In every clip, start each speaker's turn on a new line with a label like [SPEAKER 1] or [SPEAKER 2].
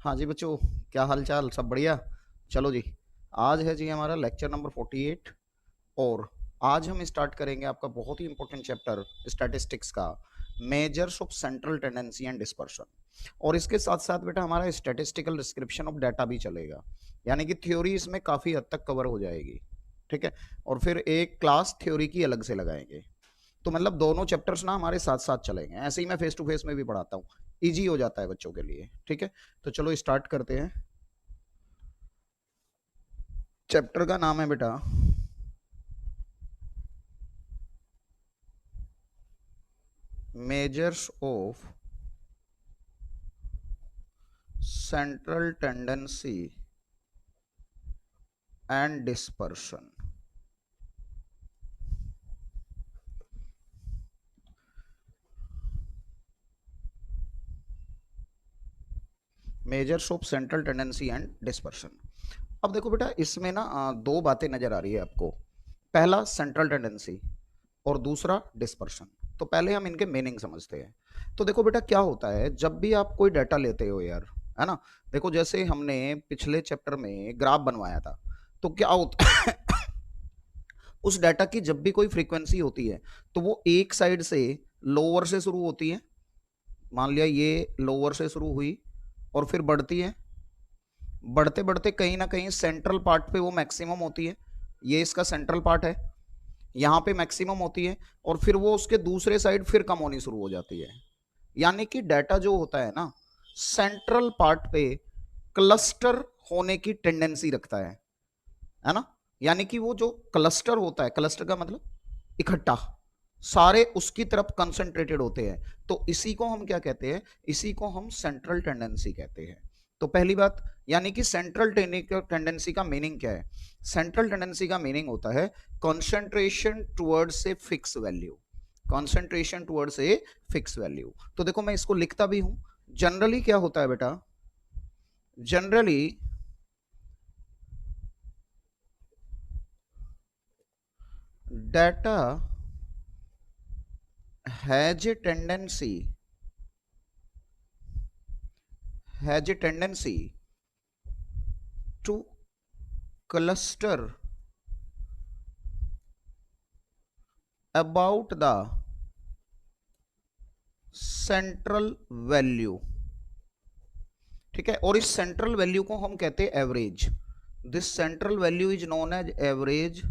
[SPEAKER 1] हाँ जी बच्चों, क्या हाल चाल? सब बढ़िया। चलो जी, आज है जी हमारा लेक्चर नंबर 48 और आज हम स्टार्ट करेंगे आपका बहुत ही इंपॉर्टेंट चैप्टर स्टैटिस्टिक्स का, measures of central tendency and dispersion. और इसके साथ साथ बेटा हमारा स्टैटिस्टिकल डिस्क्रिप्शन ऑफ डाटा भी चलेगा, यानी कि थ्योरी इसमें काफ़ी हद तक कवर हो जाएगी। ठीक है, और फिर एक क्लास थ्योरी की अलग से लगाएंगे। तो मतलब दोनों चैप्टर्स ना हमारे साथ साथ चलेंगे। ऐसे ही मैं फेस टू फेस में भी पढ़ाता हूँ, इजी हो जाता है बच्चों के लिए। ठीक है, तो चलो स्टार्ट करते हैं। चैप्टर का नाम है बेटा measures of central tendency and dispersion. Measures of central tendency and dispersion. अब देखो बेटा, इसमें ना दो बातें नजर आ रही है आपको। पहला सेंट्रल टेंडेंसी और दूसरा डिस्पर्शन। तो पहले हम इनके मीनिंग समझते हैं। तो देखो बेटा, क्या होता है जब भी आप कोई डाटा लेते हो यार, है ना। देखो जैसे हमने पिछले चैप्टर में ग्राफ बनवाया था, तो क्या होता है उस डाटा की जब भी कोई फ्रीक्वेंसी होती है तो वो एक साइड से लोअर से शुरू होती है। मान लिया ये लोअर से शुरू हुई और फिर बढ़ती है, बढ़ते बढ़ते कहीं ना कहीं सेंट्रल पार्ट पे वो मैक्सिमम होती है। ये इसका सेंट्रल पार्ट है, यहाँ पे मैक्सिमम होती है और फिर वो उसके दूसरे साइड फिर कम होनी शुरू हो जाती है। यानी कि डाटा जो होता है ना, सेंट्रल पार्ट पे क्लस्टर होने की टेंडेंसी रखता है ना। यानी कि वो जो क्लस्टर होता है, क्लस्टर का मतलब इकट्ठा, सारे उसकी तरफ कंसंट्रेटेड होते हैं। तो इसी को हम क्या कहते हैं? इसी को हम सेंट्रल टेंडेंसी कहते हैं। तो पहली बात, यानी कि सेंट्रल टेंडेंसी का मीनिंग क्या है? सेंट्रल टेंडेंसी का मीनिंग होता है concentration towards a fix value. Concentration towards a fix value. तो देखो मैं इसको लिखता भी हूं। जनरली क्या होता है बेटा? Generally data has a tendency has a tendency to cluster about the central value। ठीक है, और इस सेंट्रल वैल्यू को हम कहते हैं average. This central value is known as average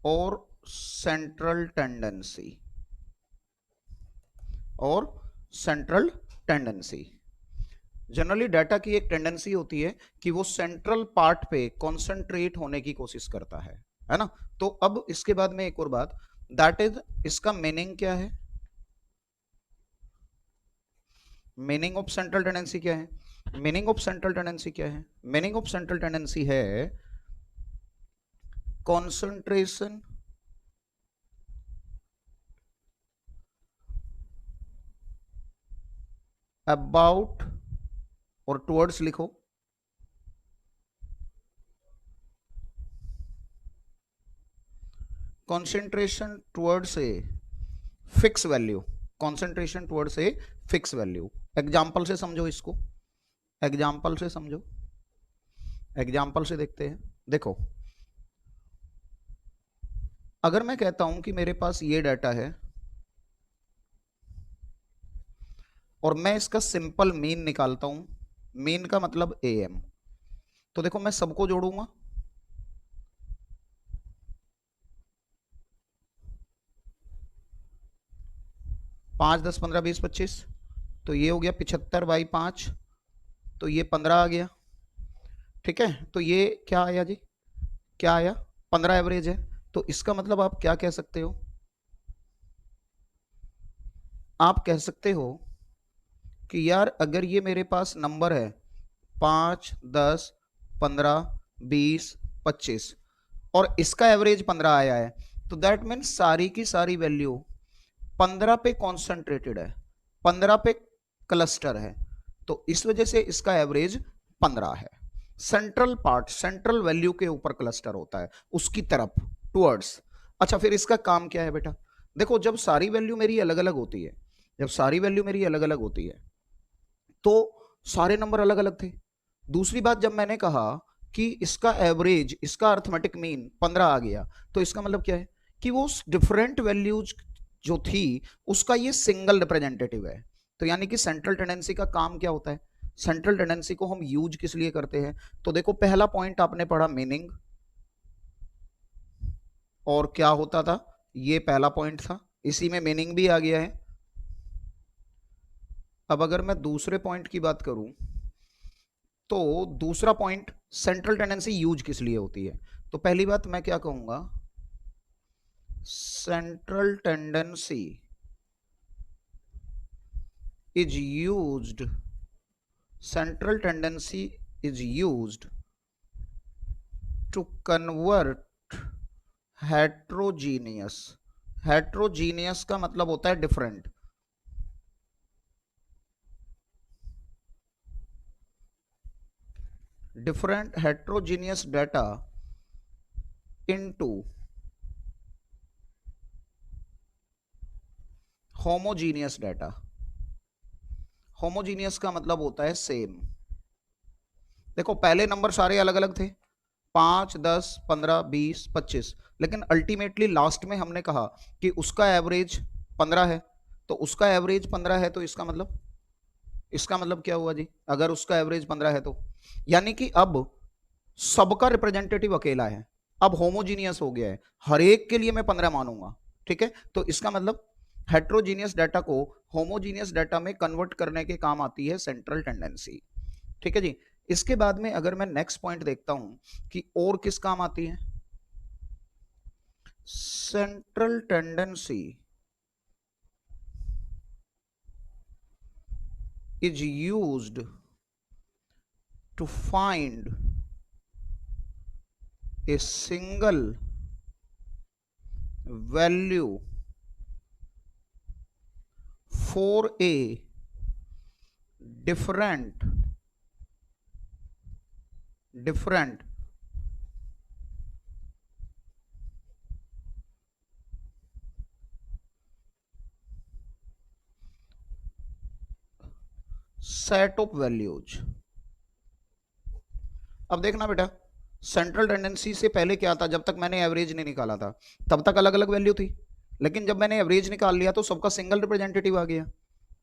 [SPEAKER 1] और सेंट्रल टेंडेंसी और सेंट्रल टेंडेंसी। जनरली डाटा की एक टेंडेंसी होती है कि वो सेंट्रल पार्ट पे कॉन्सेंट्रेट होने की कोशिश करता है ना। तो अब इसके बाद में एक और बात, दैट इज, इसका मीनिंग क्या है? मीनिंग ऑफ सेंट्रल टेंडेंसी क्या है? मीनिंग ऑफ सेंट्रल टेंडेंसी क्या है? मीनिंग ऑफ सेंट्रल टेंडेंसी है कॉन्सेंट्रेशन अबाउट, और टुवर्ड्स लिखो, concentration towards a fix value. Concentration towards a fix value. Example से समझो इसको, एग्जांपल से समझो, एग्जांपल से देखते हैं। देखो, अगर मैं कहता हूं कि मेरे पास ये डाटा है और मैं इसका सिंपल मीन निकालता हूं, मीन का मतलब एम। तो देखो मैं सबको जोड़ूंगा, 5 10 15 20 25, तो ये हो गया 75/5, तो ये 15 आ गया। ठीक है, तो ये क्या आया जी? क्या आया? 15 एवरेज है। तो इसका मतलब आप क्या कह सकते हो? आप कह सकते हो कि यार अगर ये मेरे पास नंबर है 5 10 15 20 25 और इसका एवरेज 15 आया है, तो दैट मीन्स सारी की सारी वैल्यू 15 पे कॉन्सेंट्रेटेड है, 15 पे क्लस्टर है। तो इस वजह से इसका एवरेज 15 है। सेंट्रल पार्ट, सेंट्रल वैल्यू के ऊपर क्लस्टर होता है, उसकी तरफ, टुवर्ड्स। अच्छा, फिर इसका काम क्या है बेटा? देखो जब सारी वैल्यू मेरी अलग अलग होती है, जब सारी वैल्यू मेरी अलग अलग होती है तो सारे नंबर अलग अलग थे। दूसरी बात, जब मैंने कहा कि इसका एवरेज, इसका अर्थमेटिक मीन 15 आ गया, तो इसका मतलब क्या है कि वो डिफरेंट वैल्यूज जो थी उसका ये सिंगल रिप्रेजेंटेटिव है। तो यानी कि सेंट्रल टेंडेंसी का काम क्या होता है, सेंट्रल टेंडेंसी को हम यूज किस लिए करते हैं? तो देखो, पहला पॉइंट आपने पढ़ा मीनिंग, और क्या होता था, ये पहला पॉइंट था, इसी में मीनिंग भी आ गया है। अब अगर मैं दूसरे पॉइंट की बात करूं, तो दूसरा पॉइंट, सेंट्रल टेंडेंसी यूज किस लिए होती है? तो पहली बात मैं क्या कहूंगा, central tendency is used, central tendency is used to convert heterogeneous, heterogeneous का मतलब होता है different, different heterogeneous data into homogeneous data। homogeneous का मतलब होता है सेम। देखो, पहले नंबर सारे अलग अलग थे, 5, 10, 15, 20, 25, लेकिन अल्टीमेटली लास्ट में हमने कहा कि उसका एवरेज 15 है। तो उसका एवरेज 15 है, तो इसका मतलब क्या हुआ जी, अगर उसका एवरेज 15 है तो यानी कि अब सबका रिप्रेजेंटेटिव अकेला है, अब होमोजीनियस हो गया है, हर एक के लिए मैं 15 मानूंगा। ठीक है, तो इसका मतलब हेट्रोजीनियस डाटा को होमोजीनियस डाटा में कन्वर्ट करने के काम आती है सेंट्रल टेंडेंसी। ठीक है जी। इसके बाद में अगर मैं नेक्स्ट पॉइंट देखता हूं कि और किस काम आती है, central tendency is used to find a single value for a different set of values। अब देखना बेटा, सेंट्रल टेंडेंसी से पहले क्या था, जब तक मैंने एवरेज नहीं निकाला था तब तक अलग अलग वैल्यू थी, लेकिन जब मैंने एवरेज निकाल लिया तो सबका सिंगल रिप्रेजेंटेटिव आ गया।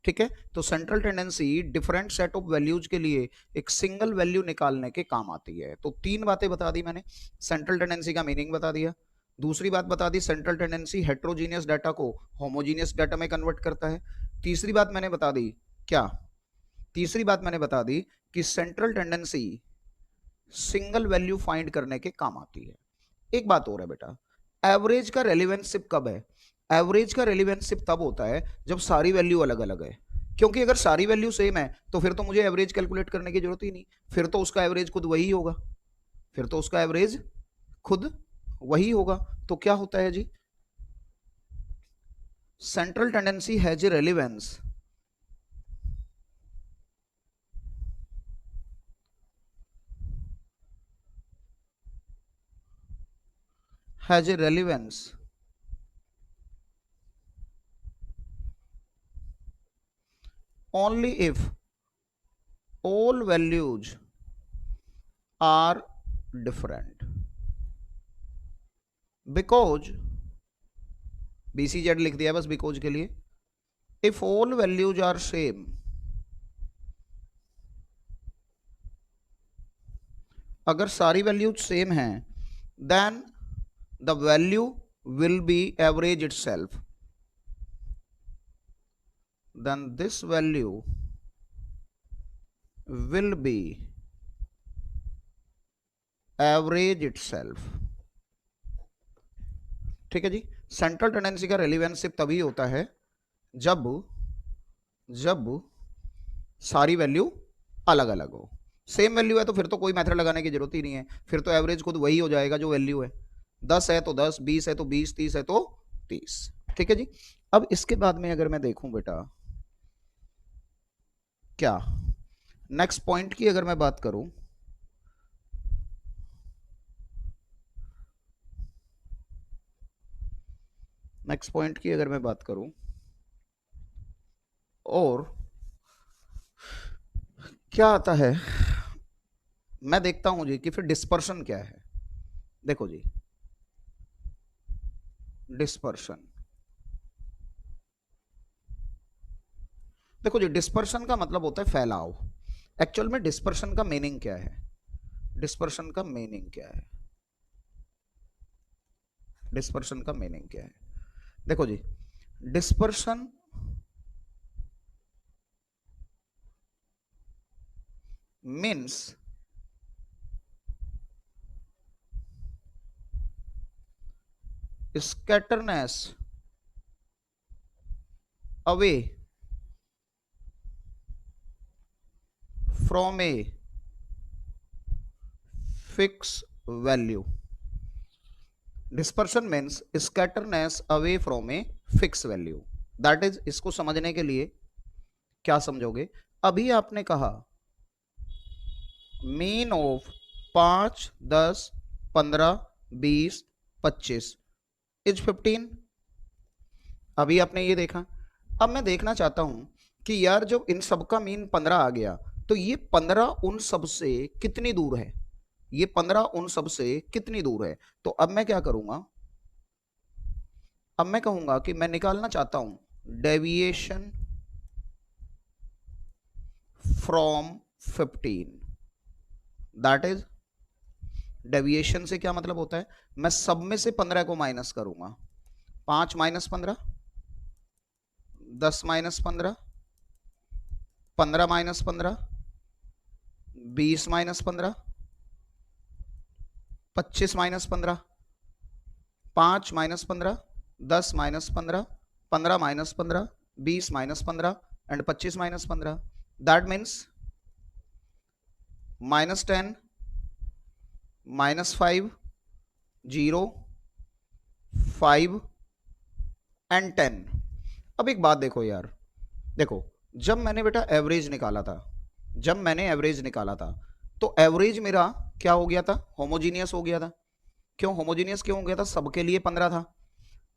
[SPEAKER 1] ठीक है, तो central tendency different set of values के लिए एक सिंगल वैल्यू निकालने के काम आती है। तो तीन बातें बता दी मैंने, सेंट्रल टेंडेंसी का मीनिंग बता दिया, दूसरी बात बता the central tendency heterogeneous data को होमोजीनियस डाटा में कन्वर्ट करता है, तीसरी बात मैंने बता दी क्या, तीसरी बात मैंने बता दी कि central tendency single value find करने के काम आती है। एक बात और है बेटा, एवरेज का रेलिवेंशिप कब है? एवरेज का रेलिवेंशिप तब होता है जब सारी वैल्यू अलग अलग है, क्योंकि अगर सारी वैल्यू सेम है तो फिर तो मुझे एवरेज कैलकुलेट करने की जरूरत ही नहीं, फिर तो उसका एवरेज खुद वही होगा, फिर तो उसका एवरेज खुद वही होगा। तो क्या होता है जी, central tendency has a relevance, has a relevance only if all values are different, because BCZ लिख दिया बस बिकॉज के लिए, if all values are same, अगर सारी वैल्यूज सेम हैं, then the value will be average itself, then this value will be average itself। ठीक है जी, सेंट्रल टेंडेंसी का रेलिवेंशिप तभी होता है जब जब सारी वैल्यू अलग अलग हो। सेम वैल्यू है तो फिर तो कोई मेथड लगाने की जरूरत ही नहीं है, फिर तो एवरेज खुद वही हो जाएगा जो वैल्यू है, 10 है तो 10, 20 है तो 20, 30 है तो 30। ठीक है जी। अब इसके बाद में अगर मैं देखूं बेटा, क्या नेक्स्ट पॉइंट की अगर मैं बात करूं, नेक्स्ट पॉइंट की अगर मैं बात करूं, और क्या आता है, मैं देखता हूं जी कि फिर डिस्पर्शन क्या है। देखो जी, डिस्पर्शन, देखो जी डिस्पर्शन का मतलब होता है फैलाव। एक्चुअल में डिस्पर्शन का मीनिंग क्या है, डिस्पर्शन का मीनिंग क्या है, डिस्पर्शन का मीनिंग क्या है। देखो जी, dispersion means scatterness away from a fix value. Dispersion means scatterness away from a fix value. That is, इसको समझने के लिए क्या समझोगे, अभी आपने कहा मीन ऑफ 5, 10, 15, 20, 25 इज 15। अभी आपने ये देखा। अब मैं देखना चाहता हूं कि यार जब इन सब का मीन 15 आ गया, तो ये 15 उन सब से कितनी दूर है, ये 15 उन सब से कितनी दूर है। तो अब मैं क्या करूंगा, अब मैं कहूंगा कि मैं निकालना चाहता हूं deviation from 15। That is, deviation से क्या मतलब होता है, मैं सब में से 15 को माइनस करूंगा। 5 minus 15, 10 minus 15, 15 minus 15, 20 minus 15, 25 minus 15, 5 minus 15, 10 minus 15, 15 minus 15, 20 minus 15 and 25 minus 15। That means -10, -5, 0, 5 and 10। अब एक बात देखो यार, देखो जब मैंने बेटा एवरेज निकाला था, जब मैंने एवरेज निकाला था, तो एवरेज मेरा क्या हो गया था, होमोजीनियस हो गया था। क्यों होमोजीनियस क्यों हो गया था, सबके लिए 15 था।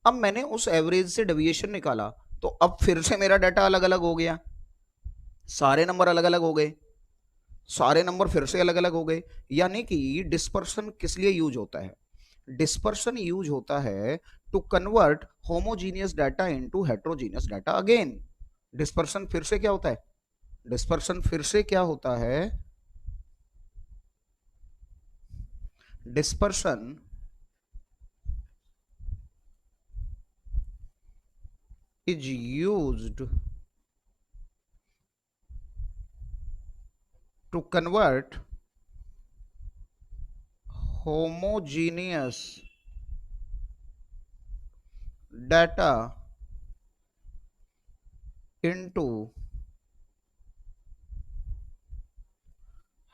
[SPEAKER 1] अब मैंने उस एवरेज से डेविएशन निकाला, तो अब फिर से मेरा डाटा अलग अलग हो गया, सारे नंबर अलग अलग हो गए, सारे नंबर फिर से अलग अलग हो गए। यानी कि डिस्पर्शन किस लिए यूज होता है, डिस्पर्शन यूज होता है to convert homogeneous data into heterogeneous data again. Dispersion फिर से क्या होता है, डिस्पर्शन फिर से क्या होता है, dispersion is used to convert homogeneous data into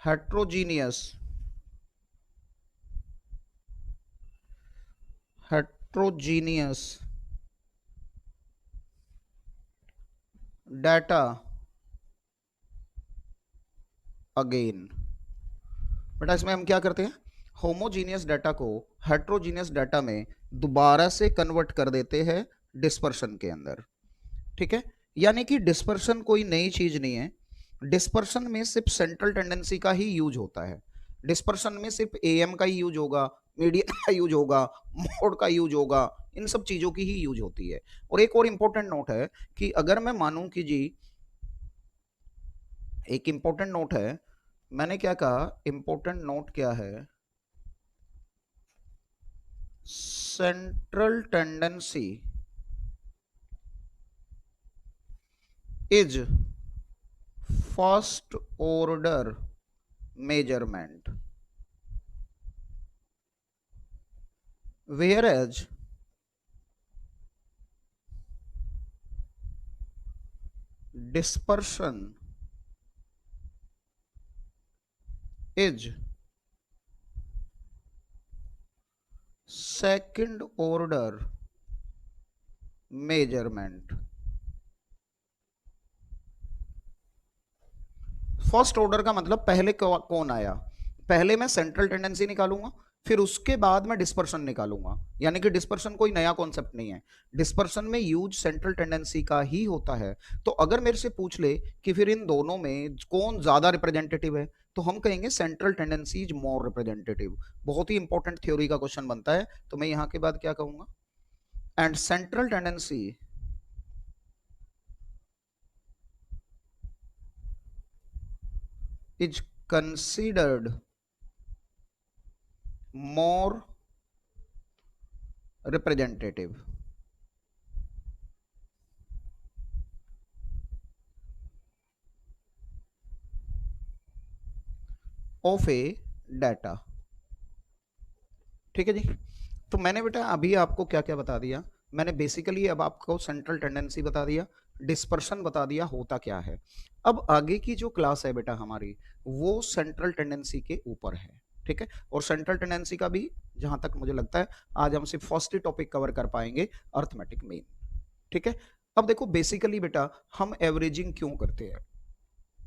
[SPEAKER 1] heterogeneous data again. बेटा इसमें हम क्या करते हैं, होमोजीनियस डाटा को हेट्रोजीनियस डाटा में दोबारा से कन्वर्ट कर देते हैं डिस्पर्शन के अंदर। ठीक है, यानी कि डिस्पर्शन कोई नई चीज नहीं है। डिस्पर्शन में सिर्फ सेंट्रल टेंडेंसी का ही यूज होता है। डिस्पर्शन में सिर्फ एएम का ही यूज होगा, मीडियन का यूज होगा, मोड का यूज होगा, इन सब चीजों की ही यूज होती है। और एक और इंपॉर्टेंट नोट है कि अगर मैं मानूं कि जी, एक इंपॉर्टेंट नोट है, मैंने क्या कहा, इंपॉर्टेंट नोट क्या है, central tendency is first order measurement, whereas dispersion is second order measurement। First order का मतलब पहले कौन आया, पहले मैं सेंट्रल टेंडेंसी निकालूंगा, फिर उसके बाद मैं डिस्पर्शन निकालूंगा, यानी कि डिस्पर्शन कोई नया कॉन्सेप्ट नहीं है, डिस्पर्शन में यूज सेंट्रल टेंडेंसी का ही होता है। तो अगर मेरे से पूछ ले कि फिर इन दोनों में कौन ज्यादा रिप्रेजेंटेटिव है, तो हम कहेंगे central tendency is more representative. बहुत ही इंपॉर्टेंट थ्योरी का क्वेश्चन बनता है, तो मैं यहां के बाद क्या कहूंगा, and central tendency is considered more representative of A data. ठीक है जी। तो मैंने बेटा अभी आपको क्या क्या बता दिया, मैंने बेसिकली अब आपको सेंट्रल टेंडेंसी बता दिया, डिस्पर्शन बता दिया होता क्या है। अब आगे की जो क्लास है बेटा हमारी, वो सेंट्रल टेंडेंसी के ऊपर है। ठीक है, और सेंट्रल टेंडेंसी का भी जहां तक मुझे लगता है आज हम सिर्फ फर्स्ट ही टॉपिक कवर कर पाएंगे, अर्थमेटिक मीन। ठीक है, अब देखो बेसिकली बेटा हम एवरेजिंग क्यों करते हैं,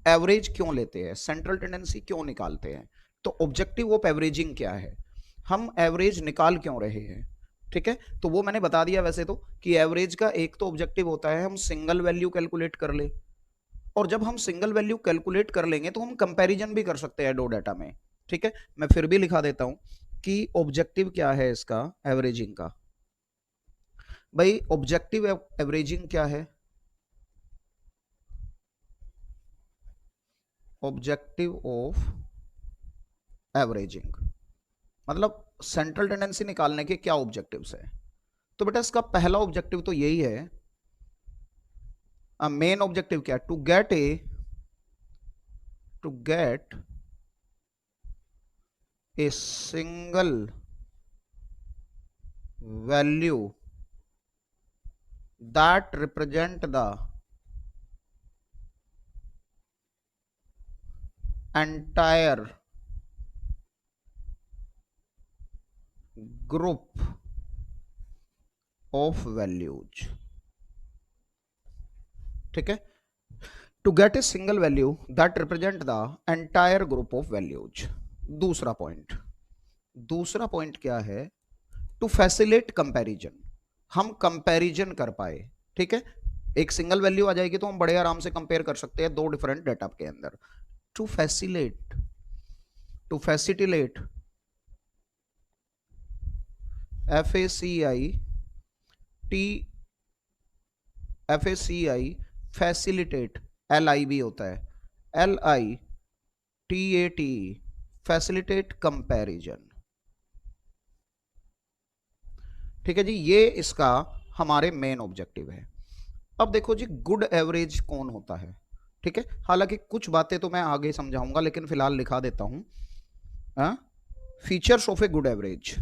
[SPEAKER 1] एवरेज क्यों लेते हैं, सेंट्रल टेंडेंसी क्यों निकालते हैं, तो ऑब्जेक्टिव ऑफ एवरेजिंग क्या है, हम एवरेज निकाल क्यों रहे हैं। ठीक है, तो वो मैंने बता दिया वैसे तो, कि एवरेज का एक तो ऑब्जेक्टिव होता है हम सिंगल वैल्यू कैलकुलेट कर ले, और जब हम सिंगल वैल्यू कैलकुलेट कर लेंगे तो हम कंपैरिजन भी कर सकते हैं दो डाटा में। ठीक है, मैं फिर भी लिखा देता हूं कि ऑब्जेक्टिव क्या है इसका, एवरेजिंग का। भाई ऑब्जेक्टिव एवरेजिंग क्या है, ऑब्जेक्टिव ऑफ एवरेजिंग मतलब सेंट्रल टेंडेंसी निकालने के क्या ऑब्जेक्टिव्स है। तो बेटा इसका पहला ऑब्जेक्टिव तो यही है, मेन ऑब्जेक्टिव क्या है, to get a single value that represent the entire group of values. ठीक है, to get a single value that represent the entire group of values. दूसरा पॉइंट, दूसरा पॉइंट क्या है, टू फैसिलिटेट कंपैरिजन, हम comparison कर पाए। ठीक है, एक सिंगल वैल्यू आ जाएगी तो हम बड़े आराम से कंपेयर कर सकते हैं दो डिफरेंट डेटा के अंदर। To facilitate, to facilitate, FACI T, FACI facilitate, LI होता है, LITAT फैसिलिटेट कंपैरिजन। ठीक है जी, ये इसका हमारे मेन ऑब्जेक्टिव है। अब देखो जी गुड एवरेज कौन होता है। ठीक है, हालांकि कुछ बातें तो मैं आगे समझाऊंगा, लेकिन फिलहाल लिखा देता हूं, features of a good average,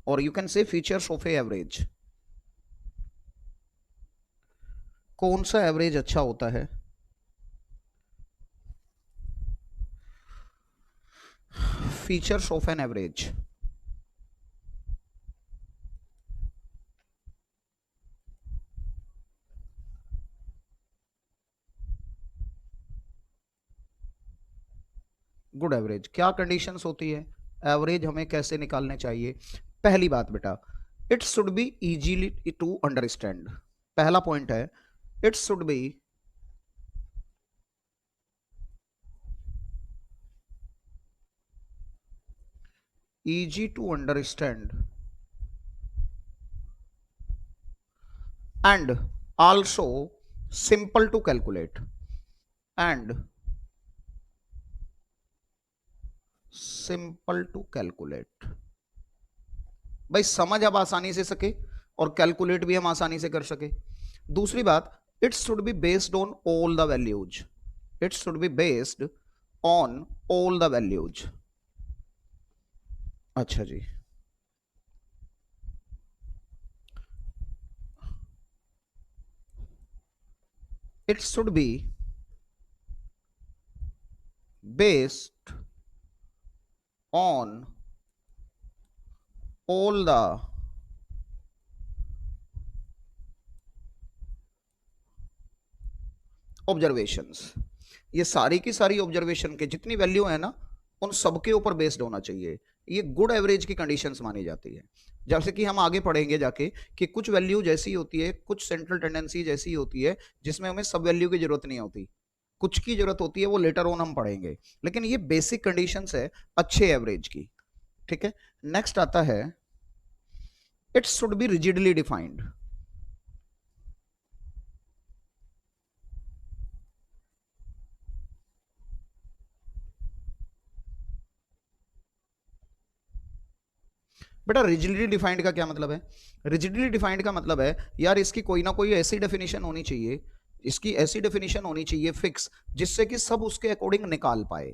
[SPEAKER 1] और you can say features of a average. कौन सा एवरेज अच्छा होता है, features of an average. Good average क्या कंडीशंस होती है, एवरेज हमें कैसे निकालने चाहिए। पहली बात बेटा, it should be easily to understand, पहला पॉइंट है, it should be easy to understand and also simple to calculate, and simple to calculate। भाई समझ अब आसानी से सके और कैलकुलेट भी हम आसानी से कर सके। दूसरी बात, it should be based on all the values, it should be based on all the values. अच्छा जी, it should be based on all the observations. ये सारी की सारी ऑब्जर्वेशन के जितनी वैल्यू है ना, उन सबके ऊपर बेस्ड होना चाहिए। ये गुड एवरेज की कंडीशंस मानी जाती है। जैसे कि हम आगे पढ़ेंगे जाके कि कुछ वैल्यू जैसी होती है, कुछ सेंट्रल टेंडेंसी जैसी होती है जिसमें हमें सब वैल्यू की जरूरत नहीं होती, कुछ की जरूरत होती है, वो लेटर ऑन हम पढ़ेंगे। लेकिन ये बेसिक कंडीशंस है अच्छे एवरेज की। ठीक है, नेक्स्ट आता है it should B rigidly defined. बेटा रिजिडली डिफाइंड का क्या मतलब है? रिजिडली डिफाइंड का मतलब है यार इसकी कोई ना कोई ऐसी डेफिनेशन होनी चाहिए, इसकी ऐसी डेफिनेशन होनी चाहिए फिक्स, जिससे कि सब उसके अकॉर्डिंग निकाल पाए।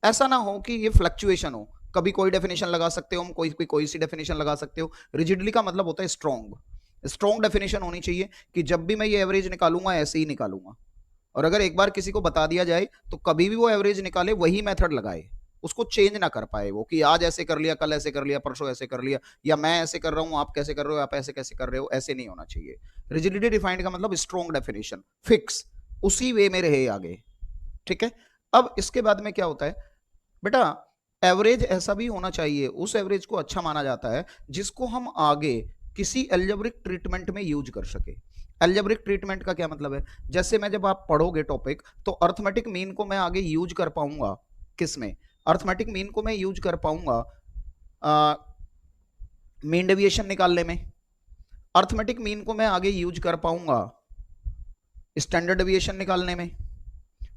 [SPEAKER 1] ऐसा ना हो कि ये फ्लक्चुएशन हो, कभी कोई डेफिनेशन लगा सकते हो हम, कोई सी डेफिनेशन लगा सकते हो। रिजिडली का मतलब होता है स्ट्रॉन्ग, स्ट्रॉन्ग डेफिनेशन होनी चाहिए कि जब भी मैं ये एवरेज निकालूंगा ऐसे ही निकालूंगा। और अगर एक बार किसी को बता दिया जाए तो कभी भी वो एवरेज निकाले वही मेथड लगाए, उसको चेंज ना कर पाए वो, कि आज ऐसे कर लिया, कल ऐसे कर लिया, परसों ऐसे कर लिया, या मैं ऐसे कर रहा हूं आप कैसे कर रहे हो, आप ऐसे कैसे कर रहे हो, ऐसे नहीं होना चाहिए। रिजिडिटी डिफाइंड का मतलब स्ट्रॉन्ग डेफिनेशन, फिक्स, उसी वे में रहे आगे। ठीक है, अब इसके बाद में क्या होता है बेटा, एवरेज ऐसा भी होना चाहिए, उस एवरेज को अच्छा माना जाता है जिसको हम आगे किसी एल्जेब्रिक ट्रीटमेंट में यूज कर सके। एल्जेब्रिक ट्रीटमेंट का क्या मतलब है? जैसे मैं जब आप पढ़ोगे टॉपिक तो अर्थमेटिक मीन को मैं आगे यूज कर पाऊंगा किस में? अर्थमेटिक मीन को मैं यूज कर पाऊंगा मीन डेविएशन निकालने में। अर्थमेटिक मीन को मैं आगे यूज कर पाऊंगा स्टैंडर्ड डेविएशन निकालने में।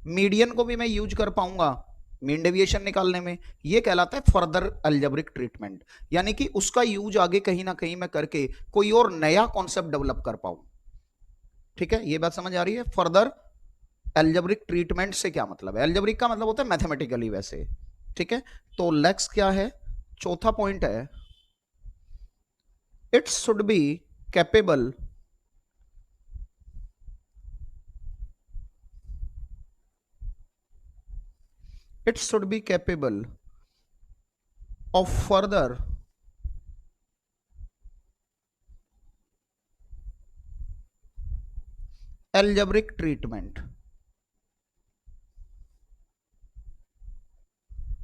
[SPEAKER 1] मीडियन को भी मैं यूज कर पाऊंगा मीन डेविएशन निकालने में। ये कहलाता है फर्दर अलजेब्रिक ट्रीटमेंट, यानी कि उसका यूज आगे कहीं ना कहीं मैं करके कोई और नया कॉन्सेप्ट डेवलप कर पाऊं। ठीक है, ये बात समझ आ रही है? फर्दर अलजेब्रिक ट्रीटमेंट से क्या मतलब है? अलजेब्रिक का मतलब होता है मैथमेटिकली वैसे। ठीक है, तो लेक्स क्या है? चौथा पॉइंट है it should be capable it should be capable of further algebraic treatment,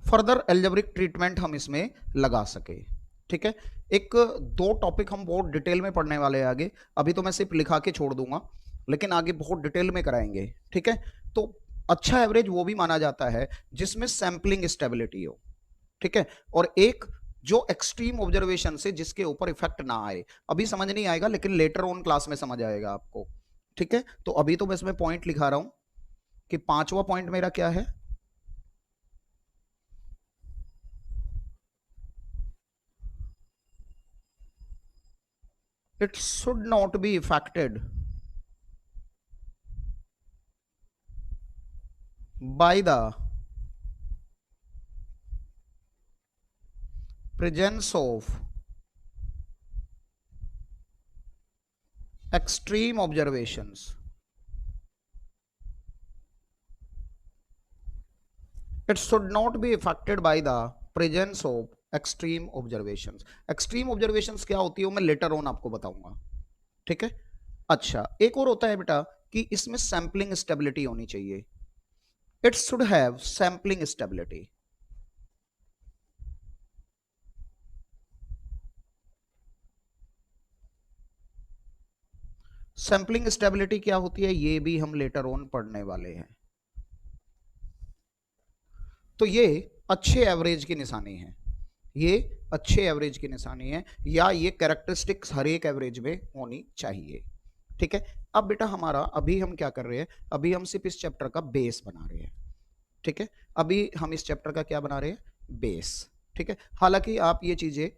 [SPEAKER 1] further algebraic treatment हम इसमें लगा सके। ठीक है, एक दो टॉपिक हम बहुत डिटेल में पढ़ने वाले हैं आगे, अभी तो मैं सिर्फ लिखा के छोड़ दूंगा, लेकिन आगे बहुत डिटेल में कराएंगे। ठीक है, तो अच्छा एवरेज वो भी माना जाता है जिसमें सैंपलिंग स्टेबिलिटी हो। ठीक है, और एक जो एक्सट्रीम ऑब्जर्वेशन से जिसके ऊपर इफेक्ट ना आए। अभी समझ नहीं आएगा लेकिन लेटर ऑन क्लास में समझ आएगा आपको। ठीक है, तो अभी तो मैं इसमें पॉइंट लिखा रहा हूं कि पांचवा पॉइंट मेरा क्या है? It should not be affected by the presence of extreme observations. It should not be affected by the presence of extreme observations. Extreme observations क्या होती है वो मैं लेटर ऑन आपको बताऊंगा। ठीक है, अच्छा एक और होता है बेटा कि इसमें सैंपलिंग स्टेबिलिटी होनी चाहिए। It should have sampling stability. Sampling stability क्या होती है ये भी हम लेटर ऑन पढ़ने वाले हैं। तो ये अच्छे एवरेज की निशानी है, ये अच्छे एवरेज की निशानी है, या ये कैरेक्टरिस्टिक्स हर एक एवरेज में होनी चाहिए। ठीक है, अब बेटा हमारा अभी हम क्या कर रहे हैं, अभी हम सिर्फ इस चैप्टर का बेस बना रहे हैं। ठीक है, अभी हम इस चैप्टर का क्या बना रहे हैं? बेस। ठीक है, हालांकि आप ये चीजें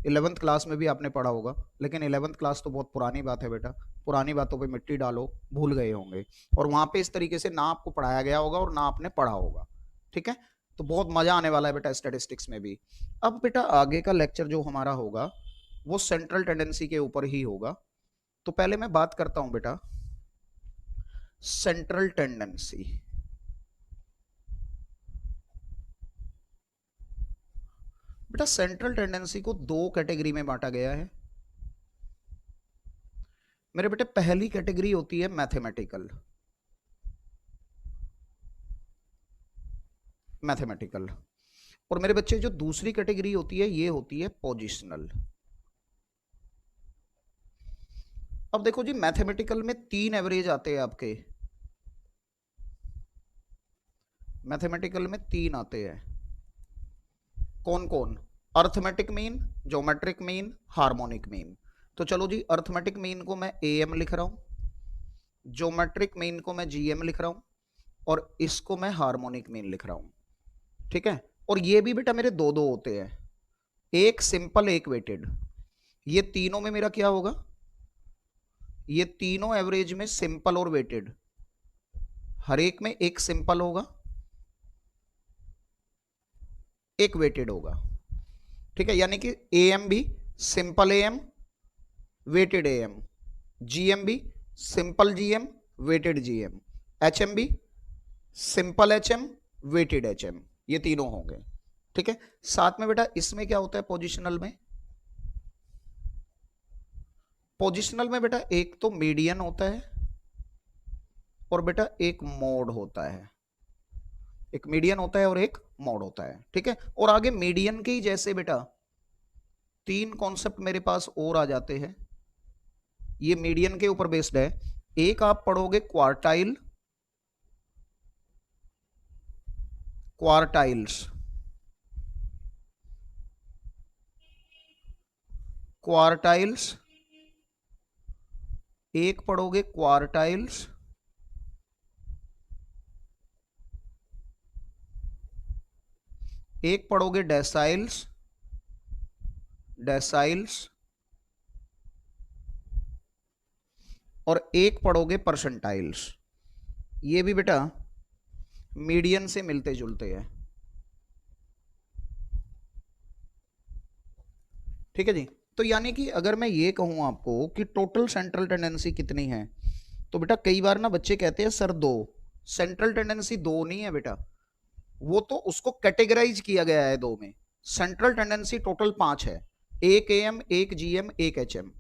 [SPEAKER 1] 11th क्लास में भी आपने पढ़ा होगा, लेकिन 11th क्लास तो बहुत पुरानी बात है बेटा, पुरानी बातों पे मिट्टी डालो, भूल गए होंगे, और वहां पे इस तरीके से ना आपको पढ़ाया गया होगा और ना आपने पढ़ा होगा। ठीक है, तो बहुत मजा आने वाला है बेटा स्टैटिस्टिक्स में भी। अब बेटा आगे का लेक्चर जो हमारा होगा वो सेंट्रल टेंडेंसी के ऊपर ही होगा। तो पहले मैं बात करता हूं बेटा सेंट्रल टेंडेंसी। बेटा सेंट्रल टेंडेंसी को दो कैटेगरी में बांटा गया है मेरे बेटे। पहली कैटेगरी होती है मैथमेटिकल। मैथमेटिकल और मेरे बच्चे जो दूसरी कैटेगरी होती है ये होती है पोजिशनल। अब देखो जी, मैथमेटिकल में 3 एवरेज आते हैं आपके, मैथमेटिकल में 3 आते हैं। कौन कौन? Arithmetic mean, geometric mean, harmonic mean. तो चलो जी, अर्थमेटिक मीन को मैं एम लिख रहा हूं, ज्योमेट्रिक मीन को मैं जीएम लिख रहा हूं, और इसको मैं हार्मोनिक मीन लिख रहा हूं। ठीक है, और ये भी बेटा मेरे दो दो होते हैं, एक सिंपल एक वेटेड। ये तीनों में मेरा क्या होगा, ये तीनों एवरेज में सिंपल और वेटेड, हर एक में एक सिंपल होगा एक वेटेड होगा। ठीक है, यानी कि एएम भी simple AM weighted AM, GM भी simple GM weighted GM, HM भी सिंपल एचएम वेटेड एचएम, ये तीनों होंगे। ठीक है, साथ में बेटा इसमें क्या होता है पोजिशनल में, पोजिशनल में बेटा एक तो मीडियन होता है और बेटा एक मोड होता है, एक मीडियन होता है और एक मोड होता है। ठीक है, और आगे मीडियन के ही जैसे बेटा 3 कॉन्सेप्ट मेरे पास और आ जाते हैं, ये मीडियन के ऊपर बेस्ड है। एक आप पढ़ोगे क्वार्टाइल, क्वार्टाइल्स, क्वार्टाइल्स, एक पढ़ोगे क्वार्टाइल्स, एक पढ़ोगे डेसाइल्स, डेसाइल्स, और एक पढ़ोगे परसेंटाइल्स। ये भी बेटा मीडियन से मिलते जुलते हैं। ठीक है जी, तो यानी कि अगर मैं ये कहूं आपको कि टोटल सेंट्रल टेंडेंसी कितनी है, तो बेटा कई बार ना बच्चे कहते हैं सर 2, सेंट्रल टेंडेंसी 2 नहीं है बेटा, वो तो उसको कैटेगराइज किया गया है 2 में। सेंट्रल टेंडेंसी टोटल 5 है, एक एएम एक जीएम एक एचएम,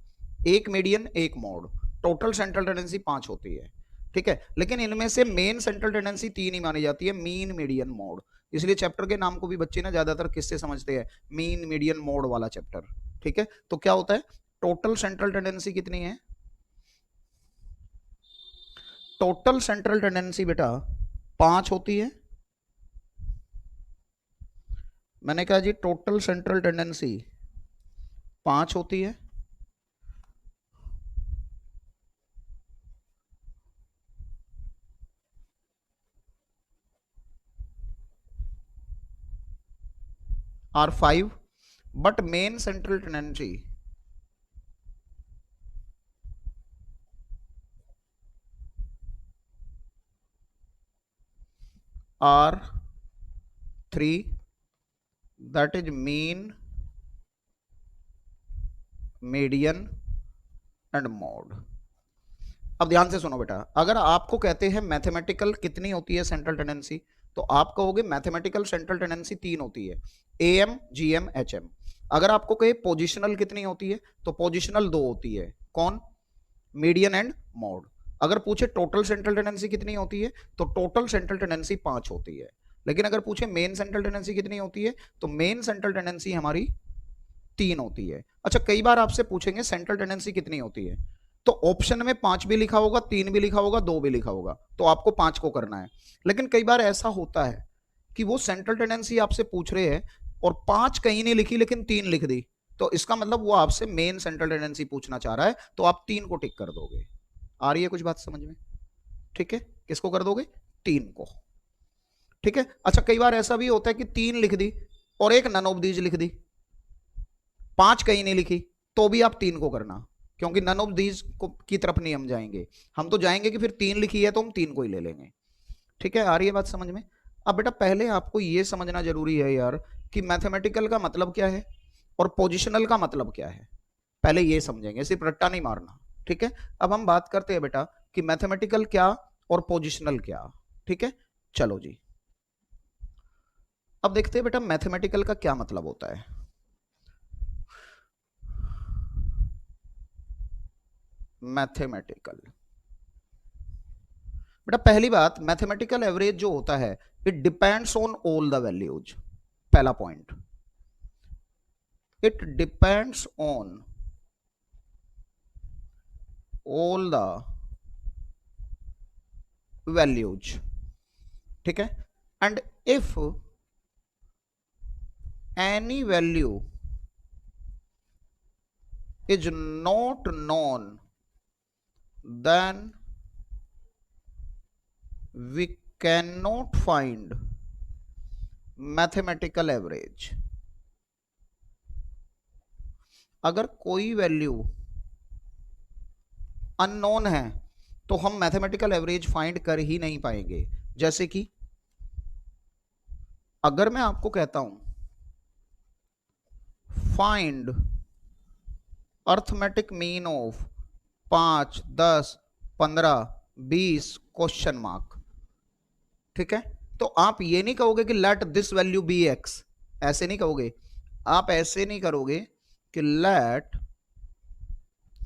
[SPEAKER 1] एक मीडियन एक मोड, टोटल सेंट्रल टेंडेंसी 5 होती है। ठीक है, लेकिन इनमें से मेन सेंट्रल टेंडेंसी 3 ही मानी जाती है, मीन मीडियन मोड। इसलिए चैप्टर के नाम को भी बच्चे ना ज्यादातर किससे समझते हैं, मीन मीडियन मोड वाला चैप्टर। ठीक है, तो क्या होता है, टोटल सेंट्रल टेंडेंसी कितनी है, टोटल सेंट्रल टेंडेंसी बेटा 5 होती है। मैंने कहा जी टोटल सेंट्रल टेंडेंसी 5 होती है, are 5, but main central tendency are 3, that is mean median and mode. अब ध्यान से सुनो बेटा, अगर आपको कहते हैं मैथमेटिकल कितनी होती है सेंट्रल टेंडेंसी, तो आप कहोगे मैथमेटिकल सेंट्रल टेंडेंसी 3 होती है, एएम जीएम एचएम। अगर आपको कहे पोजिशनल कितनी होती है, तो पोजिशनल 2 होती है, कौन, मीडियन एंड मोड। अगर पूछे टोटल सेंट्रल टेंडेंसी कितनी होती है, तो टोटल सेंट्रल टेंडेंसी 5 होती है। लेकिन अगर पूछे मेन सेंट्रल टेंडेंसी कितनी होती है, तो मेन सेंट्रल टेंडेंसी हमारी 3 होती है। अच्छा, कई बार आपसे पूछेंगे सेंट्रल टेंडेंसी कितनी होती है, तो ऑप्शन में 5 भी लिखा होगा, 3 भी लिखा होगा, 2 भी लिखा होगा, तो आपको 5 को करना है। लेकिन कई बार ऐसा होता है कि वो सेंट्रल टेंडेंसी आपसे पूछ रहे हैं और 5 कहीं नहीं लिखी लेकिन 3 लिख दी, तो इसका मतलब वो आपसे मेन सेंट्रल टेंडेंसी पूछना चाह रहा है, तो आप 3 को टिक कर दोगे। आ रही है कुछ बात समझ में? ठीक है, किसको कर दोगे, 3 को। ठीक है, अच्छा कई बार ऐसा भी होता है कि 3 लिख दी और एक नन ऑफ दीज लिख दी, 5 कहीं नहीं लिखी, तो भी आप 3 को करना, क्योंकि नन ऑफ दीज की तरफ नहीं हम जाएंगे, हम तो जाएंगे कि फिर 3 लिखी है तो हम 3 को ही ले लेंगे। ठीक है, आ रही है बात समझ में? अब बेटा पहले आपको यह समझना जरूरी है यार कि मैथमेटिकल का मतलब क्या है और पोजिशनल का मतलब क्या है, पहले ये समझेंगे, सिर्फ रट्टा नहीं मारना। ठीक है, अब हम बात करते हैं बेटा कि मैथमेटिकल क्या और पोजिशनल क्या। ठीक है, चलो जी, अब देखते हैं बेटा मैथमेटिकल का क्या मतलब होता है। मैथमेटिकल बेटा पहली बात, मैथमेटिकल एवरेज जो होता है it depends on all the values. पहला point, it depends on all the values, ठीक है, and if any value is not known, then we cannot find mathematical average. अगर कोई वैल्यू अननोन है तो हम मैथमेटिकल एवरेज फाइंड कर ही नहीं पाएंगे। जैसे कि अगर मैं आपको कहता हूं find arithmetic mean of 5, 10, 15, 20 question mark, ठीक है, तो आप ये नहीं कहोगे कि let this value be X, ऐसे नहीं कहोगे। आप ऐसे नहीं करोगे कि let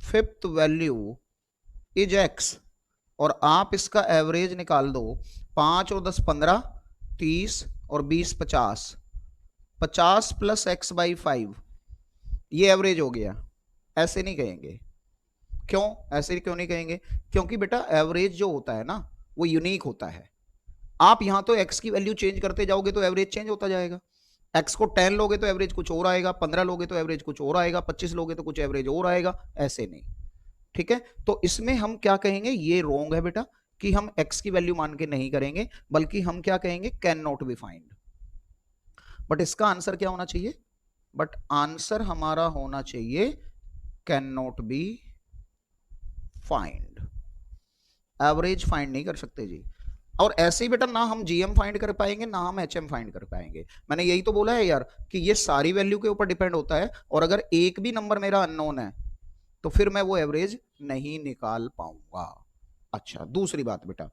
[SPEAKER 1] fifth value is X और आप इसका एवरेज निकाल दो, 5 और 10 15, 30 और 20 50, 50 प्लस एक्स बाई 5 ये एवरेज हो गया। ऐसे नहीं कहेंगे। क्यों ऐसे क्यों नहीं कहेंगे? क्योंकि बेटा एवरेज जो होता है ना वो यूनिक होता है। आप यहां तो एक्स की वैल्यू चेंज करते जाओगे तो एवरेज चेंज होता जाएगा। एक्स को 10 लोगे तो एवरेज कुछ और आएगा, 15 लोगे तो एवरेज कुछ और आएगा, 25 लोगे तो कुछ एवरेज और आएगा, ऐसे नहीं, ठीक है। तो इसमें हम क्या कहेंगे, ये रॉन्ग है बेटा कि हम एक्स की वैल्यू मान के नहीं करेंगे, बल्कि हम क्या कहेंगे, can not be find. But इसका आंसर क्या होना चाहिए? बट आंसर हमारा होना चाहिए can not be find. Average find नहीं कर सकते जी। और ऐसे ही बेटा ना हम जीएम फाइंड कर पाएंगे ना हम एचएम फाइंड कर पाएंगे। मैंने यही तो बोला है यार कि ये सारी वैल्यू के ऊपर डिपेंड होता है, और अगर एक भी नंबर मेरा अननोन है तो फिर मैं वो एवरेज नहीं निकाल पाऊंगा। अच्छा, दूसरी बात बेटा,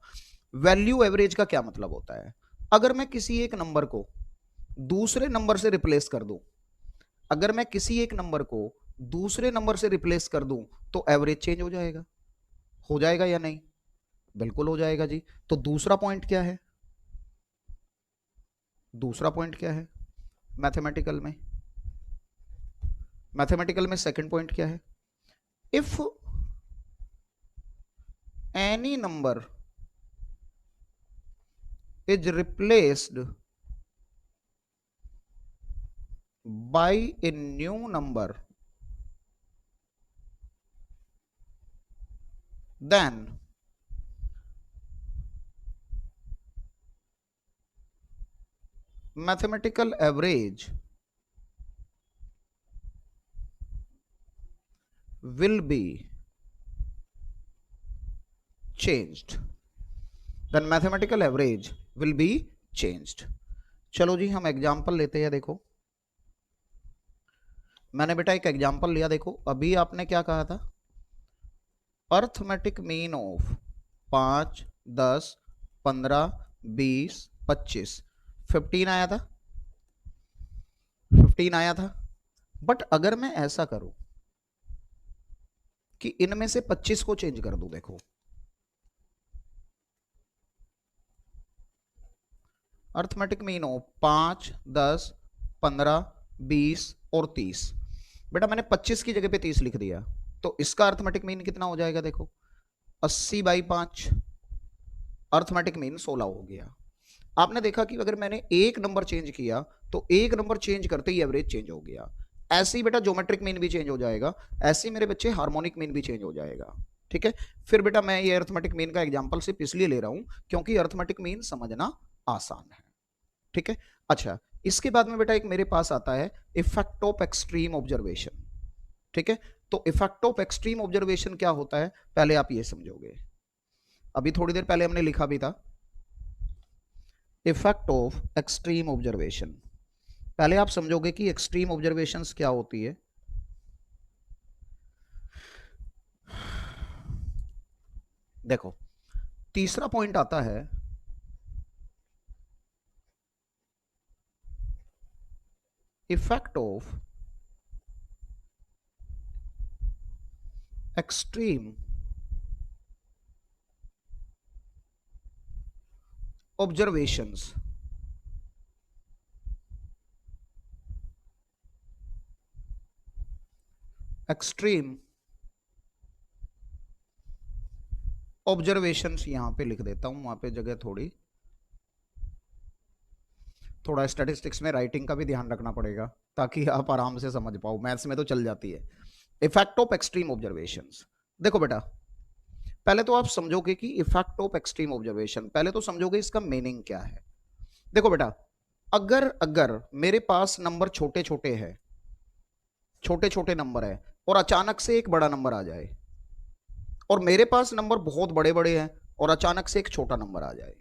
[SPEAKER 1] वैल्यू एवरेज का क्या मतलब होता है? अगर मैं किसी एक नंबर को दूसरे नंबर से रिप्लेस कर दूं, अगर मैं किसी एक नंबर को दूसरे नंबर से रिप्लेस कर दूं तो एवरेज चेंज हो जाएगा या नहीं? बिल्कुल हो जाएगा जी। तो दूसरा पॉइंट क्या है? दूसरा पॉइंट क्या है मैथमेटिकल में? मैथमेटिकल में सेकंड पॉइंट क्या है? If any number is replaced by a new number, then mathematical average will be changed, then mathematical average will be changed। चलो जी हम एग्जांपल लेते हैं। देखो मैंने बेटा एक एग्जांपल लिया। देखो अभी आपने क्या कहा था, अर्थमेटिक मीन ऑफ 5, 10, 15, 20, 25, 15 आया था, 15 आया था। बट अगर मैं ऐसा करूं कि इनमें से 25 को चेंज कर दूं, देखो अर्थमेटिक मीन ऑफ 5, 10, 15, 20 और 30, बेटा मैंने 25 की जगह पे 30 लिख दिया, तो इसका अर्थमेटिक मीन कितना हो जाएगा? देखो 80/5, अर्थमेटिक मीन 16 हो गया। आपने देखा कि अगर मैंने एक नंबर चेंज किया तो एक नंबर चेंज करते ही एवरेज चेंज हो गया। ऐसे ही बेटा ज्योमेट्रिक मीन भी चेंज हो जाएगा, ऐसे ही मेरे बच्चे हार्मोनिक मीन भी चेंज हो जाएगा, ठीक है। फिर बेटा मैं ये अर्थमेटिक मीन का एग्जांपल सिर्फ इसलिए ले रहा हूं क्योंकि अर्थमेटिक मीन समझना आसान है, ठीक है। अच्छा, इसके बाद में बेटा एक मेरे पास आता है इफेक्ट ऑफ एक्सट्रीम ऑब्जर्वेशन, ठीक है। तो इफेक्ट ऑफ एक्सट्रीम ऑब्जर्वेशन क्या होता है पहले आप ये समझोगे। अभी थोड़ी देर पहले हमने लिखा भी था इफेक्ट ऑफ एक्सट्रीम ऑब्जर्वेशन। पहले आप समझोगे कि एक्सट्रीम ऑब्जर्वेशंस क्या होती है। देखो तीसरा पॉइंट आता है effect of extreme observations extreme observations यहां पे लिख देता हूं, वहां पे जगह थोड़ा स्टैटिस्टिक्स में राइटिंग का भी ध्यान रखना पड़ेगा ताकि आप आराम से समझ पाओ, मैथ्स में तो चल जाती है। इफेक्ट ऑफ एक्सट्रीम ऑब्जर्वेशंस, देखो बेटा पहले तो आप समझोगे कि इफेक्ट ऑफ एक्सट्रीम ऑब्जर्वेशन, पहले तो समझोगे इसका मीनिंग क्या है। देखो बेटा, अगर अगर मेरे पास नंबर छोटे छोटे हैं, छोटे छोटे नंबर है, और अचानक से एक बड़ा नंबर आ जाए, और मेरे पास नंबर बहुत बड़े बड़े हैं और अचानक से एक छोटा नंबर आ जाए,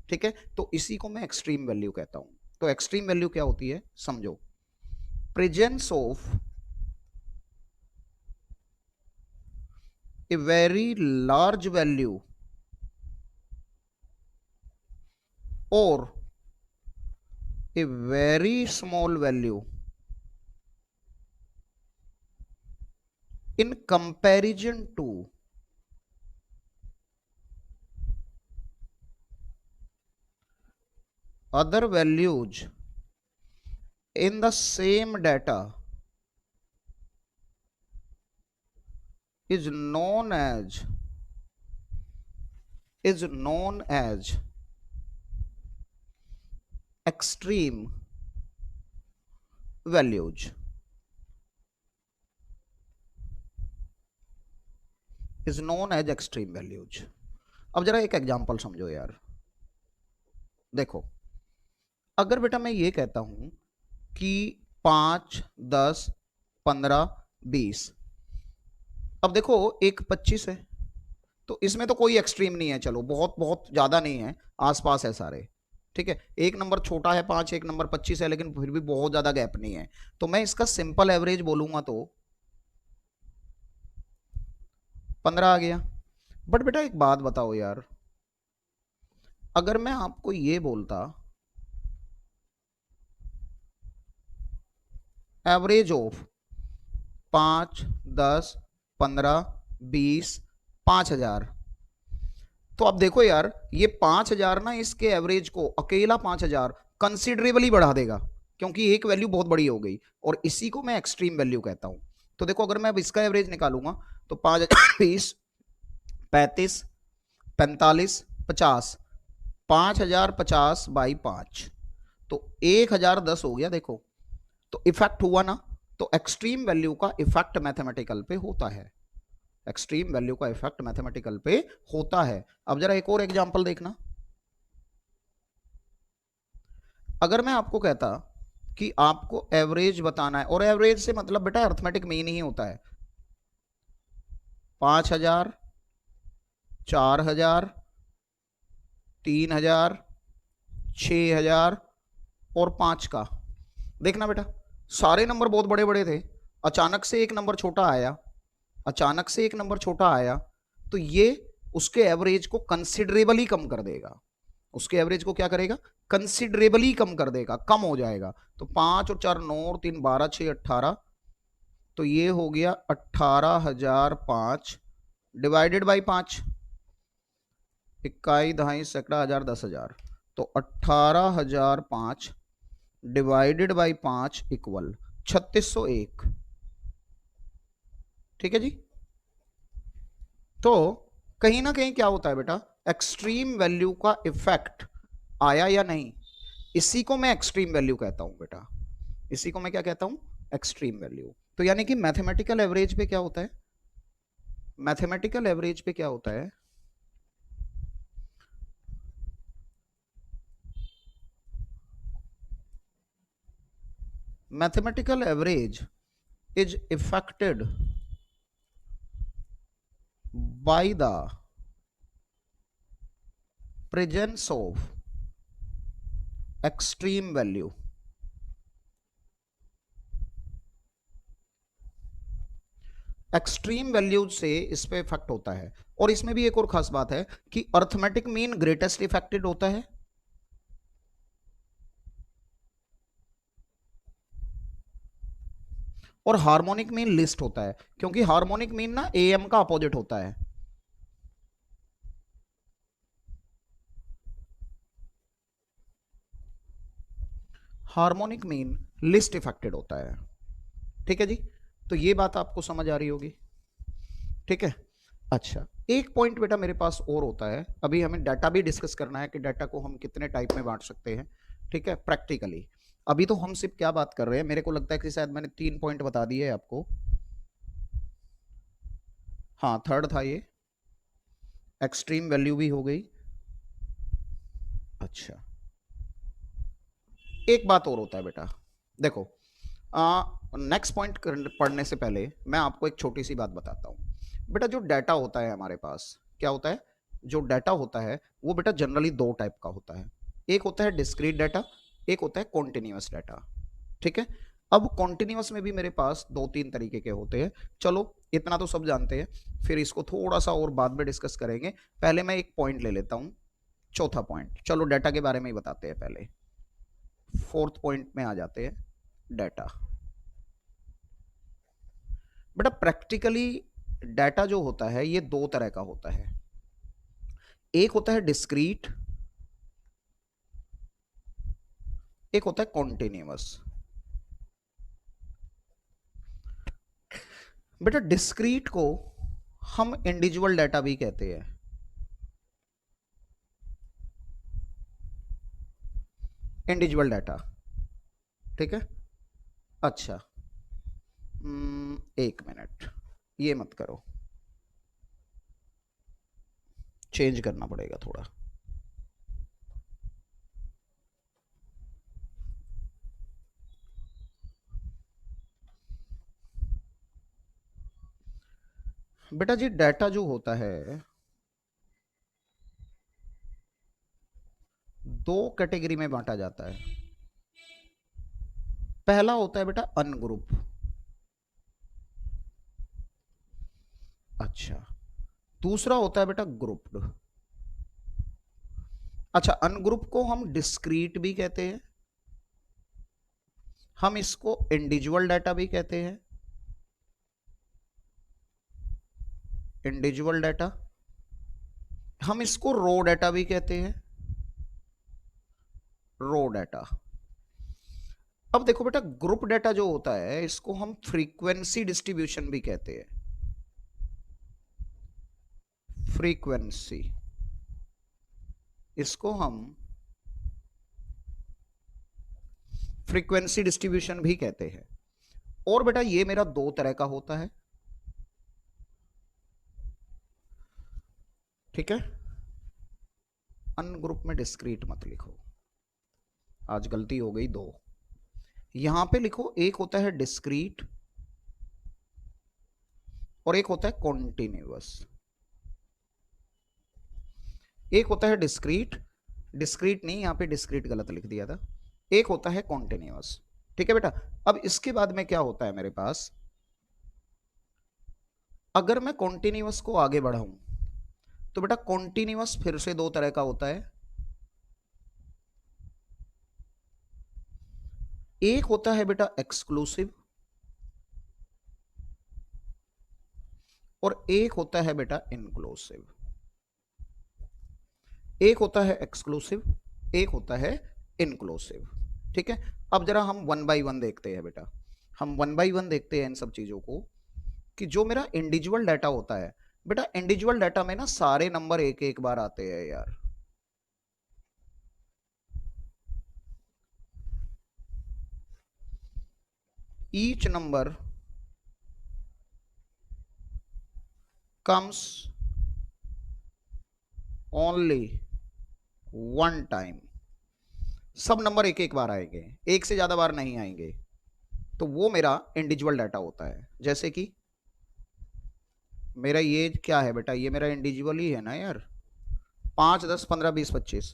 [SPEAKER 1] ठीक है, तो इसी को मैं एक्सट्रीम वैल्यू कहता हूं। तो एक्सट्रीम वैल्यू क्या होती है समझो, presence of a very large value और a very small value in comparison to other values in the same data is known as extreme values, is known as extreme values। अब जरा एक example समझो यार, देखो अगर बेटा मैं ये कहता हूं कि 5, 10, 15, 20, अब देखो एक 25 है, तो इसमें तो कोई एक्सट्रीम नहीं है, चलो बहुत बहुत ज्यादा नहीं है, आसपास है सारे, ठीक है, एक नंबर छोटा है 5, एक नंबर 25 है, लेकिन फिर भी बहुत ज्यादा गैप नहीं है, तो मैं इसका सिंपल एवरेज बोलूंगा तो 15 आ गया। बट बेटा एक बात बताओ यार, अगर मैं आपको ये बोलता एवरेज ऑफ 5, 10, 15, 20, 5,000, तो अब देखो यार ये 5,000 ना इसके एवरेज को, अकेला 5,000 कंसिडरेबली बढ़ा देगा, क्योंकि एक वैल्यू बहुत बड़ी हो गई, और इसी को मैं एक्सट्रीम वैल्यू कहता हूं। तो देखो अगर मैं अब इसका एवरेज निकालूंगा तो 5, 20, 35, 45, 50, 5,050 बाई 5, तो 1,010 हो गया। देखो तो इफेक्ट हुआ ना, तो एक्सट्रीम वैल्यू का इफेक्ट मैथमेटिकल पे होता है, एक्सट्रीम वैल्यू का इफेक्ट मैथमेटिकल पे होता है। अब जरा एक और एग्जांपल देखना, अगर मैं आपको कहता कि आपको एवरेज बताना है, और एवरेज से मतलब बेटा अर्थमेटिक मीन ही होता है, 5,000, 4,000, 3,000, 6,000 और 5 का, देखना बेटा सारे नंबर बहुत बड़े बड़े थे, अचानक से एक नंबर छोटा आया, अचानक से एक नंबर छोटा आया, तो ये उसके एवरेज को कंसिडरेबली कम कर देगा, उसके एवरेज को क्या करेगा, कंसिडरेबली कम कर देगा, कम हो जाएगा। तो 5 और 4 9 और 3 12 6 18, तो ये हो गया 18,005 डिवाइडेड बाई 5, 21, 2.5, सैकड़ा, 1000, 10,000, तो 18,005 डिवाइडेड बाई 5 इक्वल 3601, ठीक है जी। तो कहीं ना कहीं क्या होता है बेटा, एक्सट्रीम वैल्यू का इफेक्ट आया या नहीं, इसी को मैं एक्सट्रीम वैल्यू कहता हूं बेटा, इसी को मैं क्या कहता हूं, एक्सट्रीम वैल्यू। तो यानी कि मैथमेटिकल एवरेज पे क्या होता है, मैथमेटिकल एवरेज पे क्या होता है, mathematical average is affected by the presence of extreme value, extreme values से इस पे इफेक्ट होता है। और इसमें भी एक और खास बात है कि अर्थमेटिक मीन ग्रेटेस्ट इफेक्टेड होता है, और हार्मोनिक मीन लिस्ट होता है, क्योंकि हार्मोनिक मीन ना एएम का अपोजिट होता है। हार्मोनिक मीन लिस्ट इफेक्टेड होता है, ठीक है जी। तो ये बात आपको समझ आ रही होगी, ठीक है। अच्छा, एक पॉइंट बेटा मेरे पास और होता है, अभी हमें डाटा भी डिस्कस करना है कि डाटा को हम कितने टाइप में बांट सकते हैं, ठीक है, प्रैक्टिकली। अभी तो हम सिर्फ क्या बात कर रहे हैं, मेरे को लगता है कि शायद मैंने 3 पॉइंट बता दिए आपको। हाँ, थर्ड था ये, एक्सट्रीम वैल्यू भी हो गई। अच्छा, एक बात और होता है बेटा, देखो, नेक्स्ट पॉइंट पढ़ने से पहले मैं आपको एक छोटी सी बात बताता हूँ बेटा। जो डाटा होता है हमारे पास, क्या होता है, जो डाटा होता है वो बेटा जनरली दो टाइप का होता है। एक होता है डिस्क्रीट डाटा, एक होता है कॉन्टिन्यूअस डाटा, ठीक है। अब कॉन्टिन्यूअस में भी मेरे पास दो तीन तरीके के होते हैं, चलो इतना तो सब जानते हैं, फिर इसको थोड़ा सा और बाद में डिस्कस करेंगे। पहले मैं एक पॉइंट ले लेता हूँ, चौथा पॉइंट, चलो डाटा के बारे में ही बताते हैं पहले। फोर्थ पॉइंट में आ जाते हैं, डाटा। बेटा प्रैक्टिकली डाटा जो होता है ये दो तरह का होता है, एक होता है डिस्क्रीट, एक होता है कॉन्टिन्यूअस। बेटा डिस्क्रीट को हम इंडिविजुअल डाटा भी कहते हैं, इंडिविजुअल डाटा, ठीक है। अच्छा, एक मिनट, ये मत करो, चेंज करना पड़ेगा थोड़ा। बेटा जी डाटा जो होता है दो कैटेगरी में बांटा जाता है। पहला होता है बेटा अनग्रुप। अच्छा, दूसरा होता है बेटा ग्रुप्ड। अच्छा, अनग्रुप को हम डिस्क्रीट भी कहते हैं, हम इसको इंडिविजुअल डाटा भी कहते हैं, इंडिविजुअल डाटा, हम इसको रो डाटा भी कहते हैं, रो डाटा। अब देखो बेटा, ग्रुप डाटा जो होता है इसको हम फ्रीक्वेंसी डिस्ट्रीब्यूशन भी कहते हैं, फ्रीक्वेंसी, इसको हम फ्रीक्वेंसी डिस्ट्रीब्यूशन भी कहते हैं। और बेटा ये मेरा दो तरह का होता है, ठीक है। अनग्रुप में डिस्क्रीट मत लिखो, आज गलती हो गई दो, यहां पे लिखो, एक होता है डिस्क्रीट और एक होता है कॉन्टिन्यूअस। एक होता है डिस्क्रीट, डिस्क्रीट नहीं, यहां पे डिस्क्रीट गलत लिख दिया था, एक होता है कॉन्टिन्यूअस, ठीक है बेटा। अब इसके बाद में क्या होता है मेरे पास, अगर मैं कॉन्टिन्यूअस को आगे बढ़ाऊं तो बेटा कॉन्टिन्यूअस फिर से दो तरह का होता है, एक होता है बेटा एक्सक्लूसिव और एक होता है बेटा इंक्लूसिव। एक होता है एक्सक्लूसिव, एक होता है इंक्लूसिव, ठीक है। अब जरा हम वन बाय वन देखते हैं बेटा, हम वन बाय वन देखते हैं इन सब चीजों को, कि जो मेरा इंडिविजुअल डाटा होता है बेटा, इंडिविजुअल डाटा में ना सारे नंबर एक एक बार आते हैं यार, each number comes only one time, सब नंबर एक एक बार आएंगे, एक से ज्यादा बार नहीं आएंगे, तो वो मेरा इंडिविजुअल डाटा होता है। जैसे कि मेरा ये क्या है बेटा, ये मेरा इंडिविजुअल ही है ना यार, 5 10 15 20 25।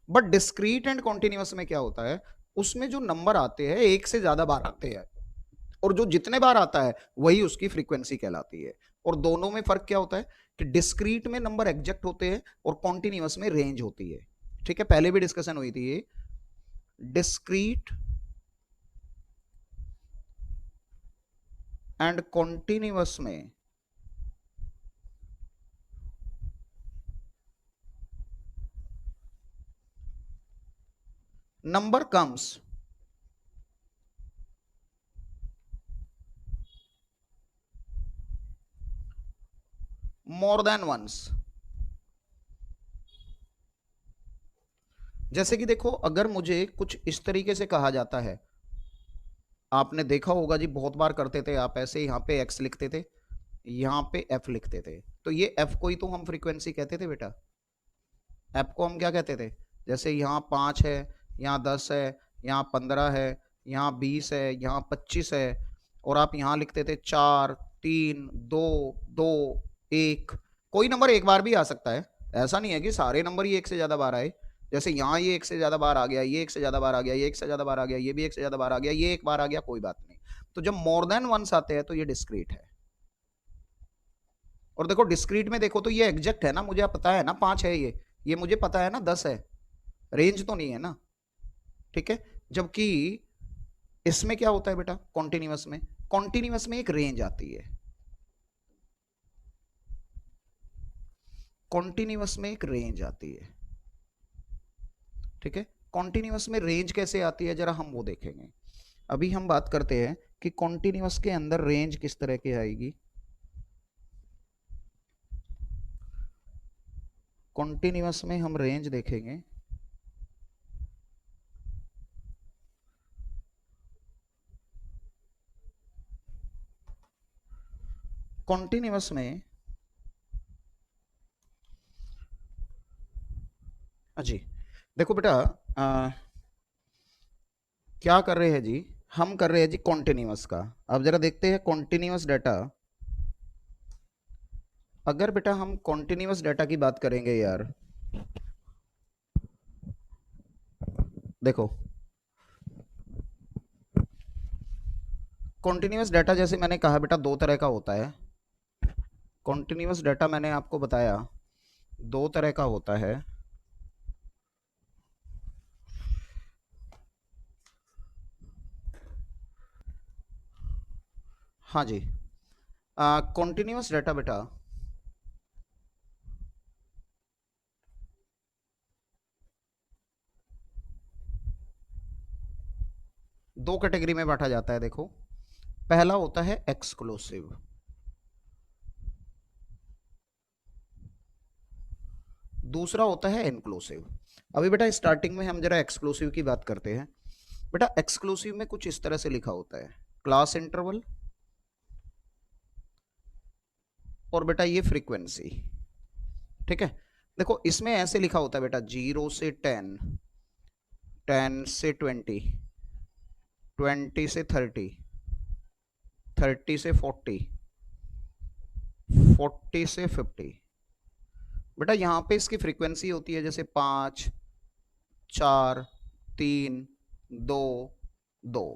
[SPEAKER 1] बट डिस्क्रीट एंड कॉन्टिन्यूअस में क्या होता है, उसमें जो नंबर आते हैं एक से ज्यादा बार आते हैं, और जो जितने बार आता है वही उसकी फ्रीक्वेंसी कहलाती है। और दोनों में फर्क क्या होता है कि डिस्क्रीट में नंबर एग्जैक्ट होते हैं और कॉन्टिन्यूअस में रेंज होती है, ठीक है, पहले भी डिस्कशन हुई थी ये। डिस्क्रीट एंड कॉन्टिन्यूअस में number comes more than once. जैसे कि देखो, अगर मुझे कुछ इस तरीके से कहा जाता है, आपने देखा होगा जी, बहुत बार करते थे आप ऐसे, यहाँ पे एक्स लिखते थे, यहाँ पे एफ लिखते थे, तो ये एफ को ही तो हम फ्रीक्वेंसी कहते थे बेटा। एफ को हम क्या कहते थे? जैसे यहाँ 5 है, यहाँ 10 है, यहाँ 15 है, यहाँ 20 है, यहाँ 25 है, और आप यहाँ लिखते थे 4 3 2 2 1। कोई नंबर एक बार भी आ सकता है, ऐसा नहीं है कि सारे नंबर ही एक से ज्यादा बार आए। जैसे यहाँ ये एक से ज्यादा बार आ गया, ये एक से ज्यादा बार आ गया, ये एक से ज्यादा बार आ गया, ये भी एक से ज्यादा बार आ गया, ये एक बार आ गया, कोई बात नहीं। तो जब मोर देन वंस आते हैं तो ये डिस्क्रीट है। और देखो डिस्क्रीट में देखो तो ये एग्जैक्ट है ना, मुझे पता है ना 5 है, ये मुझे पता है ना 10 है, रेंज तो नहीं है ना। ठीक है, जबकि इसमें क्या होता है बेटा, कॉन्टिन्यूअस में, कॉन्टिन्यूअस में एक रेंज आती है, कॉन्टिन्यूअस में एक रेंज आती है। ठीक है, कॉन्टिन्यूअस में रेंज कैसे आती है जरा हम वो देखेंगे। अभी हम बात करते हैं कि कॉन्टिन्यूअस के अंदर रेंज किस तरह की आएगी। कॉन्टिन्यूअस में हम रेंज देखेंगे, कॉन्टिन्यूअस में जी देखो बेटा, क्या कर रहे हैं जी, हम कर रहे हैं जी कॉन्टिन्यूअस का। अब जरा देखते हैं कॉन्टिन्यूअस डाटा। अगर बेटा हम कॉन्टिन्यूअस डाटा की बात करेंगे यार, देखो कॉन्टिन्यूअस डाटा जैसे मैंने कहा बेटा दो तरह का होता है। कॉन्टिन्यूअस डाटा मैंने आपको बताया दो तरह का होता है। हाँ जी, कॉन्टिन्यूअस डाटा बेटा दो कैटेगरी में बांटा जाता है। देखो, पहला होता है एक्सक्लूसिव, दूसरा होता है इंक्लूसिव। अभी बेटा स्टार्टिंग में हम जरा एक्सक्लूसिव की बात करते हैं। बेटा एक्सक्लूसिव में कुछ इस तरह से लिखा होता है, क्लास इंटरवल और बेटा ये फ्रीक्वेंसी। ठीक है, देखो इसमें ऐसे लिखा होता है बेटा 0 से 10, 10 से 20, 20 से 30, 30 से 40, 40 से 50। बेटा यहाँ पे इसकी फ्रीक्वेंसी होती है जैसे 5 4 3 2 2,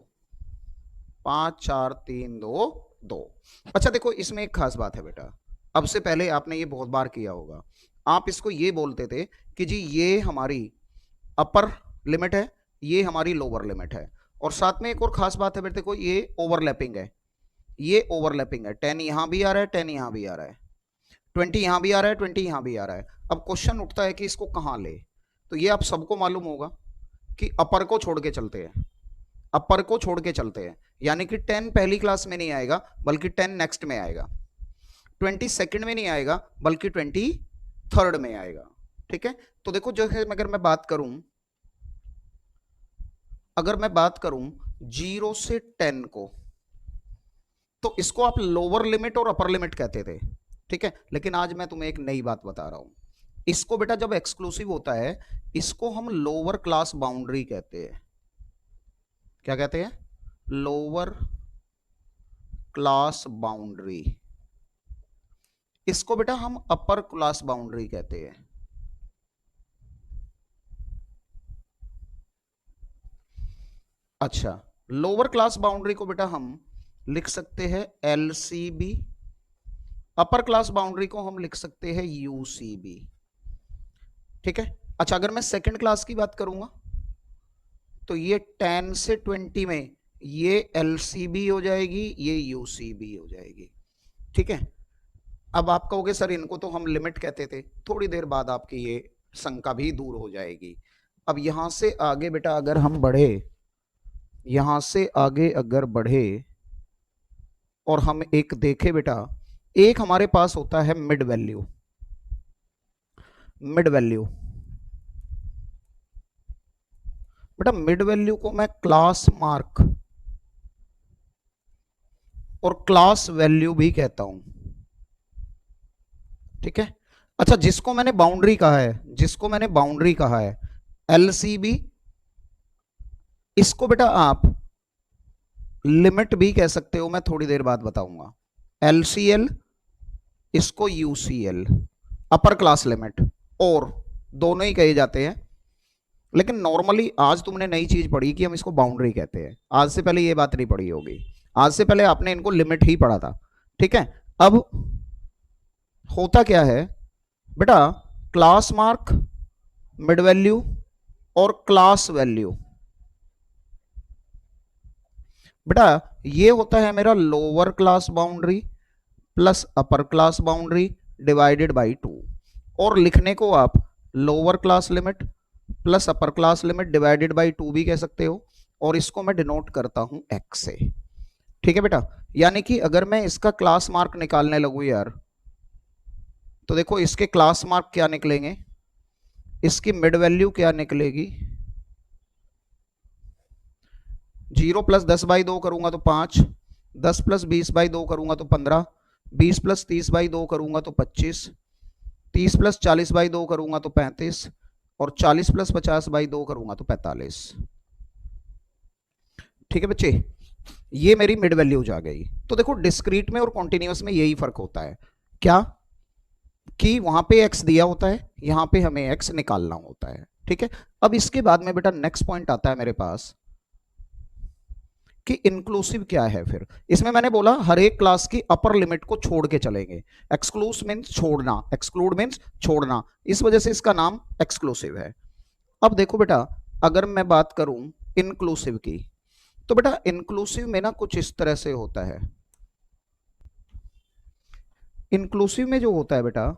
[SPEAKER 1] 5 4 3 2 2। अच्छा देखो, इसमें एक खास बात है बेटा, अब से पहले आपने ये बहुत बार किया होगा, आप इसको ये बोलते थे कि जी ये हमारी अपर लिमिट है, ये हमारी लोअर लिमिट है। और साथ में एक और खास बात है बेटे, देखो ये ओवरलैपिंग है, ये ओवरलैपिंग है, 10 यहां भी आ रहा है, 10 यहां भी आ रहा है, 20 यहां भी आ रहा है, 20 यहां भी आ रहा है। अब क्वेश्चन उठता है कि इसको कहां ले। तो ये आप सबको मालूम होगा कि अपर को छोड़ के चलते हैं, अपर को छोड़ के चलते हैं, यानी कि 10 पहली क्लास में नहीं आएगा बल्कि 10 नेक्स्ट में आएगा, 20 सेकंड में नहीं आएगा बल्कि 20 थर्ड में आएगा। ठीक है, तो देखो जो है, अगर मैं बात करूं, अगर मैं बात करूं 0 से 10 को, तो इसको आप लोअर लिमिट और अपर लिमिट कहते थे। ठीक है, लेकिन आज मैं तुम्हें एक नई बात बता रहा हूं, इसको बेटा जब एक्सक्लूसिव होता है इसको हम लोअर क्लास बाउंड्री कहते हैं। क्या कहते हैं? Lower class boundary. इसको बेटा हम अपर क्लास बाउंड्री कहते हैं। अच्छा, लोअर क्लास बाउंड्री को बेटा हम लिख सकते हैं एलसीबी, अपर क्लास बाउंड्री को हम लिख सकते हैं यूसीबी। ठीक है, अच्छा अगर मैं सेकंड क्लास की बात करूंगा तो ये 10 से 20 में ये एलसीबी हो जाएगी, ये यूसीबी हो जाएगी। ठीक है, अब आप कहोगे सर इनको तो हम लिमिट कहते थे, थोड़ी देर बाद आपकी ये शंका भी दूर हो जाएगी। अब यहां से आगे बेटा अगर हम बढ़े, यहां से आगे अगर बढ़े और हम एक देखे बेटा एक हमारे पास होता है मिड वैल्यू। मिड वैल्यू बेटा, मिड वैल्यू को मैं क्लास मार्क और क्लास वैल्यू भी कहता हूं। ठीक है। अच्छा, जिसको मैंने बाउंड्री कहा है, जिसको मैंने बाउंड्री कहा है एलसीबी, इसको बेटा आप लिमिट भी कह सकते हो, मैं थोड़ी देर बाद बताऊंगा। एलसीएल, इसको यूसीएल, अपर क्लास लिमिट, और दोनों ही कहे जाते हैं। लेकिन नॉर्मली आज तुमने नई चीज पढ़ी कि हम इसको बाउंड्री कहते हैं, आज से पहले ये बात नहीं पढ़ी होगी। आज से पहले आपने इनको लिमिट ही पढ़ा था। ठीक है। अब होता क्या है बेटा, क्लास मार्क, मिड वैल्यू और क्लास वैल्यू, बेटा ये होता है मेरा lower class boundary plus upper class boundary divided by 2। और लिखने को आप lower class limit plus upper class limit divided by 2 भी कह सकते हो, और इसको मैं डिनोट करता हूं एक्स से। ठीक है बेटा, यानी कि अगर मैं इसका क्लास मार्क निकालने लगूं यार, तो देखो इसके क्लास मार्क क्या निकलेंगे, इसकी मिड वैल्यू क्या निकलेगी, 0 प्लस 10 बाई 2 करूंगा तो 5, 10 प्लस 20 बाई 2 करूंगा तो 15, 20 प्लस 30 बाई 2 करूंगा तो 25, 30 प्लस 40 बाई 2 करूंगा तो 35, और 40 प्लस 50 बाई 2 करूंगा तो 45। ठीक है बच्चे, ये मेरी मिड वैल्यूज आ गई। तो देखो डिस्क्रीट में और कॉन्टिन्यूस में यही फर्क होता है, क्या कि वहां पे x दिया होता है, यहां पे हमें x निकालना होता है। ठीक है। अब इसके बाद में बेटा नेक्स्ट पॉइंट आता है मेरे पास कि इंक्लूसिव क्या है। फिर इसमें मैंने बोला हर एक क्लास की अपर लिमिट को छोड़ के चलेंगे। एक्सक्लूस मीन्स छोड़ना, एक्सक्लूड मीन्स छोड़ना, इस वजह से इसका नाम एक्सक्लूसिव है। अब देखो बेटा, अगर मैं बात करूं इंक्लूसिव की, तो बेटा इंक्लूसिव में ना कुछ इस तरह से होता है। इंक्लूसिव में जो होता है बेटा,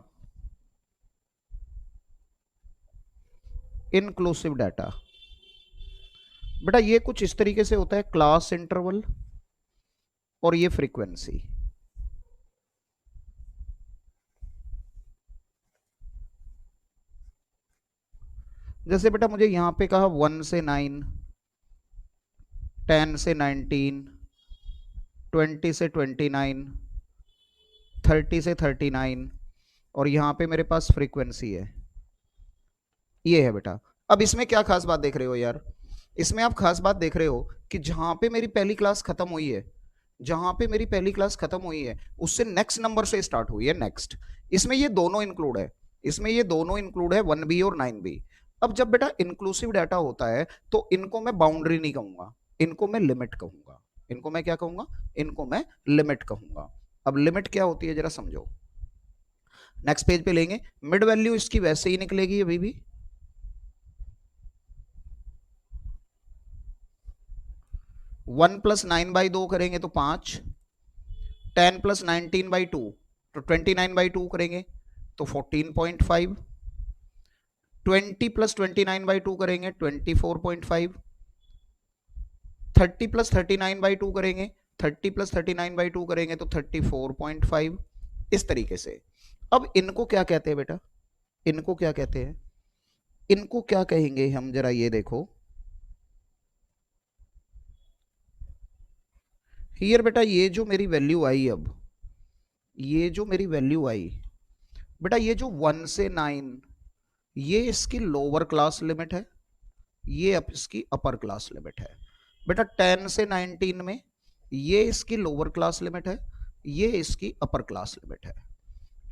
[SPEAKER 1] इंक्लूसिव डाटा, बेटा ये कुछ इस तरीके से होता है, क्लास इंटरवल और ये फ्रीक्वेंसी। जैसे बेटा मुझे यहां पे कहा 1 से 9, 10 से 19, 20 से 29, 30 से 39, और यहां पे मेरे पास फ्रीक्वेंसी है, ये है बेटा। अब इसमें क्या खास बात देख रहे हो यार, इसमें आप खास बात देख रहे हो कि जहां पे मेरी पहली क्लास खत्म हुई है, जहां पे मेरी पहली क्लास खत्म हुई है उससे नेक्स्ट नंबर से स्टार्ट हुई है नेक्स्ट। इसमें ये दोनों इंक्लूड है, इसमें ये दोनों इंक्लूड है, 1B और 9B। अब जब बेटा इंक्लूसिव डाटा होता है तो इनको मैं बाउंड्री नहीं कहूंगा, इनको मैं लिमिट कहूंगा। इनको मैं क्या कहूंगा, इनको मैं लिमिट कहूंगा। अब लिमिट क्या होती है जरा समझो, नेक्स्ट पेज पे लेंगे। मिड वैल्यू इसकी वैसे ही निकलेगी अभी भी, 1 प्लस 9 बाई 2 करेंगे तो 5, 10 प्लस 19 बाई 2 तो 29 बाई 2 करेंगे तो 14.5, 20 प्लस 29 बाई 2 करेंगे 24.5, 30 प्लस 39 बाई 2 करेंगे, 30 प्लस 39 बाई 2 करेंगे तो 34.5, इस तरीके से। अब इनको क्या कहते हैं बेटा, इनको क्या कहते हैं, इनको क्या कहेंगे हम जरा ये देखो। हियर बेटा ये जो मेरी वैल्यू आई, अब ये जो मेरी वैल्यू आई बेटा, ये जो 1 से 9, ये इसकी लोअर क्लास लिमिट है, ये अब इसकी अपर क्लास लिमिट है। बेटा 10 से 19 में ये इसकी लोअर क्लास लिमिट है, ये इसकी अपर क्लास लिमिट है।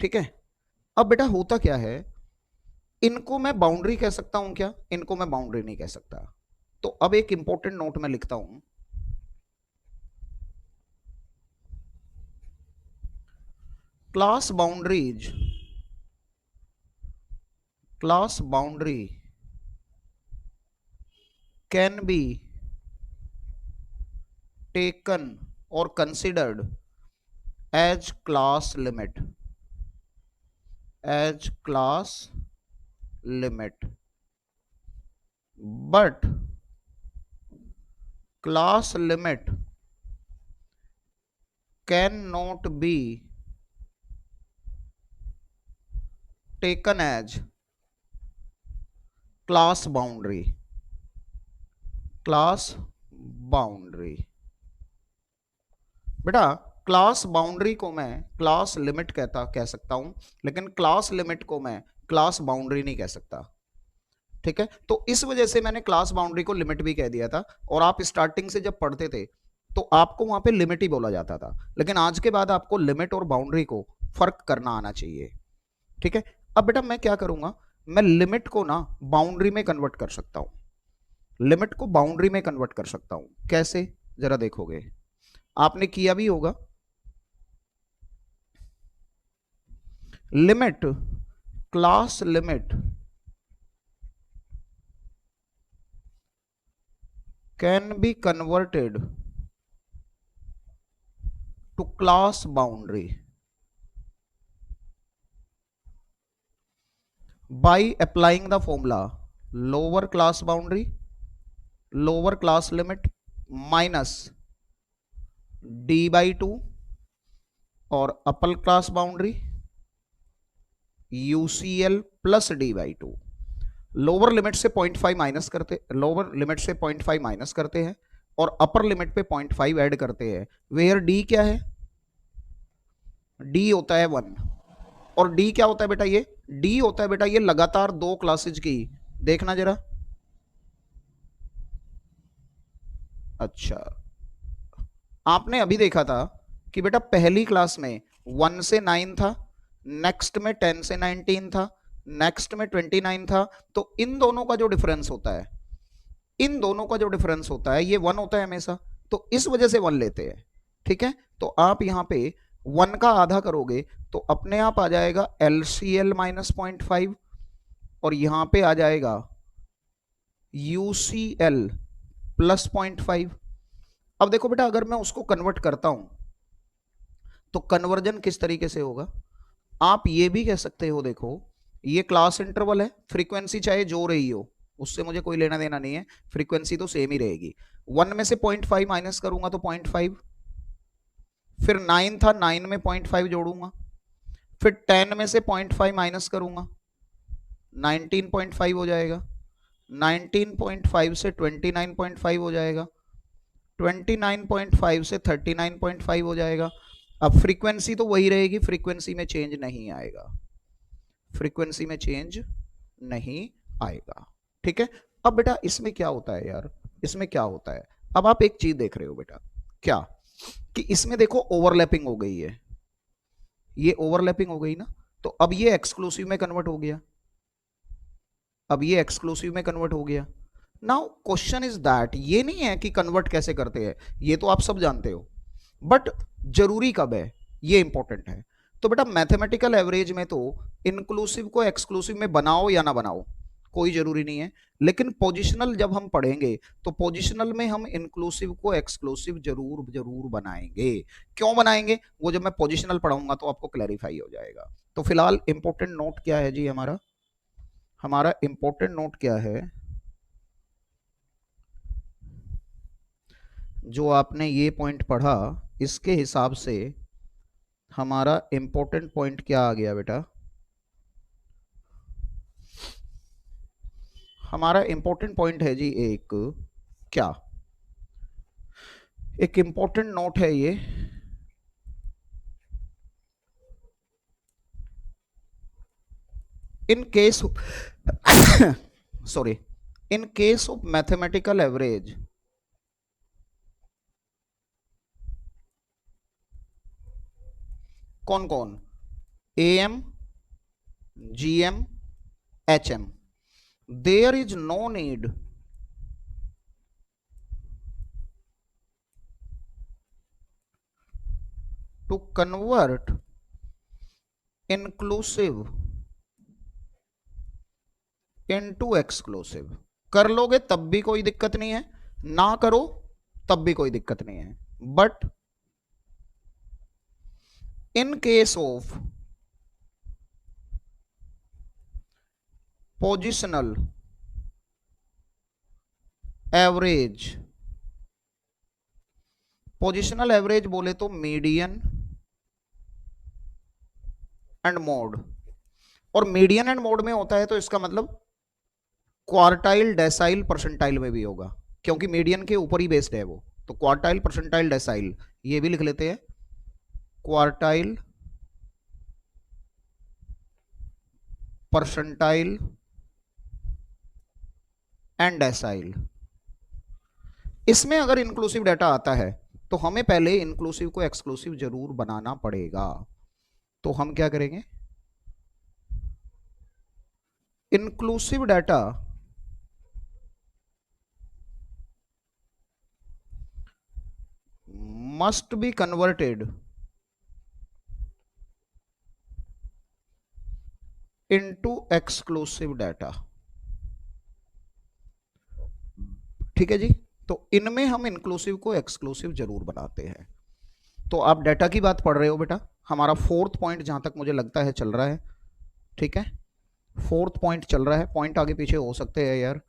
[SPEAKER 1] ठीक है। अब बेटा होता क्या है, इनको मैं बाउंड्री कह सकता हूं क्या, इनको मैं बाउंड्री नहीं कह सकता। तो अब एक इंपॉर्टेंट नोट में लिखता हूं, class boundaries, class boundary can be taken or considered as class limit, as class limit, but class limit cannot be taken as class boundary, class boundary. बेटा क्लास बाउंड्री को मैं क्लास लिमिट कह सकता हूं, लेकिन क्लास लिमिट को मैं class boundary नहीं कह सकता। ठीक है, तो इस वजह से मैंने क्लास बाउंड्री को लिमिट भी कह दिया था, और आप स्टार्टिंग से जब पढ़ते थे तो आपको वहां पे लिमिट ही बोला जाता था, लेकिन आज के बाद आपको लिमिट और बाउंड्री को फर्क करना आना चाहिए। ठीक है, अब बेटा मैं क्या करूंगा, मैं लिमिट को ना बाउंड्री में कन्वर्ट कर सकता हूं, लिमिट को बाउंड्री में कन्वर्ट कर सकता हूं। कैसे, जरा देखोगे, आपने किया भी होगा। Limit, class limit can be converted to class boundary by applying the formula lower class boundary, lower class limit minus d by 2 और upper class boundary UCL plus d by 2। Lower limit से 0.5 minus करते, lower limit से 0.5 minus करते हैं और upper limit पे 0.5 add करते हैं। वेयर डी क्या है, डी होता है 1, और डी क्या होता है बेटा, ये डी होता है बेटा ये लगातार दो क्लासेज की। देखना जरा, अच्छा आपने अभी देखा था कि बेटा पहली क्लास में 1 से 9 था, नेक्स्ट में 10 से 19 था, नेक्स्ट में 29 था। तो इन दोनों का जो डिफरेंस होता है, इन दोनों का जो डिफरेंस होता है ये 1 होता है हमेशा, तो इस वजह से 1 लेते हैं। ठीक है, तो आप यहां पे 1 का आधा करोगे तो अपने आप आ जाएगा LCL माइनस 0.5, और यहां पे आ जाएगा UCL प्लस 0.5। अब देखो बेटा अगर मैं उसको कन्वर्ट करता हूं तो कन्वर्जन किस तरीके से होगा, आप ये भी कह सकते हो, देखो ये क्लास इंटरवल है, फ्रीक्वेंसी चाहे जो रही हो उससे मुझे कोई लेना देना नहीं है, फ्रीक्वेंसी तो सेम ही रहेगी। 1 में से 0.5 माइनस करूंगा तो 0.5, फिर 9 था 9 में 0.5 जोड़ूंगा, फिर 10 में से 0.5 माइनस करूंगा 19.5 हो जाएगा, 19.5 से 29.5 हो जाएगा, 29.5 से 39.5 हो जाएगा। अब फ्रीक्वेंसी तो वही रहेगी, फ्रीक्वेंसी में चेंज नहीं आएगा, फ्रीक्वेंसी में चेंज नहीं आएगा। ठीक है, अब बेटा इसमें क्या होता है यार, इसमें क्या होता है, अब आप एक चीज देख रहे हो बेटा, क्या कि इसमें देखो ओवरलैपिंग हो गई है, ये ओवरलैपिंग हो गई ना, तो अब ये एक्सक्लूसिव में कन्वर्ट हो गया, अब ये एक्सक्लूसिव में कन्वर्ट हो गया। नाउ क्वेश्चन इज दैट, ये नहीं है कि कन्वर्ट कैसे करते हैं, ये तो आप सब जानते हो, बट जरूरी कब है ये इंपॉर्टेंट है। तो बेटा मैथमेटिकल एवरेज में तो इंक्लूसिव को एक्सक्लूसिव में बनाओ या ना बनाओ कोई जरूरी नहीं है, लेकिन पोजिशनल जब हम पढ़ेंगे तो पोजिशनल में हम इंक्लूसिव को एक्सक्लूसिव जरूर जरूर बनाएंगे। क्यों बनाएंगे वो जब मैं पोजिशनल पढ़ाऊंगा तो आपको क्लैरिफाई हो जाएगा। तो फिलहाल इंपॉर्टेंट नोट क्या है जी, हमारा हमारा इंपॉर्टेंट नोट क्या है, जो आपने ये पॉइंट पढ़ा इसके हिसाब से हमारा इंपॉर्टेंट पॉइंट क्या आ गया बेटा, हमारा इंपॉर्टेंट पॉइंट है जी एक, क्या एक इंपॉर्टेंट नोट है ये, in case sorry, in case of mathematical average कौन कौन, AM, GM, HM, there is no need to convert inclusive into exclusive। कर लोगे तब भी कोई दिक्कत नहीं है, ना करो तब भी कोई दिक्कत नहीं है, but in case of positional average, positional average बोले तो मीडियन एंड मोड, और मीडियन एंड मोड में होता है तो इसका मतलब क्वार्टाइल, डेसाइल, परसेंटाइल में भी होगा, क्योंकि मीडियन के ऊपर ही बेस्ड है वो। तो क्वार्टाइल, परसेंटाइल, डेसाइल, ये भी लिख लेते हैं, क्वार्टाइल, परसेंटाइल एंड डेसाइल। इसमें अगर इंक्लूसिव डाटा आता है तो हमें पहले इंक्लूसिव को एक्सक्लूसिव जरूर बनाना पड़ेगा। तो हम क्या करेंगे, inclusive data must be converted into exclusive data। ठीक है जी। तो इनमें हम इंक्लूसिव को एक्सक्लूसिव जरूर बनाते हैं। तो आप डाटा की बात पढ़ रहे हो बेटा, हमारा फोर्थ पॉइंट जहां तक मुझे लगता है चल रहा है। ठीक है, फोर्थ पॉइंट चल रहा है, पॉइंट आगे पीछे हो सकते हैं यार,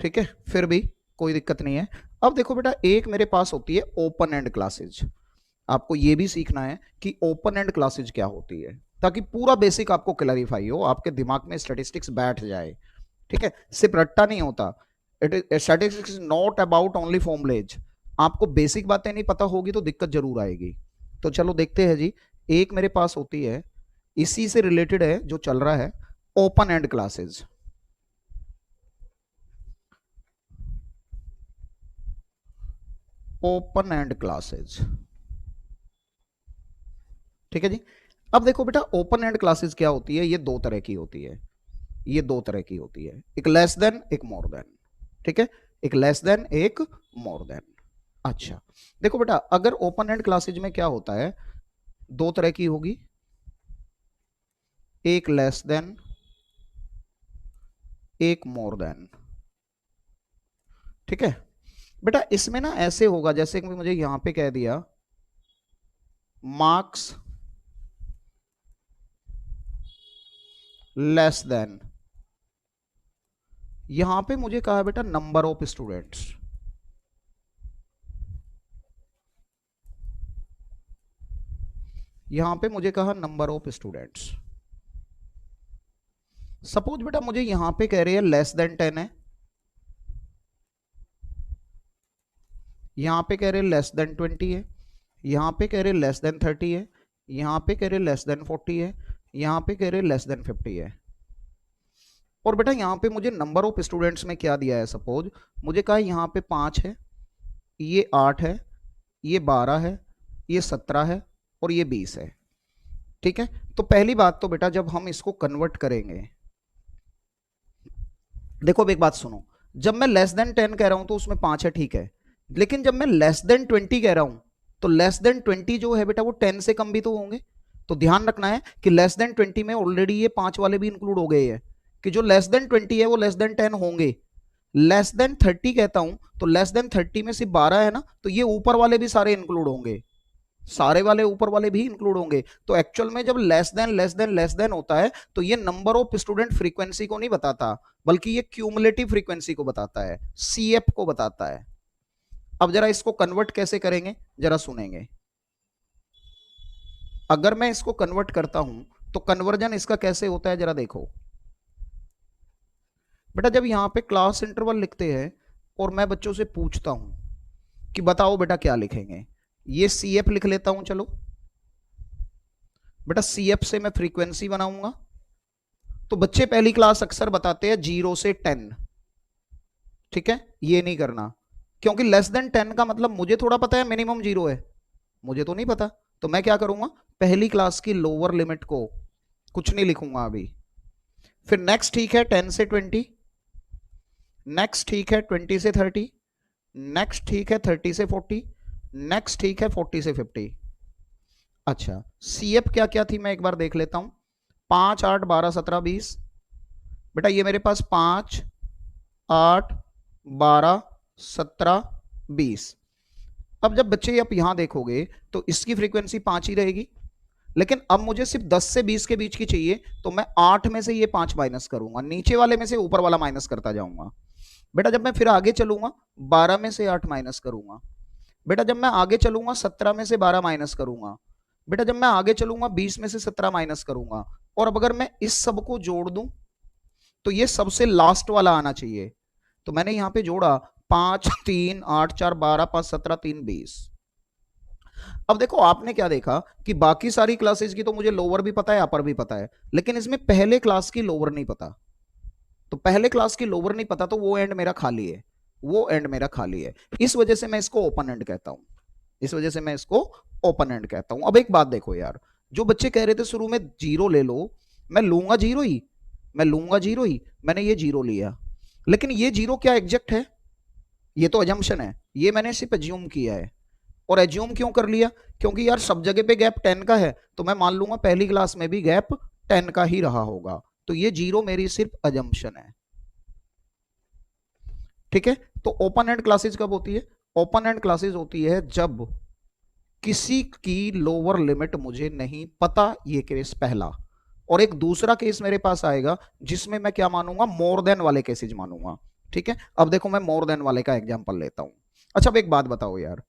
[SPEAKER 1] ठीक है, फिर भी कोई दिक्कत नहीं है। अब देखो बेटा, एक मेरे पास होती है ओपन एंड क्लासेज। आपको ये भी सीखना है कि ओपन एंड क्लासेज क्या होती है, ताकि पूरा बेसिक आपको क्लैरिफाई हो, आपके दिमाग में स्टैटिस्टिक्स बैठ जाए। ठीक है, सिर्फ रट्टा नहीं होता। It is statistics is not about only formulas. आपको बेसिक बातें नहीं पता होगी तो दिक्कत जरूर आएगी। तो चलो देखते हैं जी। एक मेरे पास होती है, इसी से रिलेटेड है जो चल रहा है, open and classes. Open and classes, ठीक है जी। अब देखो बेटा, ओपन एंड क्लासेज क्या होती है, ये दो तरह की होती है, ये दो तरह की होती है, एक लेस देन, एक मोर देन। ठीक है, एक लेस देन, एक मोर देन। अच्छा, देखो बेटा, अगर ओपन एंड क्लासेज में क्या होता है, दो तरह की होगी, एक लेस देन, एक मोर देन। ठीक है बेटा, इसमें ना ऐसे होगा जैसे कि मुझे यहां पे कह दिया मार्क्स लेस देन, यहां पे मुझे कहा बेटा नंबर ऑफ स्टूडेंट्स। यहां पे मुझे कहा नंबर ऑफ स्टूडेंट्स। सपोज बेटा मुझे यहां पे कह रहे हैं लेस देन 10 है, यहां पे कह रहे हैं लेस देन 20 है, यहां पे कह रहे हैं लेस देन 30 है, यहां पे कह रहे हैं लेस देन 40 है, यहां पे कह रहे हैं लेस देन 50 है। और बेटा यहां पे मुझे नंबर ऑफ स्टूडेंट्स में क्या दिया है, सपोज मुझे कहा यहां पे 5 है, ये 8 है, ये 12 है, ये 17 है और ये 20 है। ठीक है, तो पहली बात तो बेटा जब हम इसको कन्वर्ट करेंगे, देखो अब एक बात सुनो, जब मैं लेस देन 10 कह रहा हूं तो उसमें 5 है, ठीक है, लेकिन जब मैं लेस देन 20 कह रहा हूं तो लेस देन 20 जो है बेटा वो 10 से कम भी तो होंगे। तो ध्यान रखना है कि लेस देन 20 में ऑलरेडी ये 5 वाले भी इंक्लूड हो गए हैं, कि जो लेस देन 20 है वो लेस देन 10 होंगे। लेस देन 30 कहता हूं तो लेस देन 30 में सिर्फ 12 है ना, तो ये ऊपर वाले भी सारे इंक्लूड होंगे, सारे वाले ऊपर वाले भी इंक्लूड होंगे। तो एक्चुअल में जब less than less than less than होता है तो ये नंबर ऑफ स्टूडेंट फ्रीक्वेंसी को नहीं बताता, बल्कि ये क्यूमुलेटिव फ्रीक्वेंसी को बताता है, सीएफ को बताता है। अब जरा इसको कन्वर्ट कैसे करेंगे जरा सुनेंगे। अगर मैं इसको कन्वर्ट करता हूं तो कन्वर्जन इसका कैसे होता है जरा देखो बेटा। जब यहां पे क्लास इंटरवल लिखते हैं और मैं बच्चों से पूछता हूं कि बताओ बेटा क्या लिखेंगे, ये सीएफ लिख लेता हूं। चलो बेटा, सीएफ से मैं फ्रीक्वेंसी बनाऊंगा, तो बच्चे पहली क्लास अक्सर बताते हैं 0 से 10। ठीक है, ये नहीं करना, क्योंकि लेस देन 10 का मतलब मुझे थोड़ा पता है मिनिमम 0 है, मुझे तो नहीं पता। तो मैं क्या करूंगा, पहली क्लास की लोअर लिमिट को कुछ नहीं लिखूंगा अभी। फिर नेक्स्ट ठीक है 10 से 20, नेक्स्ट ठीक है 20 से 30, नेक्स्ट ठीक है 30 से 40, नेक्स्ट ठीक है 40 से 50। अच्छा, सीएफ क्या क्या थी मैं एक बार देख लेता हूं, 5 8 12 17 20। बेटा ये मेरे पास 5 8 12 17 20। अब जब बच्चे आप यहां देखोगे तो इसकी फ्रीक्वेंसी 5 ही रहेगी, लेकिन अब मुझे सिर्फ 10 से 20 के बीच की चाहिए, तो मैं 8 में से ये 5 माइनस करूंगा, नीचे वाले में से ऊपर वाला माइनस करता जाऊंगा। बेटा जब मैं फिर आगे चलूंगा 12 में से 8 माइनस करूंगा, बेटा जब मैं आगे चलूंगा 17 में से 12 माइनस करूंगा, बेटा जब मैं आगे चलूंगा 20 में से 17 माइनस करूंगा, और अब अगर मैं इस सब को जोड़ दूं तो ये सबसे लास्ट वाला आना चाहिए। तो मैंने यहां पे जोड़ा 5 3 8 4 12 5 17 3 20। अब देखो आपने क्या देखा कि बाकी सारी क्लासेस की तो मुझे लोअर भी पता है अपर भी पता है, लेकिन इसमें पहले क्लास की लोअर नहीं पता। तो पहले क्लास की लोअर नहीं पता तो वो एंड मेरा खाली है, वो एंड मेरा खाली है। इस वजह से मैं इसको ओपन एंड कहता हूं, इस वजह से मैं इसको ओपन एंड कहता हूं। अब एक बात देखो यार, जो बच्चे कह रहे थे शुरू में जीरो ले लो, मैं लूंगा जीरो ही, मैं लूंगा जीरो ही, मैंने ये जीरो लिया, लेकिन ये जीरो क्या एग्जैक्ट है? ये तो अजम्पशन है, ये मैंने सिर्फ एज्यूम किया है। और एज्यूम क्यों कर लिया? क्योंकि यार सब जगह पे गैप 10 का है, तो मैं मान लूंगा पहली क्लास में भी गैप 10 का ही रहा होगा। तो ये जीरो मेरी सिर्फ अजम्पशन है। ठीक है, तो ओपन एंड क्लासेज कब होती है? ओपन एंड क्लासेज होती है जब किसी की लोअर लिमिट मुझे नहीं पता, ये केस पहला। और एक दूसरा केस मेरे पास आएगा जिसमें मैं क्या मानूंगा, मोर देन वाले केसेज मानूंगा। ठीक है, अब देखो मैं मोर देन वाले का एग्जांपल लेता हूं। अच्छा अब एक बात बताओ यार,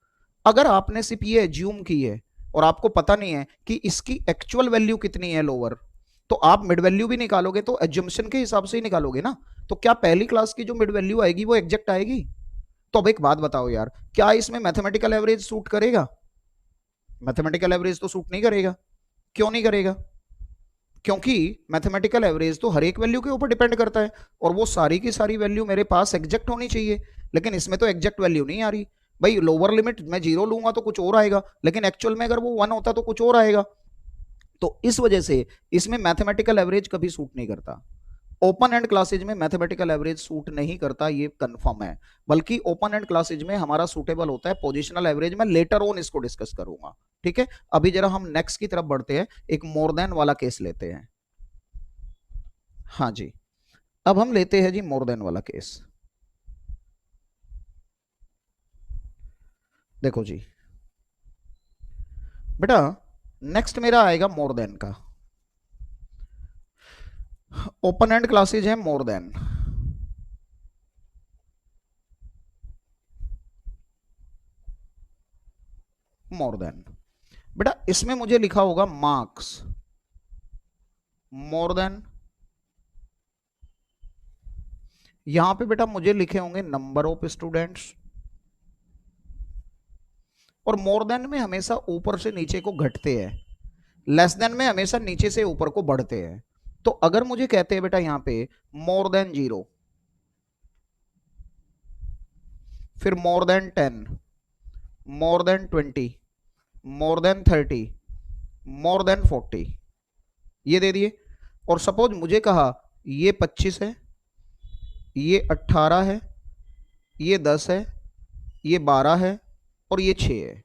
[SPEAKER 1] अगर आपने सिर्फ ये एज्यूम की है और आपको पता नहीं है कि इसकी एक्चुअल वैल्यू कितनी है लोअर, तो आप मिड वैल्यू भी निकालोगे तो एज्यूम्शन के हिसाब से ही निकालोगे ना। तो क्या पहली क्लास की जो मिड वैल्यू आएगी वो एग्जैक्ट आएगी? तो अब एक बात बताओ यार, क्या इसमें मैथमेटिकल एवरेज सूट करेगा? मैथमेटिकल एवरेज तो सूट नहीं करेगा। क्यों नहीं करेगा? क्योंकि मैथमेटिकल एवरेज तो हर एक वैल्यू के ऊपर डिपेंड करता है, और वो सारी की सारी वैल्यू मेरे पास एग्जैक्ट होनी चाहिए, लेकिन इसमें तो एग्जैक्ट वैल्यू नहीं आ रही। भाई लोअर लिमिट मैं जीरो लूंगा तो कुछ और आएगा, लेकिन एक्चुअल में अगर वो 1 होता तो कुछ और आएगा। तो इस वजह से इसमें मैथमेटिकल एवरेज कभी सूट नहीं करता। ओपन एंड क्लासेज में मैथमेटिकल एवरेज सूट नहीं करता, ये कंफर्म है। बल्कि ओपन एंड क्लासेज में हमारा सूटेबल होता है पोजिशनल एवरेज। मैं लेटर ऑन इसको डिस्कस करूंगा। ठीक है, अभी जरा हम नेक्स्ट की तरफ बढ़ते हैं, एक मोर देन वाला केस लेते हैं। हाँ जी, अब हम लेते हैं जी मोर देन वाला केस। देखो जी बेटा, नेक्स्ट मेरा आएगा मोर देन का। ओपन एंड क्लासेज है मोर देन, मोर देन। बेटा इसमें मुझे लिखा होगा मार्क्स मोर देन, यहां पे बेटा मुझे लिखे होंगे नंबर ऑफ स्टूडेंट्स। और मोर देन में हमेशा ऊपर से नीचे को घटते हैं, लेस देन में हमेशा नीचे से ऊपर को बढ़ते हैं। तो अगर मुझे कहते हैं बेटा यहां पे मोर देन 0, फिर more than 10, more than 20, more than 30, more than 40, ये दे दिए। और सपोज मुझे कहा ये 25 है, ये 18 है, ये 10 है, ये 12 है, और ये 6 है।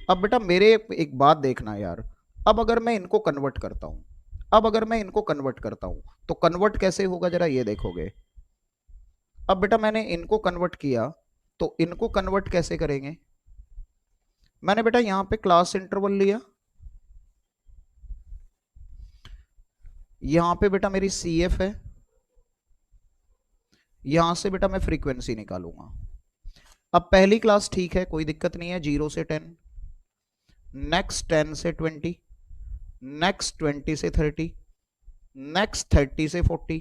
[SPEAKER 1] अब बेटा मेरे एक बात देखना यार, अब अगर मैं इनको कन्वर्ट करता हूं, अब अगर मैं इनको कन्वर्ट करता हूं तो कन्वर्ट कैसे होगा जरा ये देखोगे। अब बेटा मैंने इनको कन्वर्ट किया, तो इनको कन्वर्ट कैसे करेंगे? मैंने बेटा यहां पे क्लास इंटरवल लिया, यहां पे बेटा मेरी CF है, यहां से बेटा मैं फ्रीक्वेंसी निकालूंगा। अब पहली क्लास ठीक है, कोई दिक्कत नहीं है, 0 से 10, नेक्स्ट 10 से 20, नेक्स्ट 20 से 30, नेक्स्ट 30 से 40,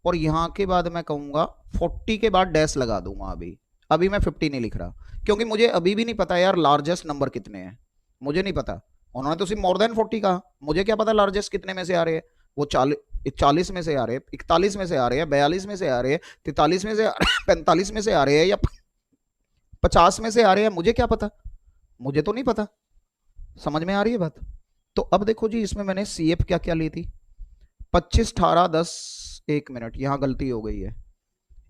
[SPEAKER 1] और यहां के बाद मैं कहूंगा 40 के बाद डैश लगा दूंगा। अभी अभी मैं 50 नहीं लिख रहा, क्योंकि मुझे अभी भी नहीं पता यार लार्जेस्ट नंबर कितने हैं, मुझे नहीं पता। उन्होंने तो सिर्फ मोर देन 40 कहा, मुझे क्या पता लार्जेस्ट कितने में से आ रहे हैं। वो 40 में से आ रहे हैं, 41 में से आ रहे हैं, 42 में से आ रहे हैं, 43 में से आ रहे हैं, 45 में से आ रहे हैं, या 50 में से आ रहे हैं, मुझे क्या पता, मुझे तो नहीं पता। समझ में आ रही है बात? तो अब देखो जी, इसमें मैंने CF क्या क्या ली थी, 25 18 10, 1 मिनट यहां गलती हो गई है,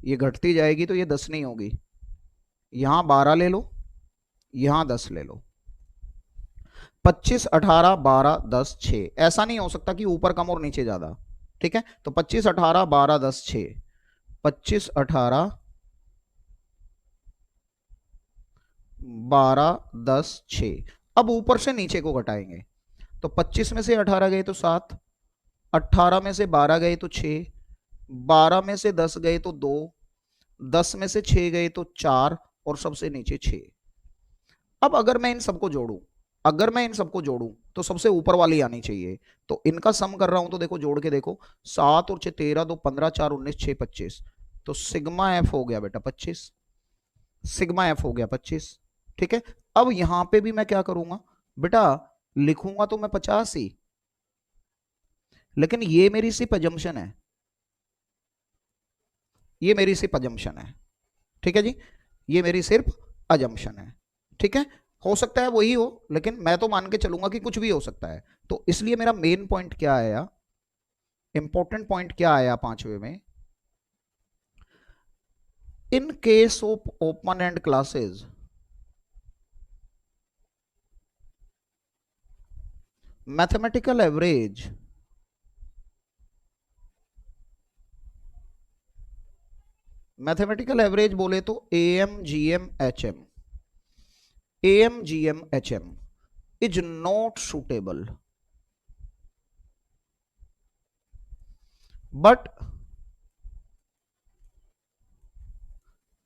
[SPEAKER 1] ये घटती जाएगी तो ये 10 नहीं होगी, यहां 12 ले लो, यहां 10 ले लो, 25 18 12 10 6, ऐसा नहीं हो सकता कि ऊपर कम और नीचे ज्यादा। ठीक है, तो 25 18 12 10 6, 25 18 12 10 6। अब ऊपर से नीचे को घटाएंगे, तो 25 में से 18 गए तो 7, 18 में से 12 गए तो 6, 12 में से 10 गए तो 2, 10 में से 6 गए तो 4, और सबसे नीचे 6। अब अगर मैं इन सबको जोड़ूं, अगर मैं इन सबको जोड़ूं तो सबसे ऊपर वाली आनी चाहिए। तो इनका सम कर रहा हूं तो देखो जोड़ के देखो, 7 और 6 13, 2 15, 4 19, 6 25, तो सिग्मा एफ हो गया बेटा 25, सिग्मा एफ हो गया 25। ठीक है, अब यहां पे भी मैं क्या करूंगा बेटा, लिखूंगा तो मैं 50 ही, लेकिन ये मेरी सिर्फ अजम्पशन है, ये मेरी सिर्फ अजम्पशन है। ठीक है जी, ये मेरी सिर्फ अजम्पशन है। ठीक है, हो सकता है वही हो, लेकिन मैं तो मान के चलूंगा कि कुछ भी हो सकता है। तो इसलिए मेरा मेन पॉइंट क्या आया, इंपॉर्टेंट पॉइंट क्या आया पांचवे में, in case of open end classes mathematical average mathematical average बोले तो M G M H M, M G M H M is not suitable, but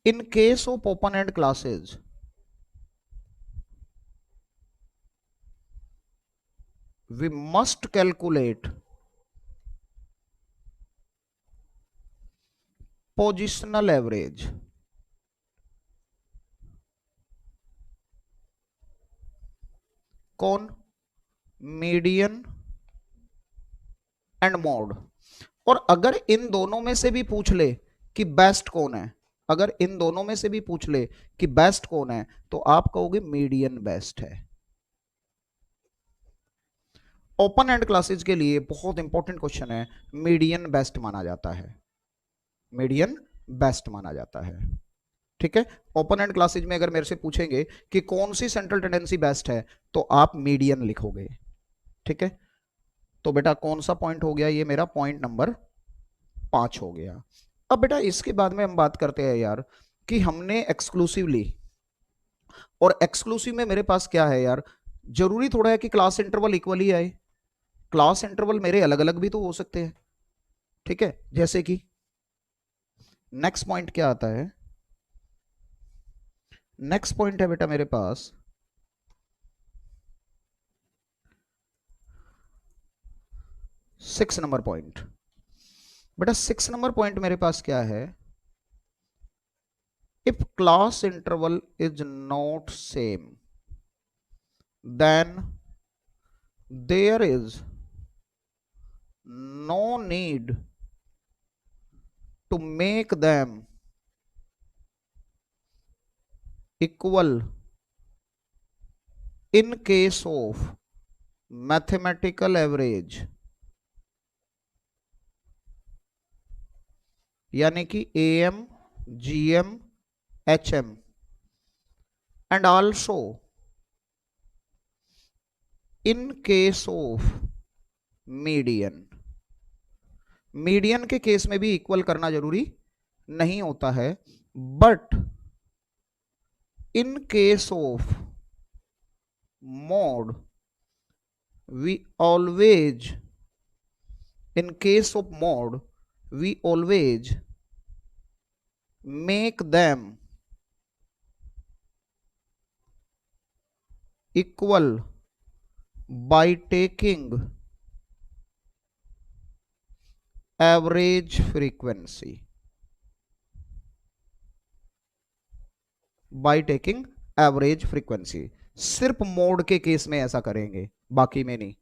[SPEAKER 1] in case of open end classes we must calculate positional average। कौन, median and mod. और अगर इन दोनों में से भी पूछ ले कि बेस्ट कौन है, अगर इन दोनों में से भी पूछ ले कि बेस्ट कौन है, तो आप कहोगे मीडियन बेस्ट है। ओपन एंड क्लासेज के लिए बहुत इंपॉर्टेंट क्वेश्चन है, मीडियन बेस्ट माना जाता है, मीडियन बेस्ट माना जाता है। ठीक है, ओपन एंड क्लासेज में अगर मेरे से पूछेंगे कि कौन सी सेंट्रल टेंडेंसी बेस्ट है, तो आप मीडियन लिखोगे। ठीक है, तो बेटा कौन सा पॉइंट हो गया, ये मेरा पॉइंट नंबर 5 हो गया। अब बेटा इसके बाद में हम बात करते हैं यार कि हमने एक्सक्लूसिवली, और एक्सक्लूसिव में मेरे पास क्या है यार, जरूरी थोड़ा है कि क्लास इंटरवल इक्वल ही आए, क्लास इंटरवल मेरे अलग अलग भी तो हो सकते हैं। ठीक है, जैसे कि नेक्स्ट पॉइंट क्या आता है, नेक्स्ट पॉइंट है बेटा मेरे पास 6 नंबर पॉइंट। बेटा 6 नंबर पॉइंट मेरे पास क्या है, if class interval is not same then there is no need to make them equal in case of mathematical average, यानी कि AM, GM, HM and also in case of median. Median के case में भी equal करना जरूरी नहीं होता है, but in case of mod we always, in case of mod we always make them equal by taking average frequency, by taking average frequency। सिर्फ mode के केस में ऐसा करेंगे, बाकी में नहीं।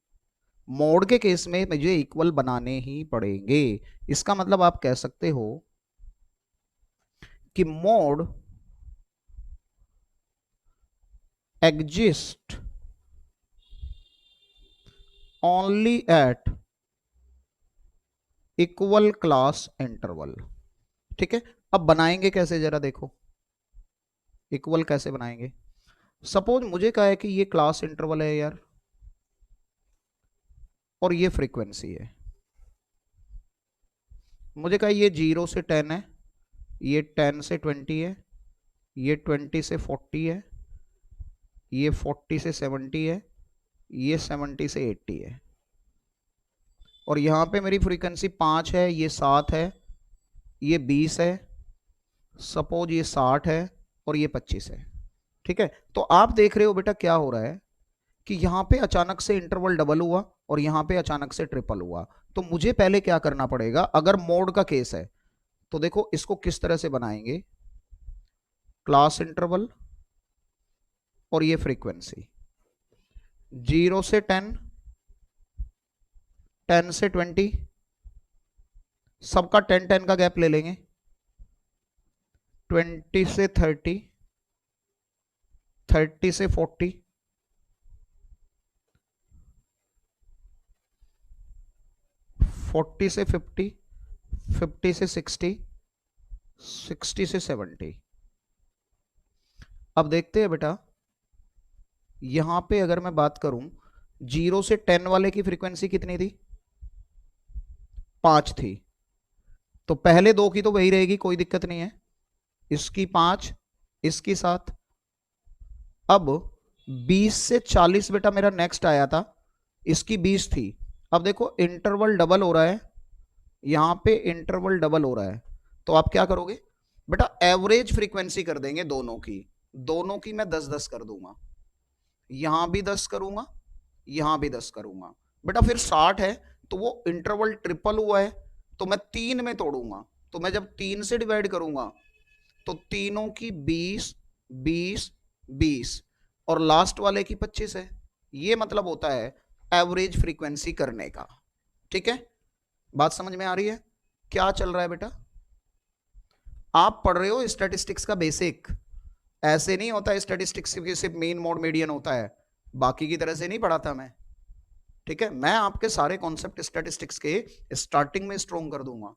[SPEAKER 1] मोड के केस में मुझे इक्वल बनाने ही पड़ेंगे। इसका मतलब आप कह सकते हो कि mode exist only at equal class interval. ठीक है, अब बनाएंगे कैसे जरा देखो, इक्वल कैसे बनाएंगे। सपोज मुझे कहा है कि ये क्लास इंटरवल है यार, और ये फ्रीक्वेंसी है। मुझे कहा ये 0 से 10 है, ये 10 से 20 है, ये 20 से 40 है, ये 40 से 70 है, ये 70 से 80 है, और यहां पे मेरी फ्रीक्वेंसी 5 है, ये 7 है, ये 20 है, सपोज ये 60 है, और ये 25 है। ठीक है, तो आप देख रहे हो बेटा क्या हो रहा है कि यहां पे अचानक से इंटरवल डबल हुआ और यहां पे अचानक से ट्रिपल हुआ, तो मुझे पहले क्या करना पड़ेगा, अगर मोड का केस है तो देखो इसको किस तरह से बनाएंगे, क्लास इंटरवल और ये फ्रीक्वेंसी, 0 से 10, 10 से 20, सबका 10 10 का गैप ले लेंगे, 20 से 30, 30 से 40, 40 से 50, 50 से 60, 60 से 70। अब देखते हैं बेटा, यहां पे अगर मैं बात करूं 0 से 10 वाले की फ्रीक्वेंसी कितनी थी, 5 थी, तो पहले दो की तो वही रहेगी, कोई दिक्कत नहीं है, इसकी 5, इसकी 7। अब 20 से 40 बेटा मेरा नेक्स्ट आया था, इसकी 20 थी। अब देखो इंटरवल डबल हो रहा है, यहां पे इंटरवल डबल हो रहा है, तो आप क्या करोगे बेटा, एवरेज फ्रीक्वेंसी कर देंगे दोनों की, दोनों की मैं 10 10 कर दूंगा, यहां भी 10 करूंगा, यहां भी 10 करूंगा। बेटा फिर 60 है तो वो इंटरवल ट्रिपल हुआ है, तो मैं 3 में तोड़ूंगा, तो मैं जब 3 से डिवाइड करूंगा तो तीनों की 20 20 20 और लास्ट वाले की 25 है। ये मतलब होता है एवरेज फ्रीक्वेंसी करने का। ठीक है, बात समझ में आ रही है? क्या चल रहा है बेटा, आप पढ़ रहे हो स्टैटिस्टिक्स का बेसिक, ऐसे नहीं होता है स्टैटिस्टिक्स की सिर्फ मेन मोड मीडियन होता है, बाकी की तरह से नहीं पढ़ा था मैं। ठीक है, मैं आपके सारे कॉन्सेप्ट स्टैटिस्टिक्स के स्टार्टिंग में स्ट्रोंग कर दूंगा,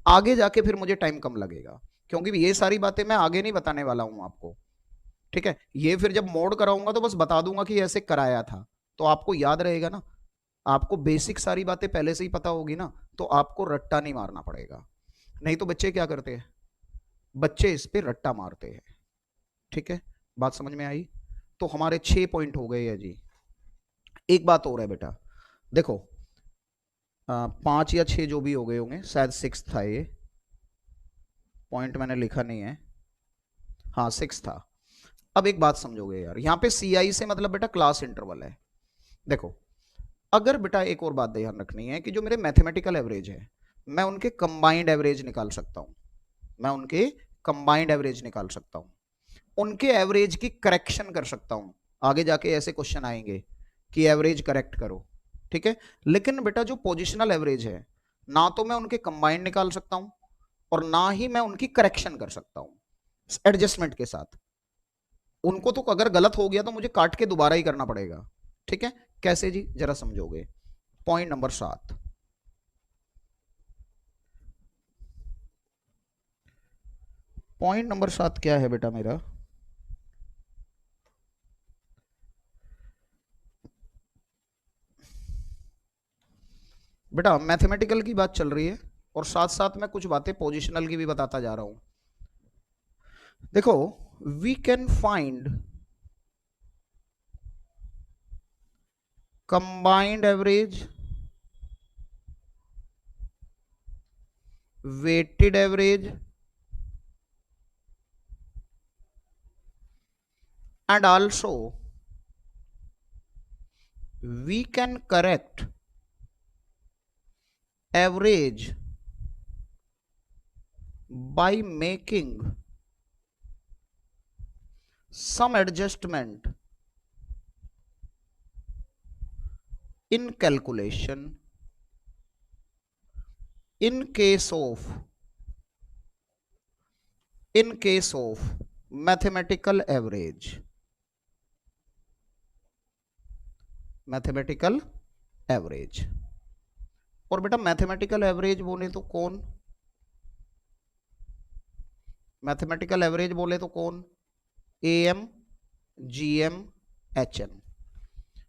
[SPEAKER 1] आगे जाके फिर मुझे टाइम कम लगेगा, क्योंकि ये सारी बातें मैं आगे नहीं बताने वाला हूं आपको। ठीक है, ये फिर जब मोड कराऊंगा तो बस बता दूंगा कि ऐसे कराया था, तो आपको याद रहेगा ना, आपको बेसिक सारी बातें पहले से ही पता होगी ना, तो आपको रट्टा नहीं मारना पड़ेगा। नहीं तो बच्चे क्या करते हैं, बच्चे इस पे रट्टा मारते हैं। ठीक है, बात समझ में आई? तो हमारे 6 पॉइंट हो गए हैं जी। एक बात और है बेटा, देखो 5 या 6 जो भी हो गए होंगे, शायद 6 था ये पॉइंट, मैंने लिखा नहीं है, हाँ 6 था। अब एक बात समझोगे यार, यहां पे CI से मतलब बेटा क्लास इंटरवल है। देखो अगर बेटा एक और बात ध्यान रखनी है कि जो मेरे मैथमेटिकल एवरेज है, मैं उनके कंबाइंड एवरेज निकाल सकता हूं, मैं उनके कंबाइंड एवरेज निकाल सकता हूं, उनके एवरेज की करेक्शन कर सकता हूं, आगे जाके ऐसे क्वेश्चन आएंगे कि एवरेज करेक्ट करो। ठीक है, लेकिन बेटा जो पोजिशनल एवरेज है, ना तो मैं उनके कंबाइंड निकाल सकता हूं और ना ही मैं उनकी करेक्शन कर सकता हूं एडजस्टमेंट के साथ, उनको तो अगर गलत हो गया तो मुझे काट के दोबारा ही करना पड़ेगा। ठीक है, कैसे जी जरा समझोगे? पॉइंट नंबर 7, पॉइंट नंबर 7 क्या है बेटा मेरा, बेटा मैथमेटिकल की बात चल रही है और साथ साथ में कुछ बातें पोजिशनल की भी बताता जा रहा हूं। देखो we can find combined average, weighted average and also we can correct average by making some adjustment in calculation in case of mathematical average, mathematical average. और बेटा मैथमेटिकल एवरेज बोले तो कौन, मैथमेटिकल एवरेज बोले तो कौन, AM GM HM।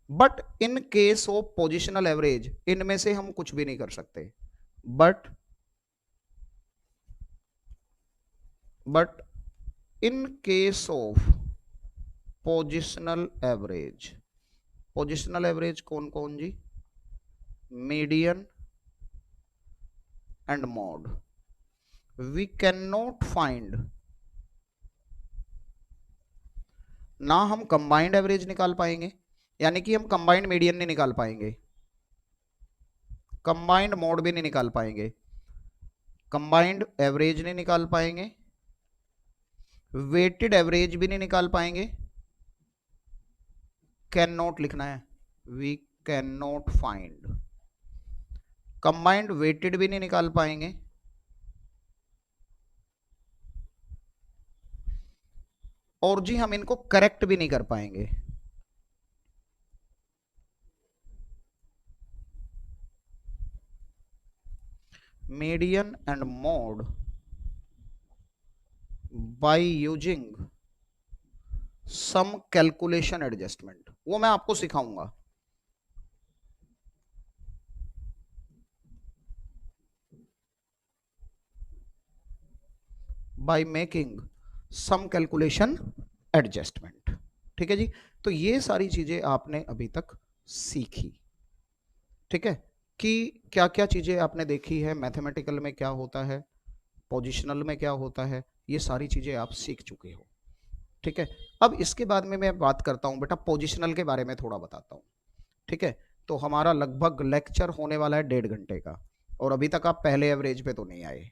[SPEAKER 1] But in case of positional average इनमें से हम कुछ भी नहीं कर सकते, but in case of positional average, positional average कौन कौन जी, median and mode, we can not find, ना हम कंबाइंड एवरेज निकाल पाएंगे यानी कि हम कंबाइंड मीडियन नहीं निकाल पाएंगे, कंबाइंड मोड भी नहीं निकाल पाएंगे, कंबाइंड एवरेज नहीं निकाल पाएंगे, वेटेड एवरेज भी नहीं निकाल पाएंगे, कैन नॉट लिखना है, we can not find, combined weighted भी नहीं निकाल पाएंगे, और जी हम इनको करेक्ट भी नहीं कर पाएंगे। Median and mode by using some calculation adjustment, वो मैं आपको सिखाऊंगा। By making some calculation adjustment, ठीक है जी। तो ये सारी चीजें आपने अभी तक सीखी, ठीक है, कि क्या क्या चीजें आपने देखी है, मैथमेटिकल में क्या होता है, पोजिशनल में क्या होता है, ये सारी चीजें आप सीख चुके हो, ठीक है। अब इसके बाद में मैं बात करता हूं बेटा पोजिशनल के बारे में थोड़ा बताता हूं, ठीक है। तो हमारा लगभग लेक्चर होने वाला है 1.5 घंटे का, और अभी तक आप पहले एवरेज पे तो नहीं आए,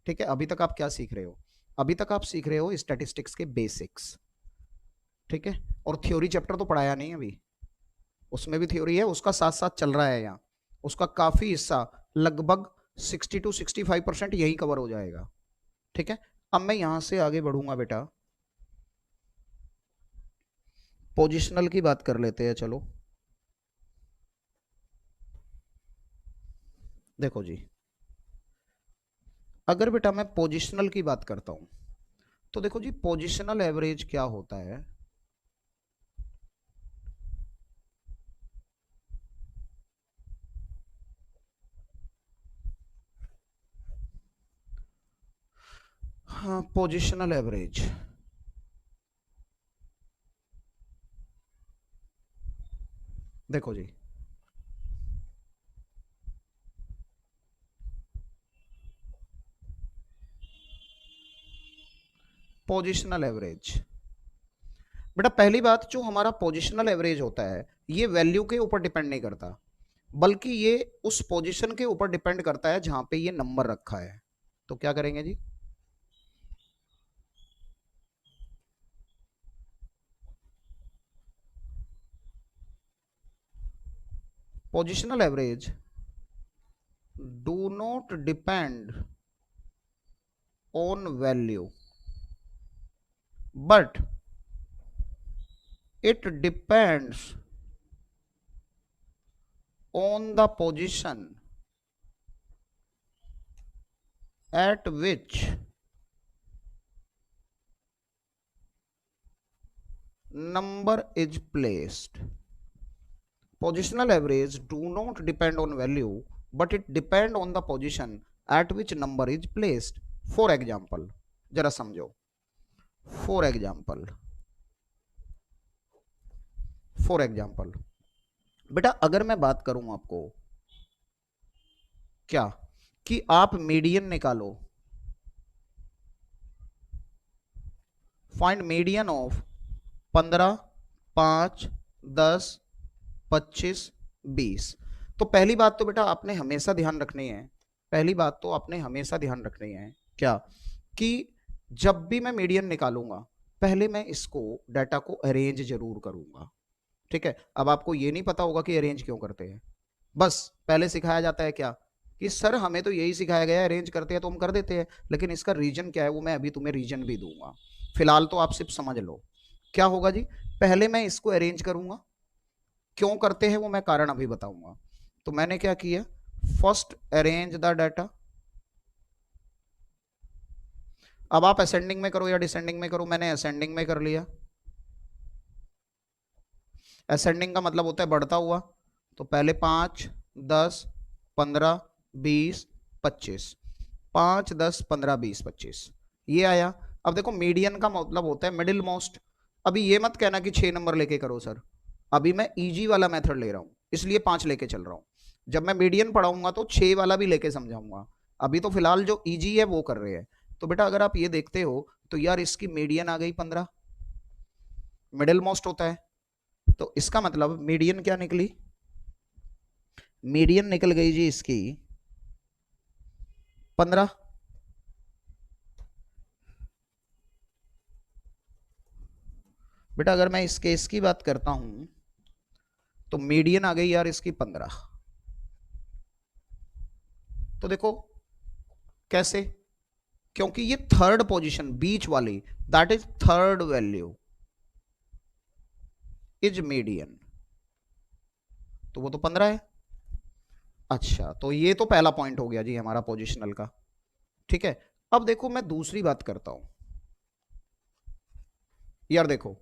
[SPEAKER 1] ठीक है। अभी तक आप क्या सीख रहे हो, अभी तक आप सीख रहे हो स्टैटिस्टिक्स के बेसिक्स, ठीक है। और थ्योरी चैप्टर तो पढ़ाया नहीं अभी, उसमें भी थ्योरी है, उसका साथ साथ चल रहा है यहाँ, उसका काफी हिस्सा लगभग 60 to 65% यही कवर हो जाएगा, ठीक है। अब मैं यहां से आगे बढ़ूंगा बेटा, पोजिशनल की बात कर लेते हैं, चलो देखो जी, अगर बेटा मैं पोजिशनल की बात करता हूं तो देखो जी पोजिशनल एवरेज क्या होता है। हाँ, पोजिशनल एवरेज, देखो जी पोजिशनल एवरेज, बेटा पहली बात, जो हमारा पोजिशनल एवरेज होता है ये वैल्यू के ऊपर डिपेंड नहीं करता, बल्कि ये उस पोजीशन के ऊपर डिपेंड करता है जहां पे ये नंबर रखा है। तो क्या करेंगे जी, positional average do not depend on value but it depends on the position at which number is placed. Positional average do not depend on value but it depend on the position at which number is placed. For example, जरा समझो, for example, for example, बेटा अगर मैं बात करूं आपको क्या कि आप मीडियन निकालो, फाइंड मीडियन ऑफ 15, 5, 10, 25, 20। तो पहली बात तो बेटा आपने हमेशा ध्यान रखनी है, पहली बात तो आपने हमेशा ध्यान रखनी है क्या, कि जब भी मैं मीडियन निकालूंगा पहले मैं इसको डाटा को अरेंज जरूर करूंगा, ठीक है। अब आपको ये नहीं पता होगा कि अरेंज क्यों करते हैं, बस पहले सिखाया जाता है क्या कि सर हमें तो यही सिखाया गया है अरेंज करते हैं तो हम कर देते हैं, लेकिन इसका रीजन क्या है वो मैं अभी तुम्हें रीजन भी दूंगा, फिलहाल तो आप सिर्फ समझ लो क्या होगा जी। पहले मैं इसको अरेंज करूंगा, क्यों करते हैं वो मैं कारण अभी बताऊंगा। तो मैंने क्या किया, फर्स्ट अरेंज द डाटा, अब आप असेंडिंग में करो या डिसेंडिंग में करो, मैंने असेंडिंग में कर लिया। असेंडिंग का मतलब होता है बढ़ता हुआ, तो पहले 5, 10, 15, 20, 25, 5, 10, 15, 20, 25 ये आया। अब देखो मीडियन का मतलब होता है मिडिल मोस्ट, अभी ये मत कहना कि 6 नंबर लेके करो सर, अभी मैं इजी वाला मेथड ले रहा हूं इसलिए 5 लेके चल रहा हूं, जब मैं मीडियन पढ़ाऊंगा तो 6 वाला भी लेके समझाऊंगा, अभी तो फिलहाल जो इजी है वो कर रहे हैं। तो बेटा अगर आप ये देखते हो तो यार इसकी मीडियन आ गई 15, मिडिल मोस्ट होता है, तो इसका मतलब मीडियन क्या निकली, मीडियन निकल गई जी इसकी 15। बेटा अगर मैं इस केस की बात करता हूं तो मीडियन आ गई यार इसकी 15। तो देखो कैसे, क्योंकि ये थर्ड पोजीशन बीच वाली, that is third value is median, तो वो तो 15 है। अच्छा, तो ये तो पहला पॉइंट हो गया जी हमारा पोजिशनल का, ठीक है। अब देखो मैं दूसरी बात करता हूं यार, देखो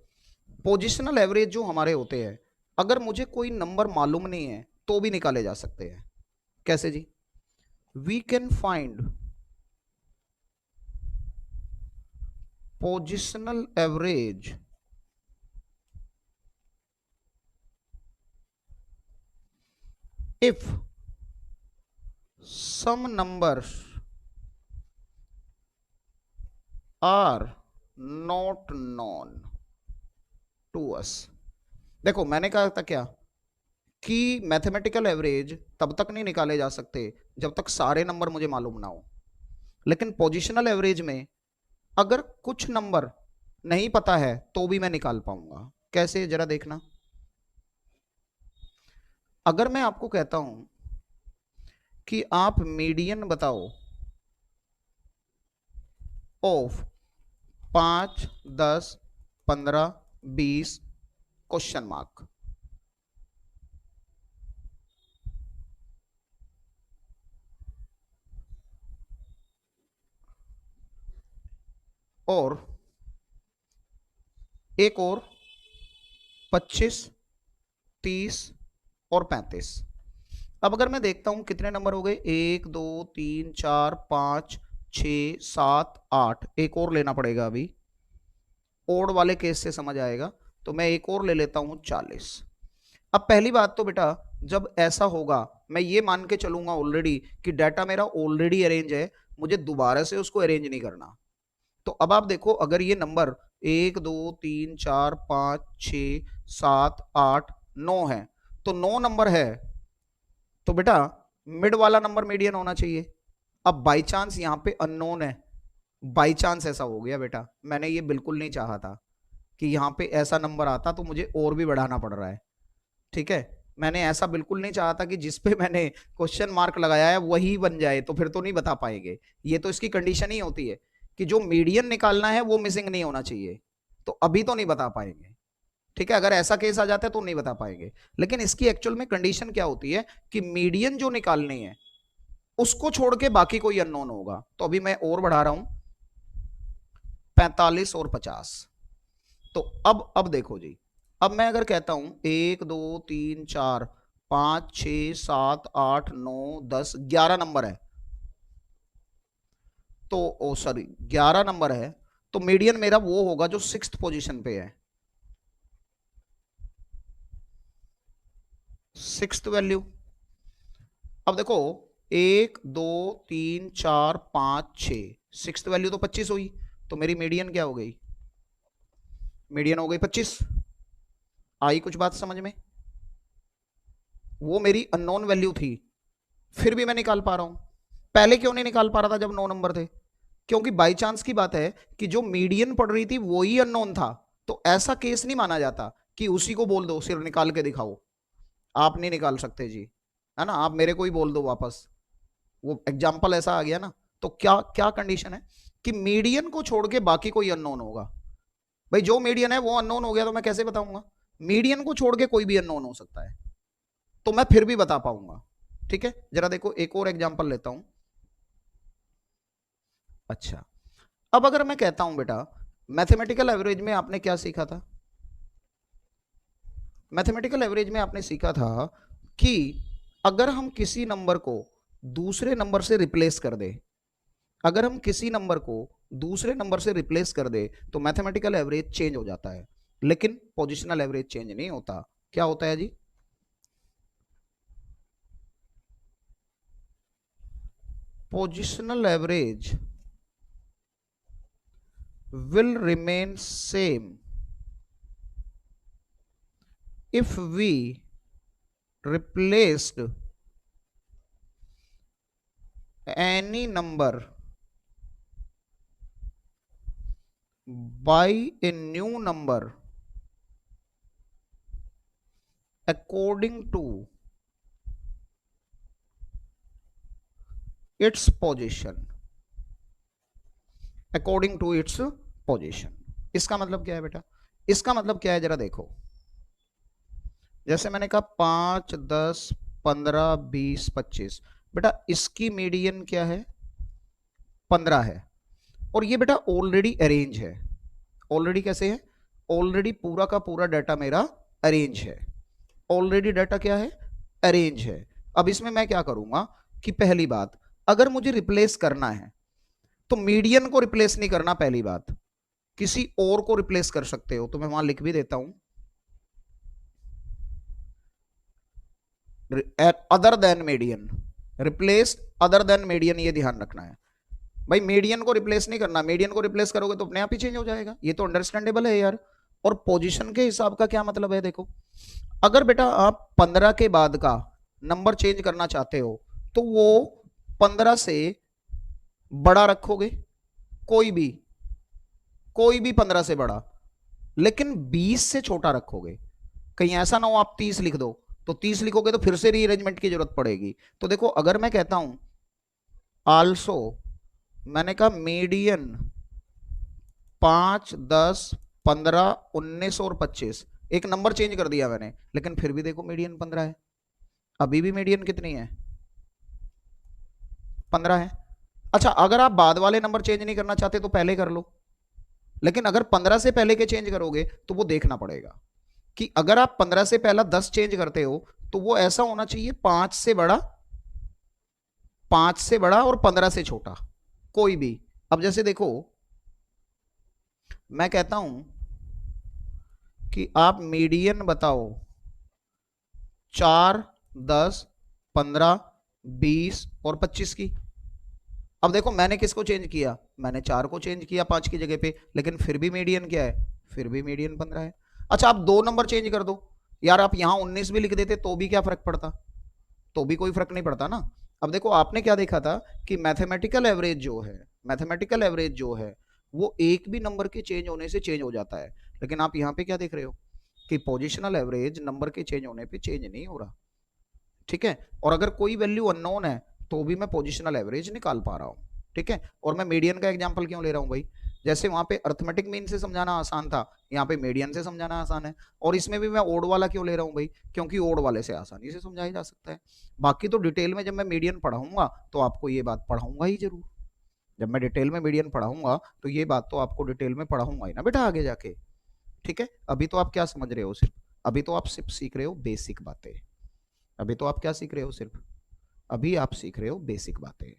[SPEAKER 1] पोजिशनल एवरेज जो हमारे होते हैं, अगर मुझे कोई नंबर मालूम नहीं है तो भी निकाले जा सकते हैं। कैसे जी, we can find positional average if some numbers are not known to us। देखो मैंने कहा था क्या कि मैथमेटिकल एवरेज तब तक नहीं निकाले जा सकते जब तक सारे नंबर मुझे मालूम ना हो, लेकिन पोजिशनल एवरेज में अगर कुछ नंबर नहीं पता है तो भी मैं निकाल पाऊंगा। कैसे जरा देखना, अगर मैं आपको कहता हूं कि आप मीडियन बताओ ऑफ 5, 10, 15, 20 क्वेश्चन मार्क, और एक और 25, 30 और 35। अब अगर मैं देखता हूं कितने नंबर हो गए, 1 2 3 4 5 6 7 8, एक और लेना पड़ेगा अभी, ओड वाले केस से समझ आएगा, तो मैं एक और ले लेता हूं 40। अब पहली बात तो बेटा जब ऐसा होगा मैं ये मान के चलूंगा ऑलरेडी कि डाटा मेरा ऑलरेडी अरेंज है, मुझे दोबारा से उसको अरेंज नहीं करना। तो अब आप देखो अगर ये नंबर 1 2 3 4 5 6 7 8 9 है, तो 9 नंबर है, तो बेटा मिड वाला नंबर मीडियन होना चाहिए। अब बाई चांस यहाँ पे अननोन है, बाई चांस ऐसा हो गया बेटा, मैंने ये बिल्कुल नहीं चाहा था कि यहाँ पे ऐसा नंबर आता तो मुझे और भी बढ़ाना पड़ रहा है, ठीक है। मैंने ऐसा बिल्कुल नहीं चाहा था कि जिस पे मैंने क्वेश्चन मार्क लगाया है वही बन जाए, तो फिर तो नहीं बता पाएंगे। ये तो इसकी कंडीशन ही होती है कि जो मीडियन निकालना है वो मिसिंग नहीं होना चाहिए, तो अभी तो नहीं बता पाएंगे, ठीक है। अगर ऐसा केस आ जाता है तो नहीं बता पाएंगे, लेकिन इसकी एक्चुअल में कंडीशन क्या होती है कि मीडियन जो निकालनी है उसको छोड़ के बाकी कोई अननोन होगा। तो अभी मैं और बढ़ा रहा हूं 45 और 50। तो अब देखो जी, अब मैं अगर कहता हूं 1 2 3 4 5 6 7 8 9 10 11 नंबर है, तो ओ सॉरी 11 नंबर है, तो मीडियन मेरा वो होगा जो 6th पोजीशन पे है, 6th वैल्यू। अब देखो 1 2 3 4 5 6, 6th वैल्यू तो 25 हुई, तो मेरी मीडियन क्या हो गई, मीडियन हो गई 25। आई कुछ बात समझ में, वो मेरी अननोन वैल्यू थी, फिर भी मैं निकाल पा रहा हूं। पहले क्यों नहीं निकाल पा रहा था जब 9 नंबर थे, क्योंकि बाई चांस की बात है कि जो मीडियन पड़ रही थी वो ही अननोन था, तो ऐसा केस नहीं माना जाता कि उसी को बोल दो सिर निकाल के दिखाओ। आप नहीं निकाल सकते जी, है ना, आप मेरे को ही बोल दो वापस, वो एग्जाम्पल ऐसा आ गया ना। तो क्या क्या कंडीशन है कि मीडियन को छोड़ के बाकी कोई अननोन होगा। भाई जो मीडियन है वो अननोन हो गया तो मैं कैसे बताऊंगा, मीडियन को छोड़ के कोई भी अननोन हो सकता है, तो मैं फिर भी बता पाऊंगा, ठीक है। जरा देखो एक और एग्जांपल लेता हूं। अच्छा, अब अगर मैं कहता हूं बेटा मैथमेटिकल एवरेज में आपने क्या सीखा था, मैथमेटिकल एवरेज में आपने सीखा था कि अगर हम किसी नंबर को दूसरे नंबर से रिप्लेस कर दे, अगर हम किसी नंबर को दूसरे नंबर से रिप्लेस कर दे तो मैथमेटिकल एवरेज चेंज हो जाता है, लेकिन पोजिशनल एवरेज चेंज नहीं होता। क्या होता है जी, positional average will remain same if we replaced any number by a new number according to its position, according to its position. इसका मतलब क्या है बेटा, इसका मतलब क्या है जरा देखो। जैसे मैंने कहा 5, 10, 15, 20, 25, बेटा इसकी मीडियन क्या है, 15 है। और ये बेटा ऑलरेडी अरेंज है। ऑलरेडी कैसे है, ऑलरेडी पूरा का पूरा डाटा मेरा अरेंज है। ऑलरेडी डाटा क्या है, अरेंज है। अब इसमें मैं क्या करूंगा कि पहली बात, अगर मुझे रिप्लेस करना है तो मीडियन को रिप्लेस नहीं करना, पहली बात किसी और को रिप्लेस कर सकते हो, तो मैं वहां लिख भी देता हूं other than median, replace other than median, ये ध्यान रखना है भाई। मीडियन को रिप्लेस नहीं करना, मीडियन को रिप्लेस करोगे तो अपने आप ही चेंज हो जाएगा, ये तो अंडरस्टैंडेबल है यार। और पोजीशन के हिसाब का क्या मतलब है, देखो अगर बेटा आप 15 के बाद का नंबर चेंज करना चाहते हो तो वो 15 से बड़ा रखोगे, कोई भी 15 से बड़ा, लेकिन 20 से छोटा रखोगे। कहीं ऐसा ना हो आप 30 लिख दो, तो 30 लिखोगे तो फिर से रीअरेंजमेंट की जरूरत पड़ेगी। तो देखो अगर मैं कहता हूं आल्सो, मैंने कहा मीडियन 5, 10, 15, 19 और 25, एक नंबर चेंज कर दिया मैंने, लेकिन फिर भी देखो मीडियन 15 है। अभी भी मीडियन कितनी है, 15 है। अच्छा अगर आप बाद वाले नंबर चेंज नहीं करना चाहते तो पहले कर लो, लेकिन अगर 15 से पहले के चेंज करोगे तो वो देखना पड़ेगा कि अगर आप 15 से पहला 10 चेंज करते हो तो वो ऐसा होना चाहिए 5 से बड़ा, 5 से बड़ा और 15 से छोटा, कोई भी। अब जैसे देखो मैं कहता हूं कि आप मीडियन बताओ 4, 10, 15, 20 और 25 की। अब देखो मैंने किसको चेंज किया, मैंने 4 को चेंज किया 5 की जगह पे, लेकिन फिर भी मीडियन क्या है, फिर भी मीडियन 15 है। अच्छा आप 2 नंबर चेंज कर दो यार, आप यहां 19 भी लिख देते तो भी क्या फर्क पड़ता, तो भी कोई फर्क नहीं पड़ता ना। अब देखो आपने क्या देखा था कि मैथमेटिकल एवरेज जो है, मैथमेटिकल एवरेज जो है वो एक भी नंबर के चेंज होने से चेंज हो जाता है, लेकिन आप यहां पे क्या देख रहे हो कि पोजिशनल एवरेज नंबर के चेंज होने पे चेंज नहीं हो रहा, ठीक है। और अगर कोई वैल्यू अननोन है तो भी मैं पोजिशनल एवरेज निकाल पा रहा हूं, ठीक है। और मैं मीडियन का एग्जांपल क्यों ले रहा हूं भाई, जैसे वहां पे अर्थमेटिक मीन से समझाना आसान था, यहाँ पे मीडियन से समझाना आसान है। और इसमें भी मैं ओड वाला क्यों ले रहा हूं भाई, क्योंकि ओड वाले से आसानी से समझाया जा सकता है। बाकी तो डिटेल में जब मैं मीडियन पढ़ाऊंगा तो आपको ये बात पढ़ाऊंगा ही जरूर, जब मैं डिटेल में मीडियन पढ़ाऊंगा तो ये बात तो आपको डिटेल में पढ़ाऊंगा ही ना बेटा आगे जाके, ठीक है। अभी तो आप क्या समझ रहे हो, सिर्फ अभी तो आप सिर्फ सीख रहे हो बेसिक बातें। अभी तो आप क्या सीख रहे हो, सिर्फ अभी आप सीख रहे हो बेसिक बातें,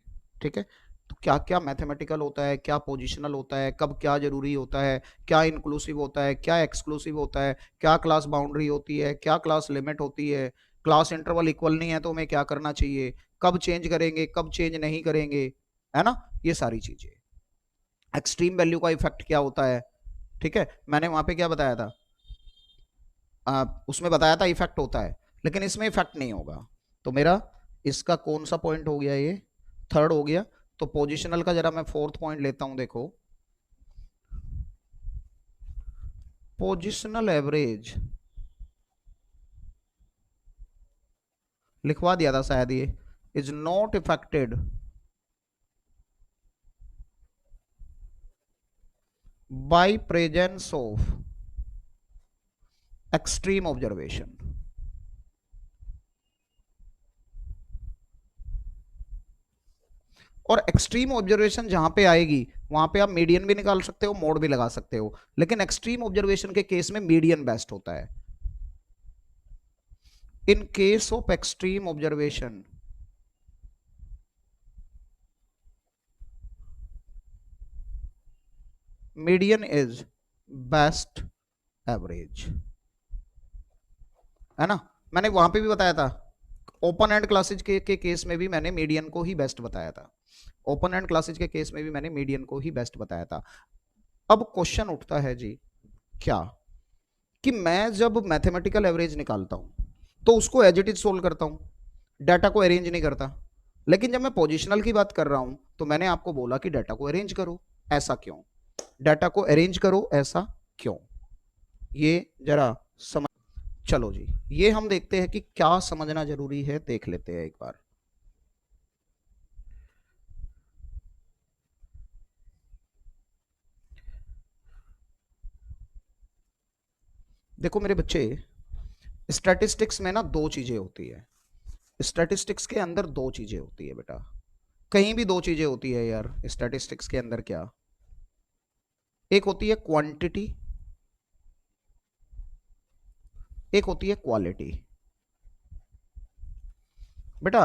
[SPEAKER 1] ठीक है। तो क्या क्या मैथमेटिकल होता है, क्या पोजिशनल होता है, कब क्या जरूरी होता है, क्या इंक्लूसिव होता है, क्या एक्सक्लूसिव होता है, क्या क्लास बाउंड्री होती है, क्या क्लास लिमिट होती है, क्लास इंटरवल इक्वल नहीं है तो हमें क्या करना चाहिए, कब चेंज करेंगे कब चेंज नहीं करेंगे, है ना, ये सारी चीजें। एक्सट्रीम वैल्यू का इफेक्ट क्या होता है, ठीक है। मैंने वहां पे क्या बताया था, उसमें बताया था इफेक्ट होता है, लेकिन इसमें इफेक्ट नहीं होगा। तो मेरा इसका कौन सा पॉइंट हो गया, ये थर्ड हो गया। तो पोजिशनल का जरा मैं फोर्थ पॉइंट लेता हूं, देखो पोजिशनल एवरेज लिखवा दिया था शायद, ये is not affected by presence of extreme observation. और एक्सट्रीम ऑब्जर्वेशन जहां पे आएगी वहां पे आप मीडियन भी निकाल सकते हो, मोड भी लगा सकते हो, लेकिन एक्सट्रीम ऑब्जर्वेशन के केस में मीडियन बेस्ट होता है। इन case of extreme observation median is best average, है ना। मैंने वहां पे भी बताया था, ओपन एंड क्लासेज के केस में भी मैंने मीडियन को ही बेस्ट बताया था, ओपन एंड क्लासेज के केस में भी मैंने मीडियन को ही बेस्ट बताया था। अब क्वेश्चन उठता है जी क्या कि मैं जब मैथमेटिकल एवरेज निकालता हूं तो उसको एज इट इज सोल्व करता हूं, डाटा को अरेंज नहीं करता। लेकिन जब मैं पोजिशनल की बात कर रहा हूं तो मैंने आपको बोला कि डाटा को अरेंज करो। ऐसा क्यों? डाटा को अरेंज करो, ऐसा क्यों? ये जरा समझ। चलो जी, ये हम देखते हैं कि क्या समझना जरूरी है, देख लेते हैं एक बार। देखो मेरे बच्चे, स्टैटिस्टिक्स में ना दो चीजें होती है। स्टैटिस्टिक्स के अंदर दो चीजें होती है बेटा, कहीं भी दो चीजें होती है यार स्टैटिस्टिक्स के अंदर। क्या? एक होती है क्वांटिटी, एक होती है क्वालिटी। बेटा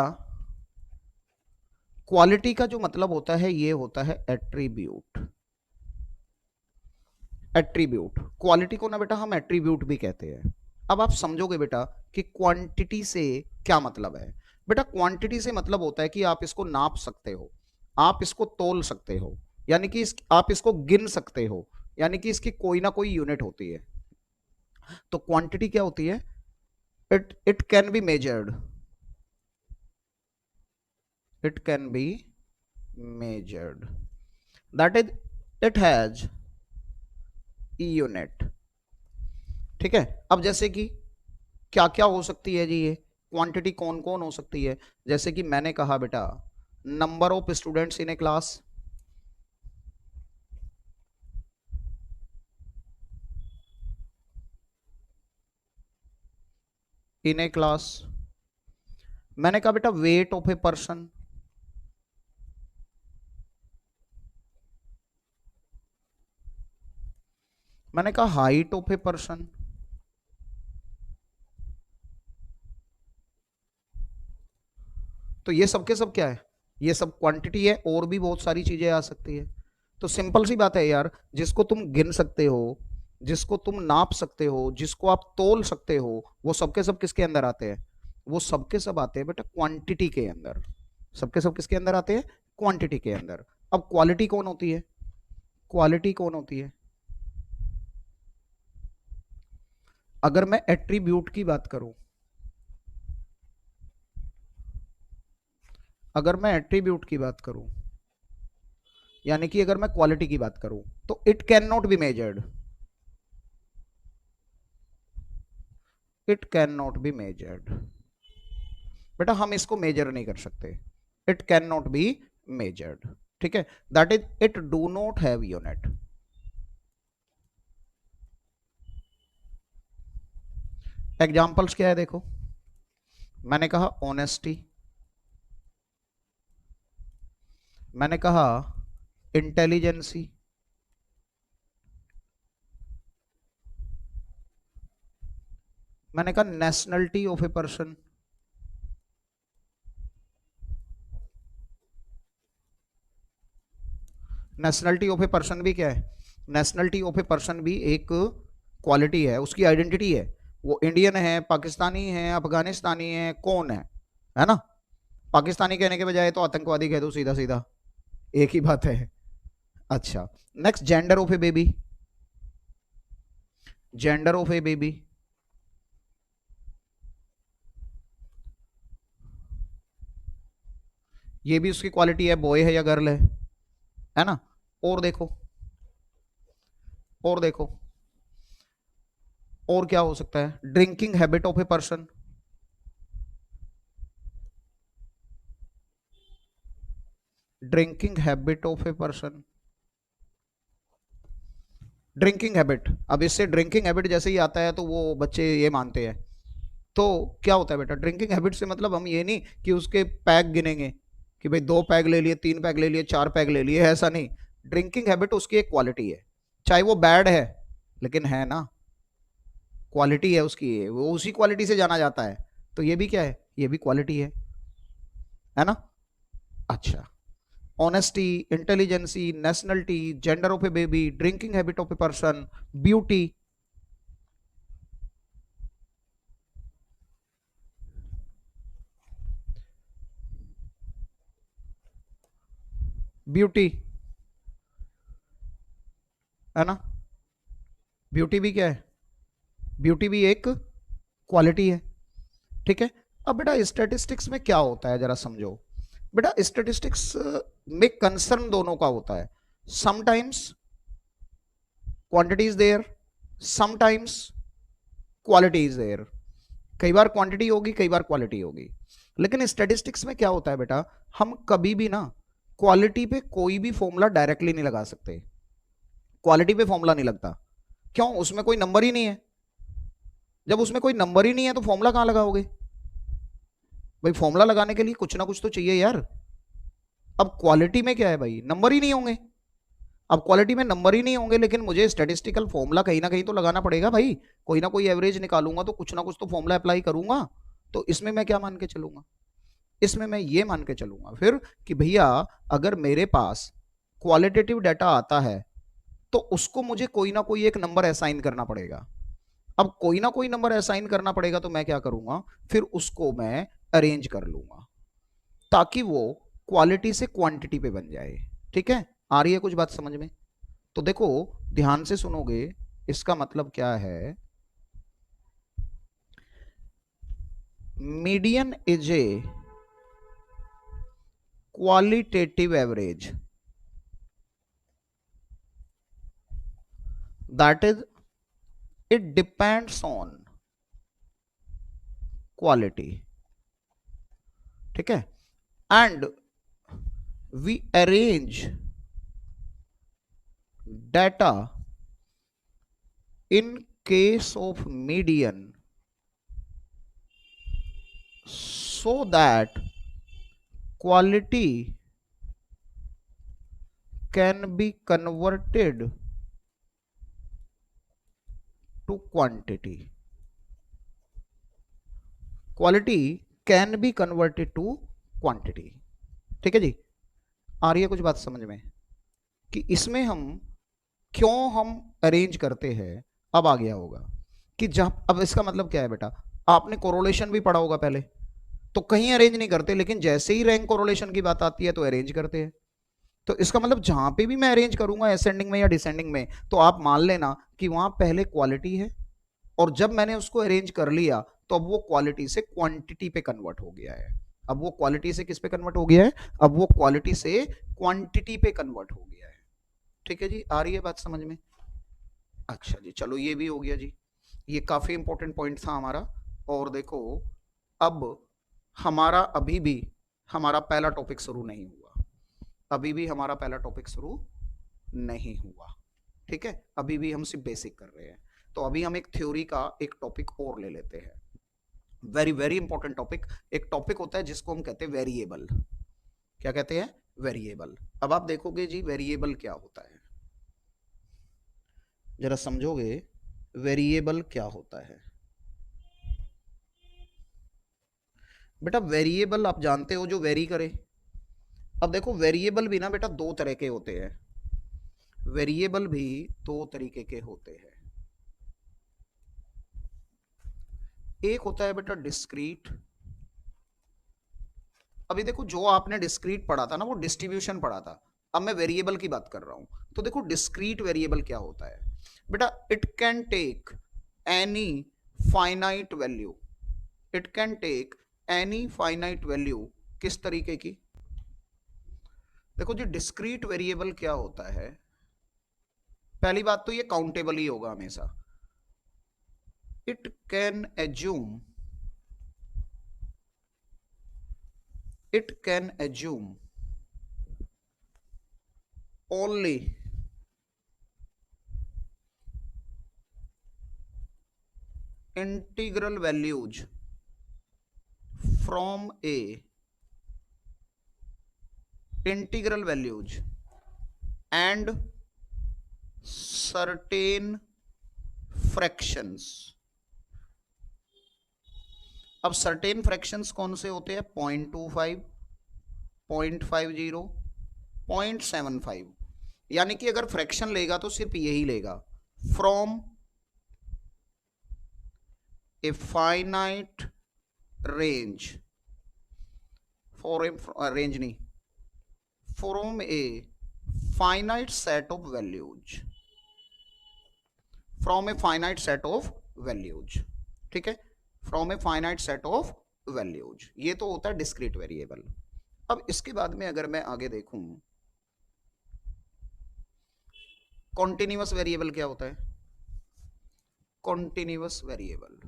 [SPEAKER 1] क्वालिटी का जो मतलब होता है ये होता है एट्रीब्यूट। एट्रीब्यूट, क्वालिटी को ना बेटा हम एट्रीब्यूट भी कहते हैं। अब आप समझोगे बेटा कि क्वांटिटी से क्या मतलब है। बेटा क्वांटिटी से मतलब होता है कि आप इसको नाप सकते हो, आप इसको तोल सकते हो, यानी कि आप इसको गिन सकते हो, यानी कि इसकी कोई ना कोई यूनिट होती है। तो क्वांटिटी क्या होती है? It can be measured, it can be measured, that is it has unit. ठीक है। अब जैसे कि क्या क्या हो सकती है जी, ये क्वांटिटी कौन कौन हो सकती है? जैसे कि मैंने कहा बेटा, number of students in a class, in a class. मैंने कहा बेटा वेट ऑफ ए पर्सन, मैंने कहा हाइट ऑफ ए पर्सन। तो ये सब के सब क्या है? ये सब क्वांटिटी है, और भी बहुत सारी चीजें आ सकती है। तो सिंपल सी बात है यार, जिसको तुम गिन सकते हो, जिसको तुम नाप सकते हो, जिसको आप तोल सकते हो, वो सबके सब किसके अंदर आते हैं? वो सबके सब आते हैं बेटा क्वांटिटी के अंदर। सबके सब किसके अंदर आते हैं? क्वांटिटी के अंदर। अब क्वालिटी कौन होती है? क्वालिटी कौन होती है? अगर मैं एट्रीब्यूट की बात करूं, अगर मैं एट्रीब्यूट की बात करूं, यानी कि अगर मैं क्वालिटी की बात करूं, तो it can not be measured, it can not be measured. बेटा हम इसको मेजर नहीं कर सकते, it can not be measured. ठीक है, that is it do not have unit. Examples क्या है देखो, मैंने कहा ऑनेस्टी, मैंने कहा इंटेलिजेंसी, मैंने कहा nationality of a person, nationality of a person भी क्या है? नेशनलिटी ऑफ ए पर्सन भी एक क्वालिटी है, उसकी आइडेंटिटी है। वो इंडियन है, पाकिस्तानी है, अफगानिस्तानी है, कौन है ना? पाकिस्तानी कहने के बजाय तो आतंकवादी कह दो सीधा सीधा, एक ही बात है। अच्छा, next gender of a baby, gender of a baby, ये भी उसकी क्वालिटी है, बॉय है या गर्ल है ना? और देखो, और देखो, और क्या हो सकता है? Drinking habit of a person, drinking habit of a person, drinking habit. अब इससे ड्रिंकिंग हैबिट जैसे ही आता है तो वो बच्चे ये मानते हैं। तो क्या होता है बेटा, ड्रिंकिंग हैबिट से मतलब हम ये नहीं कि उसके पैग गिनेंगे कि भाई 2 पैग ले लिए, 3 पैग ले लिए, 4 पैग ले लिए, ऐसा नहीं। ड्रिंकिंग हैबिट उसकी एक क्वालिटी है, चाहे वो बैड है लेकिन है ना, क्वालिटी है उसकी, वो उसी क्वालिटी से जाना जाता है। तो ये भी क्या है? ये भी क्वालिटी है ना? अच्छा, honesty, intelligence, nationality, gender of a baby, drinking habit of a person, beauty, beauty, है ना? ब्यूटी भी क्या है? ब्यूटी भी एक क्वालिटी है, ठीक है। अब बेटा स्टैटिस्टिक्स में क्या होता है जरा समझो। बेटा स्टैटिस्टिक्स में कंसर्न दोनों का होता है, sometimes quantity is there, sometimes quality is there. कई बार क्वांटिटी होगी, कई बार क्वालिटी होगी। लेकिन स्टैटिस्टिक्स में क्या होता है बेटा, हम कभी भी ना क्वालिटी पे कोई भी फॉर्मूला डायरेक्टली नहीं लगा सकते। क्वालिटी पे फॉर्मूला नहीं लगता, क्यों? उसमें कोई नंबर ही नहीं है। जब उसमें कोई नंबर ही नहीं है तो फॉर्मूला कहां लगाओगे भाई? फॉर्मूला लगाने के लिए कुछ ना कुछ तो चाहिए यार। अब क्वालिटी में क्या है भाई, नंबर ही नहीं होंगे। अब क्वालिटी में नंबर ही नहीं होंगे, लेकिन मुझे स्टैटिस्टिकल फॉर्मूला कहीं ना कहीं तो लगाना पड़ेगा भाई। कोई ना कोई एवरेज निकालूंगा तो कुछ ना कुछ तो फॉर्मूला अप्लाई करूंगा। तो इसमें मैं क्या मान के चलूंगा, इसमें मैं ये मान के चलूंगा फिर कि भैया अगर मेरे पास क्वालिटेटिव डाटा आता है तो उसको मुझे कोई ना कोई एक नंबर असाइन करना पड़ेगा। अब कोई ना कोई नंबर असाइन करना पड़ेगा तो मैं क्या करूंगा, फिर उसको मैं अरेंज कर लूंगा ताकि वो क्वालिटी से क्वांटिटी पे बन जाए। ठीक है, आ रही है कुछ बात समझ में? तो देखो ध्यान से सुनोगे, इसका मतलब क्या है, median is a qualitative average, that is it depends on quality, ठीक है। and we arrange data in case of median so that quality can be converted to quantity, quality can be converted to quantity. ठीक है जी, आ रही है कुछ बात समझ में कि इसमें हम क्यों हम अरेंज करते हैं? अब आ गया होगा कि जहां, अब इसका मतलब क्या है बेटा, आपने कोरोलेशन भी पढ़ा होगा पहले, तो कहीं अरेंज नहीं करते, लेकिन जैसे ही रैंक कोरोलेशन की बात आती है तो अरेंज करते हैं। तो इसका मतलब जहां पे भी मैं अरेंज करूंगा असेंडिंग में या डिसेंडिंग में, तो आप मान लेना कि वहां पहले क्वालिटी है, और जब मैंने उसको अरेंज कर लिया तो अब वो क्वालिटी से क्वांटिटी पे कन्वर्ट हो गया है। अब वो क्वालिटी से किस पे कन्वर्ट हो गया है? अब वो क्वालिटी से क्वांटिटी पे कन्वर्ट हो गया है। ठीक है जी, आ रही है बात समझ में? अच्छा जी, चलो ये भी हो गया जी, ये काफी इंपॉर्टेंट पॉइंट था हमारा। और देखो अब हमारा अभी भी हमारा पहला टॉपिक शुरू नहीं हुआ, अभी भी हमारा पहला टॉपिक शुरू नहीं हुआ। ठीक है, अभी भी हम सिर्फ बेसिक कर रहे हैं। तो अभी हम एक थ्योरी का एक टॉपिक और ले लेते हैं, वेरी वेरी इंपॉर्टेंट टॉपिक। एक टॉपिक होता है जिसको हम कहते हैं वेरिएबल। क्या कहते हैं? वेरिएबल। अब आप देखोगे जी वेरिएबल क्या होता है, जरा समझोगे वेरिएबल क्या होता है। बेटा वेरिएबल आप जानते हो, जो वेरी करे। अब देखो वेरिएबल भी ना बेटा दो तरह के होते हैं, वेरिएबल भी दो तरीके के होते हैं। एक होता है बेटा डिस्क्रीट। अभी देखो जो आपने डिस्क्रीट पढ़ा था ना वो डिस्ट्रीब्यूशन पढ़ा था, अब मैं वेरिएबल की बात कर रहा हूं। तो देखो डिस्क्रीट वेरिएबल क्या होता है बेटा, it can take any finite value, it can take any finite value. किस तरीके की? देखो जी डिस्क्रीट वेरिएबल क्या होता है, पहली बात तो ये काउंटेबल ही होगा हमेशा। It can assume, it can assume only integral values from a integral values and certain fractions। अब सर्टेन फ्रैक्शंस कौन से होते हैं? 0.25, 0.50, 0.75। यानी कि अगर फ्रैक्शन लेगा तो सिर्फ यही लेगा, from a finite range, for a range नहीं, from a finite set of values, from a finite set of values, ठीक है, from a finite set of values, ये तो होता है डिस्क्रीट वेरिएबल। अब इसके बाद में अगर मैं आगे देखूं, कॉन्टिन्यूअस वेरिएबल क्या होता है? Continuous variable,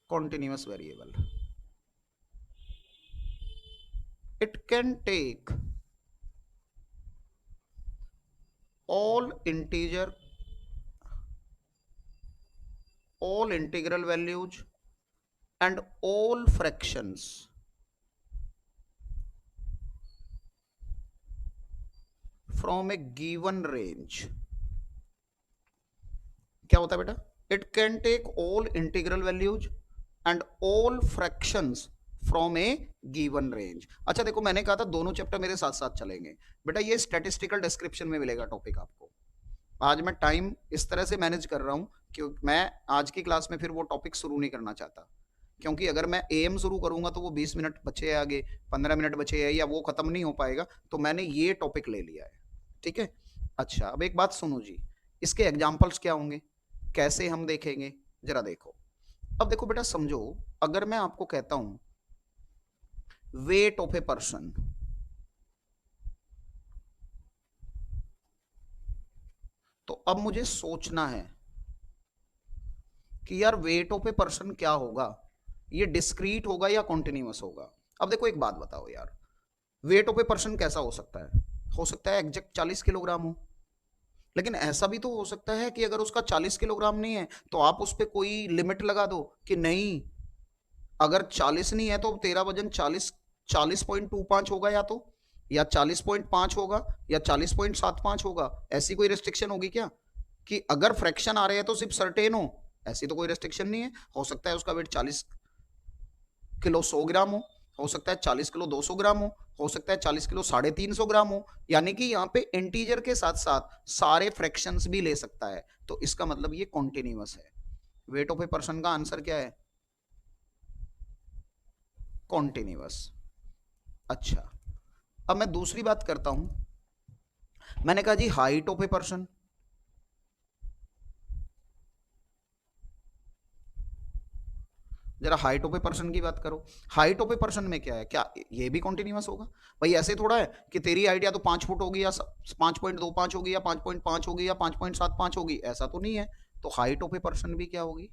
[SPEAKER 1] continuous variable, it can take all integer, all integral values and all fractions from a given range। क्या होता है बेटा? it can take all integral values and all fractions from A given range. अच्छा देखो, मैंने कहा था दोनों चैप्टर मेरे साथ साथ चलेंगे बेटा, ये स्टैटिस्टिकल डिस्क्रिप्शन में मिलेगा टॉपिक आपको। आज मैं टाइम इस तरह से मैनेज कर रहा हूं कि मैं आज की क्लास में फिर वो टॉपिक शुरू नहीं करना चाहता, क्योंकि अगर मैं एम शुरू करूंगा तो वो 20 मिनट बचे है, आगे 15 मिनट बचे है, या वो खत्म नहीं हो पाएगा, तो मैंने ये टॉपिक ले लिया है, ठीक है। अच्छा, अब एक बात सुनो जी, इसके एग्जाम्पल्स क्या होंगे, कैसे हम देखेंगे, जरा देखो। अब देखो बेटा, समझो अगर मैं आपको कहता हूं वेट ऑफ ए पर्सन, तो अब मुझे सोचना है कि यार वेट ऑफ ए पर्सन क्या होगा, ये डिस्क्रीट होगा या कॉन्टिन्यूअस होगा। अब देखो एक बात बताओ यार, वेट ऑफ ए पर्सन कैसा हो सकता है? हो सकता है एग्जैक्ट 40 किलोग्राम हो, लेकिन ऐसा भी तो हो सकता है कि अगर उसका 40 किलोग्राम नहीं है तो आप उस पर कोई लिमिट लगा दो कि नहीं, अगर 40 नहीं है तो तेरा वजन 40.25 होगा, या 40.5 होगा, या 40.75 होगा। ऐसी कोई रिस्ट्रिक्शन होगी क्या कि अगर फ्रैक्शन आ रहे हैं तो सिर्फ सर्टेन हो? ऐसी तो कोई रिस्ट्रिक्शन नहीं है। हो सकता है उसका वेट 40 किलो 100 ग्राम हो सकता है 40 किलो 200 ग्राम हो सकता है 40 किलो 350 ग्राम हो, यानी कि यहाँ पे इंटीजर के साथ साथ सारे फ्रैक्शंस भी ले सकता है, तो इसका मतलब ये कॉन्टिन्यूअस है। वेट ऑफ ए पर्सन का आंसर क्या है? कॉन्टिन्यूअस। अच्छा, अब मैं दूसरी बात करता हूं। मैंने कहा जी हाइट ऑफ ए पर्सन, जरा हाइट ऑफ ए पर्सन की बात करो। हाइट ऑफ ए पर्सन में क्या है, क्या ये भी कॉन्टिन्यूअस होगा? भाई ऐसे थोड़ा है कि तेरी हाइट या तो 5 फुट होगी, या 5.25 होगी, या 5.5 होगी, या 5.75 होगी, ऐसा तो नहीं है। तो हाइट ऑफ ए पर्सन भी क्या होगी?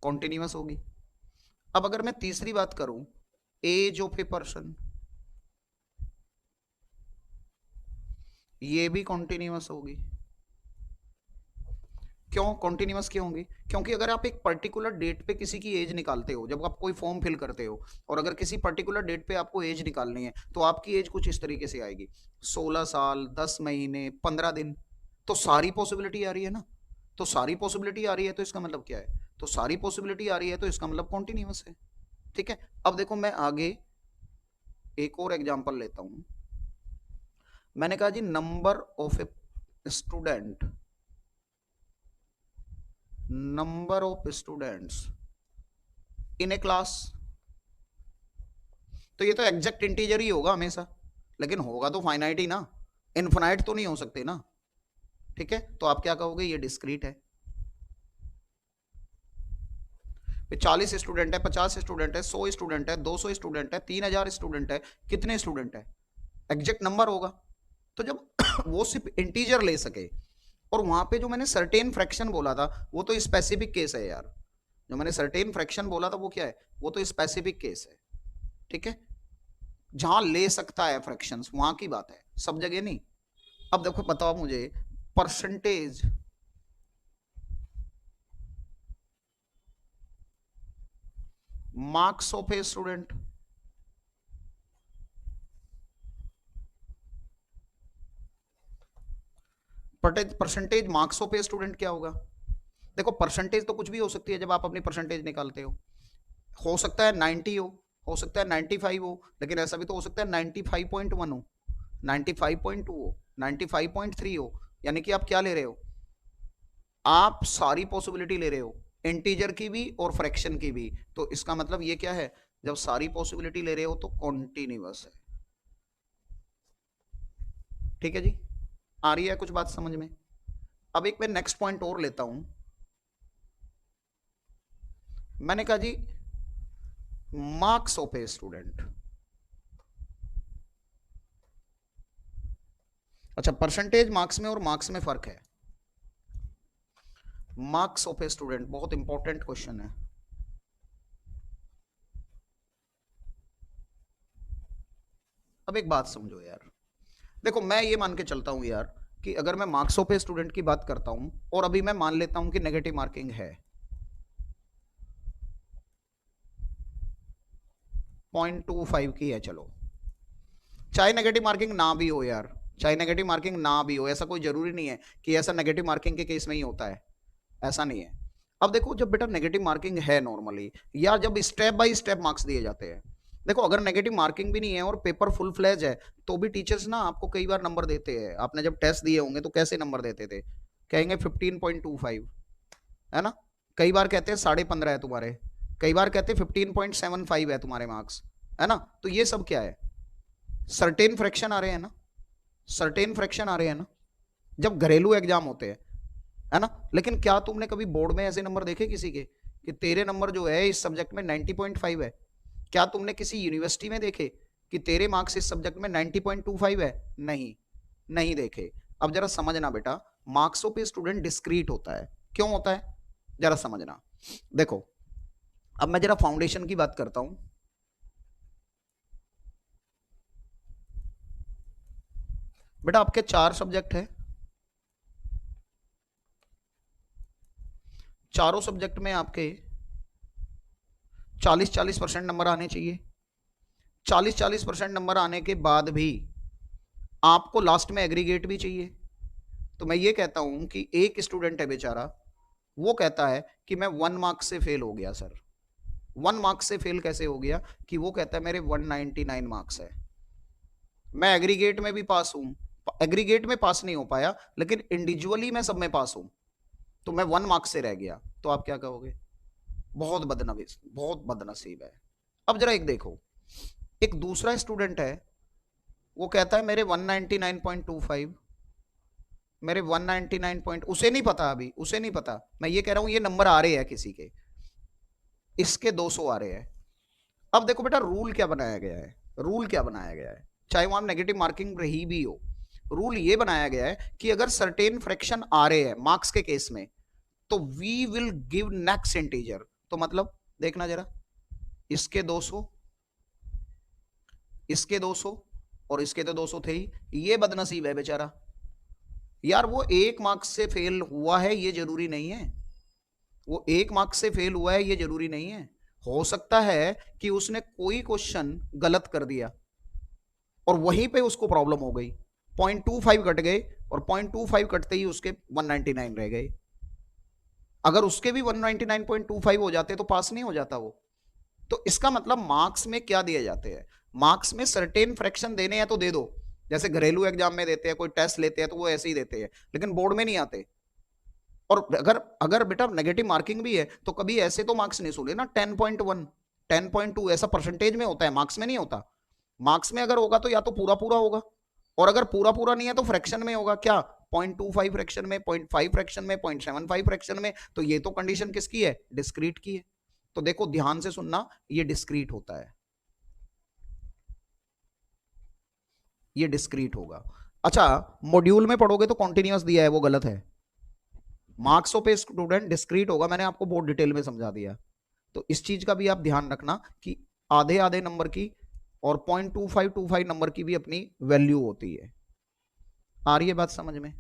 [SPEAKER 1] कॉन्टिन्यूअस होगी। अब अगर मैं तीसरी बात करूं, एज ऑफ ए पर्सन, ये भी कॉन्टिन्यूअस होगी। क्यों कॉन्टिन्यूअस क्यों होंगी? क्योंकि अगर आप एक पर्टिकुलर डेट पे किसी की एज निकालते हो, जब आप कोई फॉर्म फिल करते हो, और अगर किसी पर्टिकुलर डेट पे आपको एज निकालनी है, तो आपकी एज कुछ इस तरीके से आएगी, 16 साल 10 महीने 15 दिन। तो सारी पॉसिबिलिटी आ रही है ना, तो सारी पॉसिबिलिटी आ रही है तो इसका मतलब क्या है? तो सारी पॉसिबिलिटी आ रही है तो इसका मतलब कॉन्टिन्यूअस है, ठीक है। अब देखो मैं आगे एक और एग्जाम्पल लेता हूं। मैंने कहा जी number of a student, number of students in a class, तो ये तो एग्जैक्ट इंटीजर ही होगा हमेशा, लेकिन होगा तो फाइनाइट ही ना, इनफाइनाइट तो नहीं हो सकते ना, ठीक है। तो आप क्या कहोगे? ये डिस्क्रीट है। 40 स्टूडेंट है, 50 स्टूडेंट है, 100 स्टूडेंट है, 200 स्टूडेंट है, 3000 स्टूडेंट है, कितने स्टूडेंट है? एग्जैक्ट नंबर होगा। तो जब वो सिर्फ इंटीजर ले सके, और वहां पे जो मैंने सर्टेन फ्रैक्शन बोला था वो तो स्पेसिफिक केस है यार, जो मैंने सर्टेन फ्रैक्शन बोला था वो क्या है? वो तो स्पेसिफिक केस है, ठीक है, जहां ले सकता है फ्रैक्शंस, वहां की बात है, सब जगह नहीं। अब देखो बताओ मुझे, percentage marks of a student, percentage marks of a student क्या होगा? देखो परसेंटेज तो कुछ भी हो सकती है जब आप अपनी परसेंटेज निकालते हो सकता है 90 हो सकता है 95 हो, लेकिन ऐसा भी तो हो सकता है 95.1 हो, 95.2 हो, 95.3 हो, यानी कि आप क्या ले रहे हो? आप सारी पॉसिबिलिटी ले रहे हो, इंटीजर की भी और फ्रैक्शन की भी। तो इसका मतलब ये क्या है? जब सारी पॉसिबिलिटी ले रहे हो तो कॉन्टिन्यूअस है। ठीक है जी, आ रही है कुछ बात समझ में? अब एक मैं नेक्स्ट पॉइंट और लेता हूं। मैंने कहा जी मार्क्स ऑफ ए स्टूडेंट। अच्छा, परसेंटेज मार्क्स में और मार्क्स में फर्क है। मार्क्स ऑफ ए स्टूडेंट बहुत इंपॉर्टेंट क्वेश्चन है। अब एक बात समझो यार, देखो मैं ये मान के चलता हूं यार कि अगर मैं मार्क्स ऑफ ए स्टूडेंट की बात करता हूं और अभी मैं मान लेता हूं कि नेगेटिव मार्किंग है 0.25 की है, चलो चाहे नेगेटिव मार्किंग ना भी हो यार, चाहे नेगेटिव मार्किंग ना भी हो, ऐसा कोई जरूरी नहीं है कि ऐसा नेगेटिव मार्किंग के केस में ही होता है, ऐसा नहीं है। अब देखो जब बेटा नेगेटिव मार्किंग है नॉर्मली, या जब स्टेप बाय स्टेप मार्क्स दिए जाते हैं, देखो अगर नेगेटिव मार्किंग भी नहीं है और पेपर फुल फ्लैज है तो भी टीचर्स ना आपको कई बार नंबर देते हैं। आपने जब टेस्ट दिए होंगे तो कैसे नंबर देते थे, कहेंगे 15.25, है ना, कई बार कहते हैं 15.5 है तुम्हारे, कई बार कहते हैं 15.75 है तुम्हारे मार्क्स, है ना। तो ये सब क्या है, सर्टेन फ्रैक्शन आ रहे हैं ना, सर्टेन फ्रैक्शन आ रहे हैं ना जब घरेलू एग्जाम होते हैं, है ना। लेकिन क्या तुमने कभी बोर्ड में ऐसे नंबर देखे किसी के कि तेरे नंबर जो है इस सब्जेक्ट में 90.5 है? क्या तुमने किसी यूनिवर्सिटी में देखे कि तेरे मार्क्स इस सब्जेक्ट में 90.25 है? नहीं, नहीं देखे। अब जरा समझना बेटा, marks of a student discrete होता है। क्यों होता है जरा समझना। देखो अब मैं जरा फाउंडेशन की बात करता हूं। बेटा आपके 4 सब्जेक्ट है, चारों सब्जेक्ट में आपके 40-40% नंबर आने चाहिए। 40-40% नंबर आने के बाद भी आपको लास्ट में एग्रीगेट भी चाहिए। तो मैं ये कहता हूं कि एक स्टूडेंट है बेचारा, वो कहता है कि मैं 1 मार्क्स से फेल हो गया सर। 1 मार्क्स से फेल कैसे हो गया कि वो कहता है मेरे 199 मार्क्स है, मैं एग्रीगेट में भी पास हूं, एग्रीगेट में पास नहीं हो पाया लेकिन इंडिविजुअली मैं सब में पास हूं, तो मैं 1 मार्क्स से रह गया। तो आप क्या कहोगे, बहुत बदनसीब, बहुत बदनसीब है। अब जरा एक देखो, एक दूसरा स्टूडेंट है, वो कहता है मेरे 199.25, मेरे 199 पॉइंट, उसे नहीं पता, अभी उसे नहीं पता, मैं ये कह रहा हूं ये नंबर आ रहे हैं किसी के, इसके 200 आ रहे हैं। अब देखो बेटा रूल क्या बनाया गया है, रूल क्या बनाया गया है, चाहे वहां नेगेटिव मार्किंग रही भी हो, रूल ये बनाया गया है कि अगर सर्टेन फ्रैक्शन आ रहे हैं मार्क्स के केस में तो we will give next integer. तो मतलब देखना जरा, इसके 200, इसके 200 और इसके तो 200 थे ही, ये बदनसीब है बेचारा यार, वो 1 मार्क्स से फेल हुआ है ये जरूरी नहीं है, वो 1 मार्क्स से फेल हुआ है ये जरूरी नहीं है। हो सकता है कि उसने कोई क्वेश्चन गलत कर दिया और वहीं पे उसको प्रॉब्लम हो गई, 0.25 कट गए और 0.25 कटते ही उसके 199 रह गए। अगर उसके भी 199.25 हो जाते तो पास नहीं हो जाता वो। तो इसका मतलब मार्क्स में क्या दिए जाते हैं, मार्क्स में सर्टेन फ्रैक्शन देने हैं तो दे दो, जैसे घरेलू एग्जाम में देते हैं, कोई टेस्ट लेते हैं तो वो ऐसे ही देते हैं, लेकिन बोर्ड में नहीं आते। और अगर अगर बेटा नेगेटिव मार्किंग भी है तो कभी ऐसे तो मार्क्स नहीं सुने ना 10.1, 10.2 ऐसा परसेंटेज में होता है, मार्क्स में नहीं होता। मार्क्स में अगर होगा तो या तो पूरा पूरा होगा, और अगर पूरा पूरा नहीं है तो फ्रैक्शन में होगा, क्या 0.25 फ्रैक्शन में, 0.5 फ्रैक्शन में, 0.75 फ्रैक्शन में। तो ये तो कंडीशन किसकी है, डिस्क्रीट की है। तो देखो ध्यान से सुनना, ये डिस्क्रीट होता है, ये डिस्क्रीट होगा। अच्छा, मॉड्यूल में पढ़ोगे तो कॉन्टिन्यूअस दिया है, वो गलत है। Marks of a student discrete होगा, मैंने आपको बहुत डिटेल में समझा दिया। तो इस चीज का भी आप ध्यान रखना कि आधे आधे नंबर की और 0.2525 नंबर की भी अपनी वैल्यू होती है। आ रही है बात समझ में?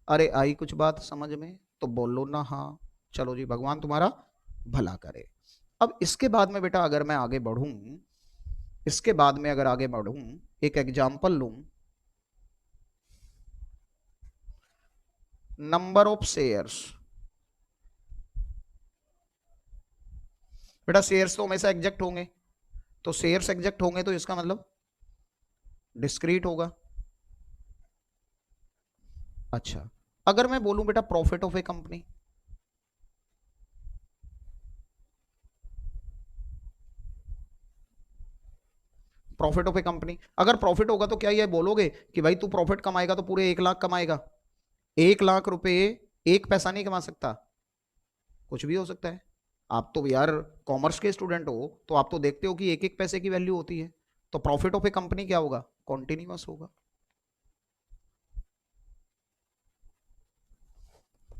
[SPEAKER 1] अरे आई कुछ बात समझ में तो बोलो ना हाँ। चलो जी, भगवान तुम्हारा भला करे। अब इसके बाद में बेटा अगर मैं आगे बढ़ूं, इसके बाद में अगर आगे बढ़ूं, एक एग्जांपल लूं, नंबर ऑफ शेयर्स। बेटा शेयर्स तो हमेशा एग्जैक्ट होंगे, तो शेयर्स एग्जैक्ट होंगे तो इसका मतलब डिस्क्रीट होगा। अच्छा, अगर मैं बोलूं बेटा profit of A company, profit of A company. अगर प्रॉफिट होगा तो क्या ये बोलोगे कि भाई तू प्रॉफिट कमाएगा तो पूरे 1 लाख कमाएगा? 1 लाख रुपए 1 पैसा नहीं कमा सकता, कुछ भी हो सकता है। आप तो यार कॉमर्स के स्टूडेंट हो, तो आप तो देखते हो कि एक एक पैसे की वैल्यू होती है। तो प्रॉफिट ऑफ ए कंपनी क्या होगा? कॉन्टिन्यूअस होगा।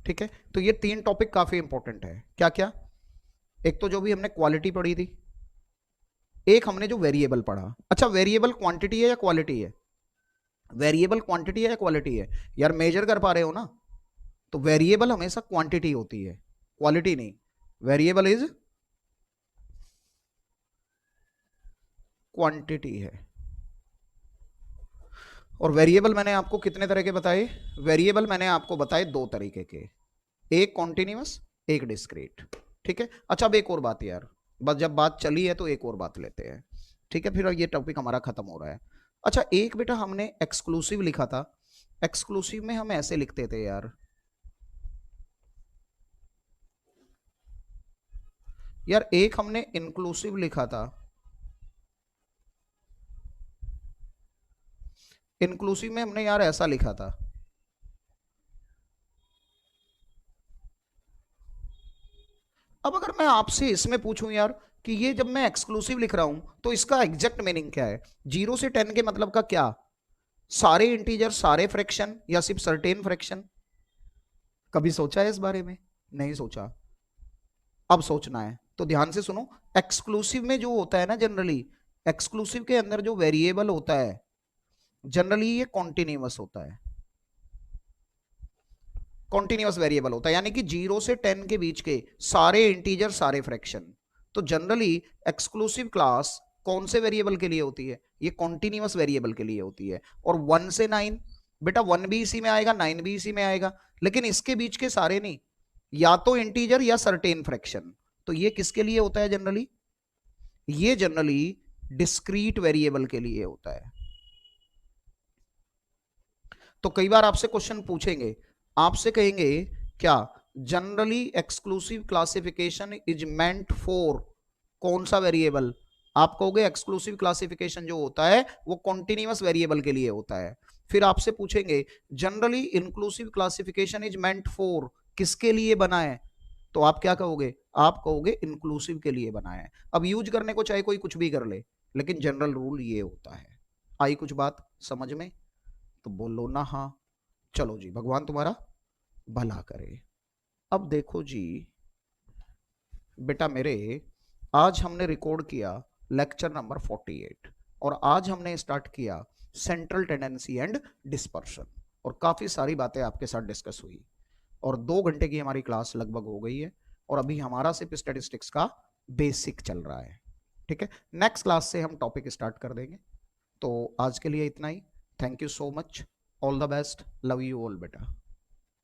[SPEAKER 1] ठीक है, तो ये 3 टॉपिक काफी इंपॉर्टेंट है। क्या क्या? एक तो जो भी हमने क्वालिटी पढ़ी थी, एक हमने जो वेरिएबल पढ़ा। अच्छा, वेरिएबल क्वांटिटी है या क्वालिटी है? वेरिएबल क्वांटिटी है या क्वालिटी है? यार मेजर कर पा रहे हो ना? तो वेरिएबल हमेशा क्वांटिटी होती है, क्वालिटी नहीं। वेरिएबल इज क्वांटिटी है। और वेरिएबल मैंने आपको कितने तरह के बताए? वेरिएबल मैंने आपको बताए 2 तरीके के, एक कॉन्टिन्यूअस, एक डिस्क्रीट। ठीक है, अच्छा अब एक और बात यार, बस जब बात चली है तो एक और बात लेते हैं। ठीक है, फिर ये टॉपिक हमारा खत्म हो रहा है। अच्छा, एक बेटा हमने एक्सक्लूसिव लिखा था। एक्सक्लूसिव में हम ऐसे लिखते थे यार, यार एक हमने इंक्लूसिव लिखा था। इंक्लूसिव में हमने यार ऐसा लिखा था, अब अगर मैं आपसे इसमें पूछूं यार कि ये जब मैं एक्सक्लूसिव लिख रहा हूं तो इसका एग्जैक्ट मीनिंग क्या है? 0 से 10 के मतलब का क्या? सारे इंटीजर, सारे फ्रैक्शन, या सिर्फ सर्टेन फ्रैक्शन? कभी सोचा है इस बारे में? नहीं सोचा, अब सोचना है। तो ध्यान से सुनो, एक्सक्लूसिव में जो होता है ना, जनरली एक्सक्लूसिव के अंदर जो वेरिएबल होता है जनरली ये कॉन्टिन्यूअस होता है। कॉन्टिन्यूअस वेरिएबल होता है, यानी कि 0 से 10 के बीच के सारे इंटीजर, सारे फ्रैक्शन। तो जनरली एक्सक्लूसिव क्लास कौन से वेरिएबल के लिए होती है? ये कॉन्टिन्यूअस वेरिएबल के लिए होती है। और 1 से 9, बेटा 1 भी इसी में आएगा, 9 भी इसी में आएगा, लेकिन इसके बीच के सारे नहीं, या तो इंटीजर या सर्टेन फ्रैक्शन। तो ये किसके लिए होता है जनरली? ये जनरली डिस्क्रीट वेरिएबल के लिए होता है। तो कई बार आपसे क्वेश्चन पूछेंगे, आपसे कहेंगे क्या generally exclusive classification is meant for कौन सा वेरिएबल? आप कहोगे एक्सक्लूसिव क्लासिफिकेशन जो होता है वो कॉन्टिन्यूअस वेरिएबल के लिए होता है। फिर आपसे पूछेंगे generally inclusive classification is meant for किसके लिए बना है? तो आप क्या कहोगे? आप कहोगे इंक्लूसिव के लिए बना है। अब यूज करने को चाहे कोई कुछ भी कर ले, लेकिन जनरल रूल ये होता है। आई कुछ बात समझ में? तो बोलो ना हाँ। चलो जी, भगवान तुम्हारा भला करे। अब देखो जी बेटा मेरे, आज हमने रिकॉर्ड किया लेक्चर नंबर 48, और आज हमने स्टार्ट किया सेंट्रल टेंडेंसी एंड डिस्पर्शन, और काफी सारी बातें आपके साथ डिस्कस हुई, और 2 घंटे की हमारी क्लास लगभग हो गई है, और अभी हमारा सिर्फ स्टैटिस्टिक्स का बेसिक चल रहा है। ठीक है, नेक्स्ट क्लास से हम टॉपिक स्टार्ट कर देंगे। तो आज के लिए इतना ही। Thank you so much, all the best, love you all बेटा।